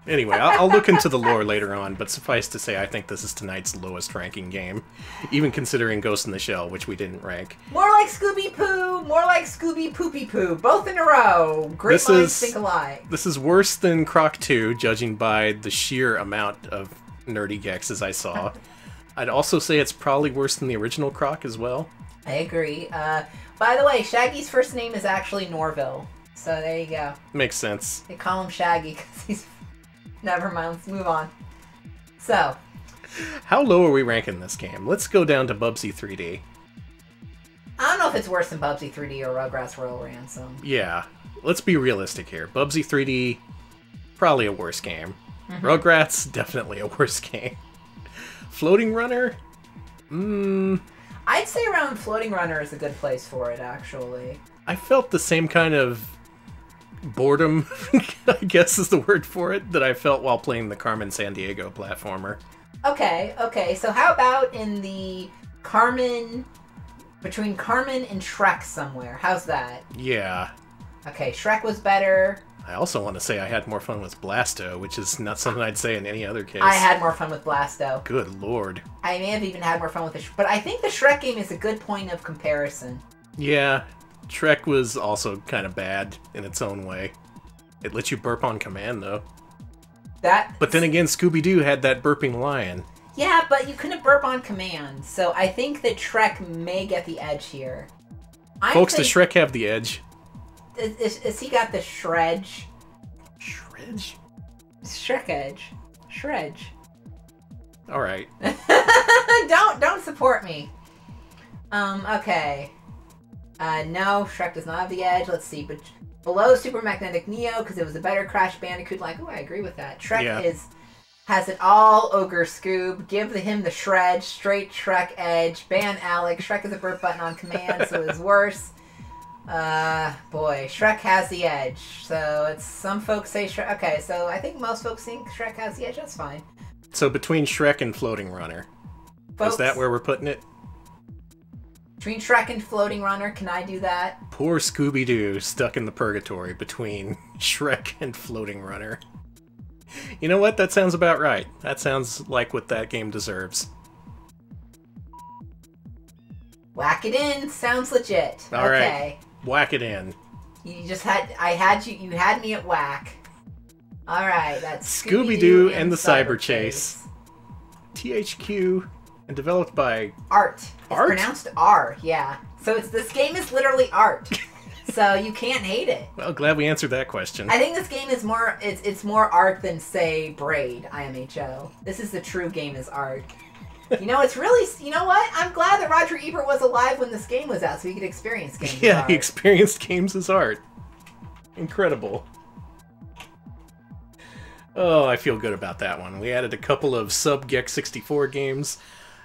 A: Anyway, I'll look into the lore later on, but suffice to say, I think this is tonight's lowest ranking game, even considering Ghost in the Shell, which we didn't rank.
B: More like Scooby-Poo, more like Scooby-Poopy-Poo, both in a row. Great minds think alike.
A: This is worse than Croc 2, judging by the sheer amount of nerdy Gexes I saw. I'd also say it's probably worse than the original Croc as well.
B: I agree. By the way, Shaggy's first name is actually Norville, so there you go.
A: Makes sense.
B: They call him Shaggy because he's... Never mind, let's move on. So.
A: How low are we ranking this game? Let's go down to Bubsy 3D.
B: I don't know if it's worse than Bubsy 3D or Rugrats Royal Ransom.
A: Yeah, let's be realistic here. Bubsy 3D, probably a worse game. Rugrats, definitely a worse game. Floating Runner?
B: I'd say around Floating Runner is a good place for it, actually.
A: I felt the same kind of boredom, I guess is the word for it, that I felt while playing the Carmen Sandiego platformer.
B: Okay, so how about in the between Carmen and Shrek somewhere? How's that?
A: Yeah.
B: Okay, Shrek was better.
A: I also want to say I had more fun with Blasto, which is not something I'd say in any other case.
B: I had more fun with Blasto.
A: Good lord.
B: I may have even had more fun with but I think the Shrek game is a good point of comparison.
A: Yeah. Shrek was also kind of bad in its own way. It lets you burp on command, though. But then again, Scooby-Doo had that burping lion.
B: Yeah, but you couldn't burp on command, so I think that Shrek may get the edge here.
A: Folks, does Shrek have the edge?
B: Is he got the shredge?
A: Shredge?
B: Shrek edge. Shredge.
A: Alright.
B: Don't support me. Okay. No, Shrek does not have the edge. Let's see, but below Super Magnetic Neo, because it was a better Crash Bandicoot. Like, oh, I agree with that. Shrek has it all. Ogre Scoob. Give him the shred. Straight Shrek edge. Ban Alex. Shrek is a burp button on command, so it's worse. Boy, Shrek has the edge. So it's some folks say Shrek. Okay, so I think most folks think Shrek has the edge. That's fine.
A: So between Shrek and Floating Runner, is that where we're putting it?
B: Between Shrek and Floating Runner, can I do that?
A: Poor Scooby-Doo stuck in the purgatory between Shrek and Floating Runner. You know what? That sounds about right. That sounds like what that game deserves.
B: Whack it in. Sounds legit.
A: All right. Whack it in.
B: You had me at whack. All right, that's
A: Scooby-Doo and the Cyber Chase. THQ and developed by
B: Art. It's
A: Art?
B: pronounced R, yeah. So this game is literally art. So you can't hate it.
A: Well, glad we answered that question.
B: I think this game is more it's more art than, say, Braid, IMHO. This is the true game is art. You know, it's really, you know what? I'm glad that Roger Ebert was alive when this game was out so he could experience games as art.
A: He experienced games as art. Incredible. Oh, I feel good about that one. We added a couple of sub-Gex 64 games.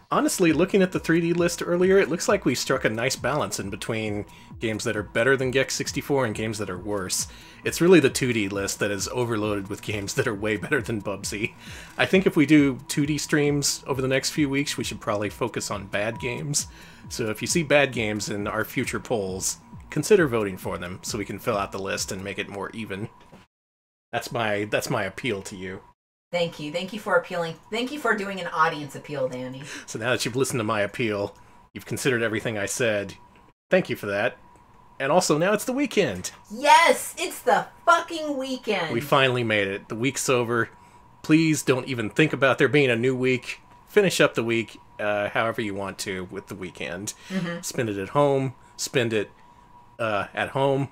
A: Honestly, looking at the 3D list earlier, it looks like we struck a nice balance in between games that are better than Gex 64 and games that are worse. It's really the 2D list that is overloaded with games that are way better than Bubsy. I think if we do 2D streams over the next few weeks, we should probably focus on bad games. So if you see bad games in our future polls, consider voting for them so we can fill out the list and make it more even. That's my appeal to you.
B: Thank you. Thank you for appealing. Thank you for doing an audience appeal, Danny.
A: So now that you've listened to my appeal, you've considered everything I said. Thank you for that. And also, now it's the weekend.
B: Yes! It's the fucking weekend!
A: We finally made it. The week's over. Please don't even think about there being a new week. Finish up the week however you want to with the weekend. Mm-hmm. Spend it at home. Spend it at home.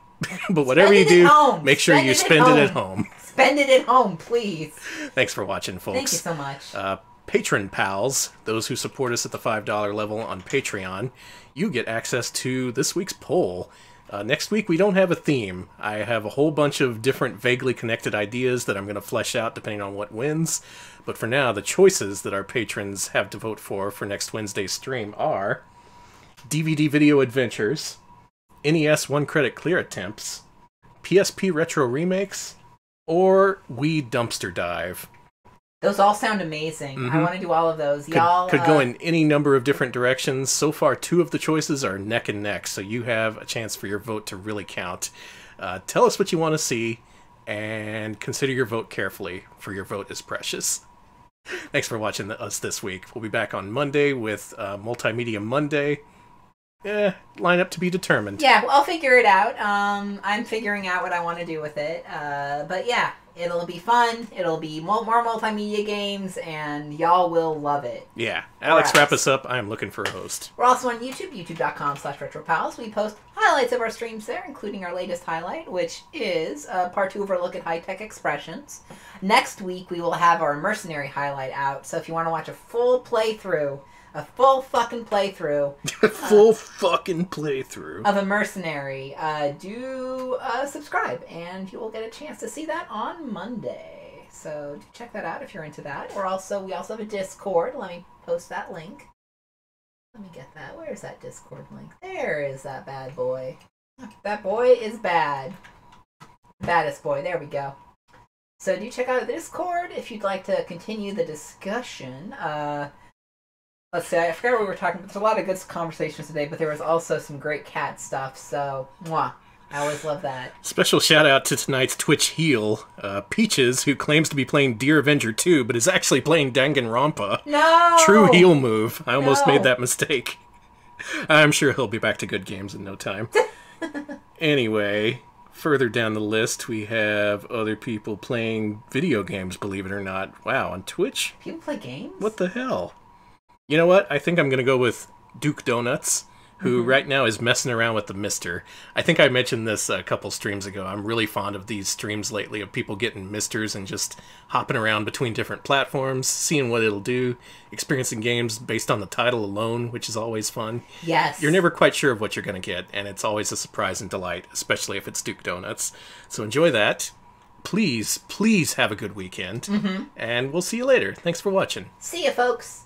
A: But whatever you do, make sure you spend it at home.
B: Spend it at home, please.
A: Thanks for watching, folks.
B: Thank you so much.
A: Patron pals, those who support us at the $5 level on Patreon, you get access to this week's poll. Next week, we don't have a theme. I have a whole bunch of different vaguely connected ideas that I'm going to flesh out depending on what wins. But for now, the choices that our patrons have to vote for next Wednesday's stream are DVD Video Adventures, NES One Credit Clear Attempts, PSP Retro Remakes, or Wii Dumpster Dive.
B: Those all sound amazing.
A: Mm-hmm.
B: I want to do all of those. Y'all
A: could go in any number of different directions. So far, 2 of the choices are neck and neck, so you have a chance for your vote to really count. Tell us what you want to see, and consider your vote carefully, for your vote is precious. Thanks for watching us this week. We'll be back on Monday with Multimedia Monday. Lineup to be determined.
B: Yeah, I'll figure it out. I'm figuring out what I want to do with it. But yeah, it'll be fun. It'll be more multimedia games, and y'all will love it.
A: Yeah. Alex, wrap us up. I'm looking for a host.
B: We're also on YouTube, youtube.com/retropals. We post highlights of our streams there, including our latest highlight, which is part 2 of our look at high-tech expressions. Next week, we will have our Mercenary highlight out, so if you want to watch a full playthrough, a full fucking playthrough.
A: Full fucking playthrough.
B: Of a Mercenary. Do subscribe, and you will get a chance to see that on Monday. So do check that out if you're into that. We also have a Discord. Let me post that link. Let me get that. Where's that Discord link? There is that bad boy. That boy is bad. Baddest boy. There we go. So do check out the Discord if you'd like to continue the discussion. Let's see, I forgot what we were talking about. There's a lot of good conversations today, but there was also some great cat stuff, so, mwah. I always love that.
A: Special shout out to tonight's Twitch heel, Peaches, who claims to be playing Dear Avenger 2, but is actually playing Danganronpa.
B: No!
A: True heel move. I almost made that mistake. I'm sure he'll be back to good games in no time. Anyway, further down the list, we have other people playing video games, believe it or not. Wow, on Twitch?
B: People play games?
A: What the hell? You know what? I think I'm going to go with Duke Donuts, who right now is messing around with the Mister. I think I mentioned this a couple streams ago. I'm really fond of these streams lately of people getting Misters and just hopping around between different platforms, seeing what it'll do, experiencing games based on the title alone, which is always fun.
B: Yes.
A: You're never quite sure of what you're going to get, and it's always a surprise and delight, especially if it's Duke Donuts. So enjoy that. Please have a good weekend, and we'll see you later. Thanks for watching.
B: See ya, folks.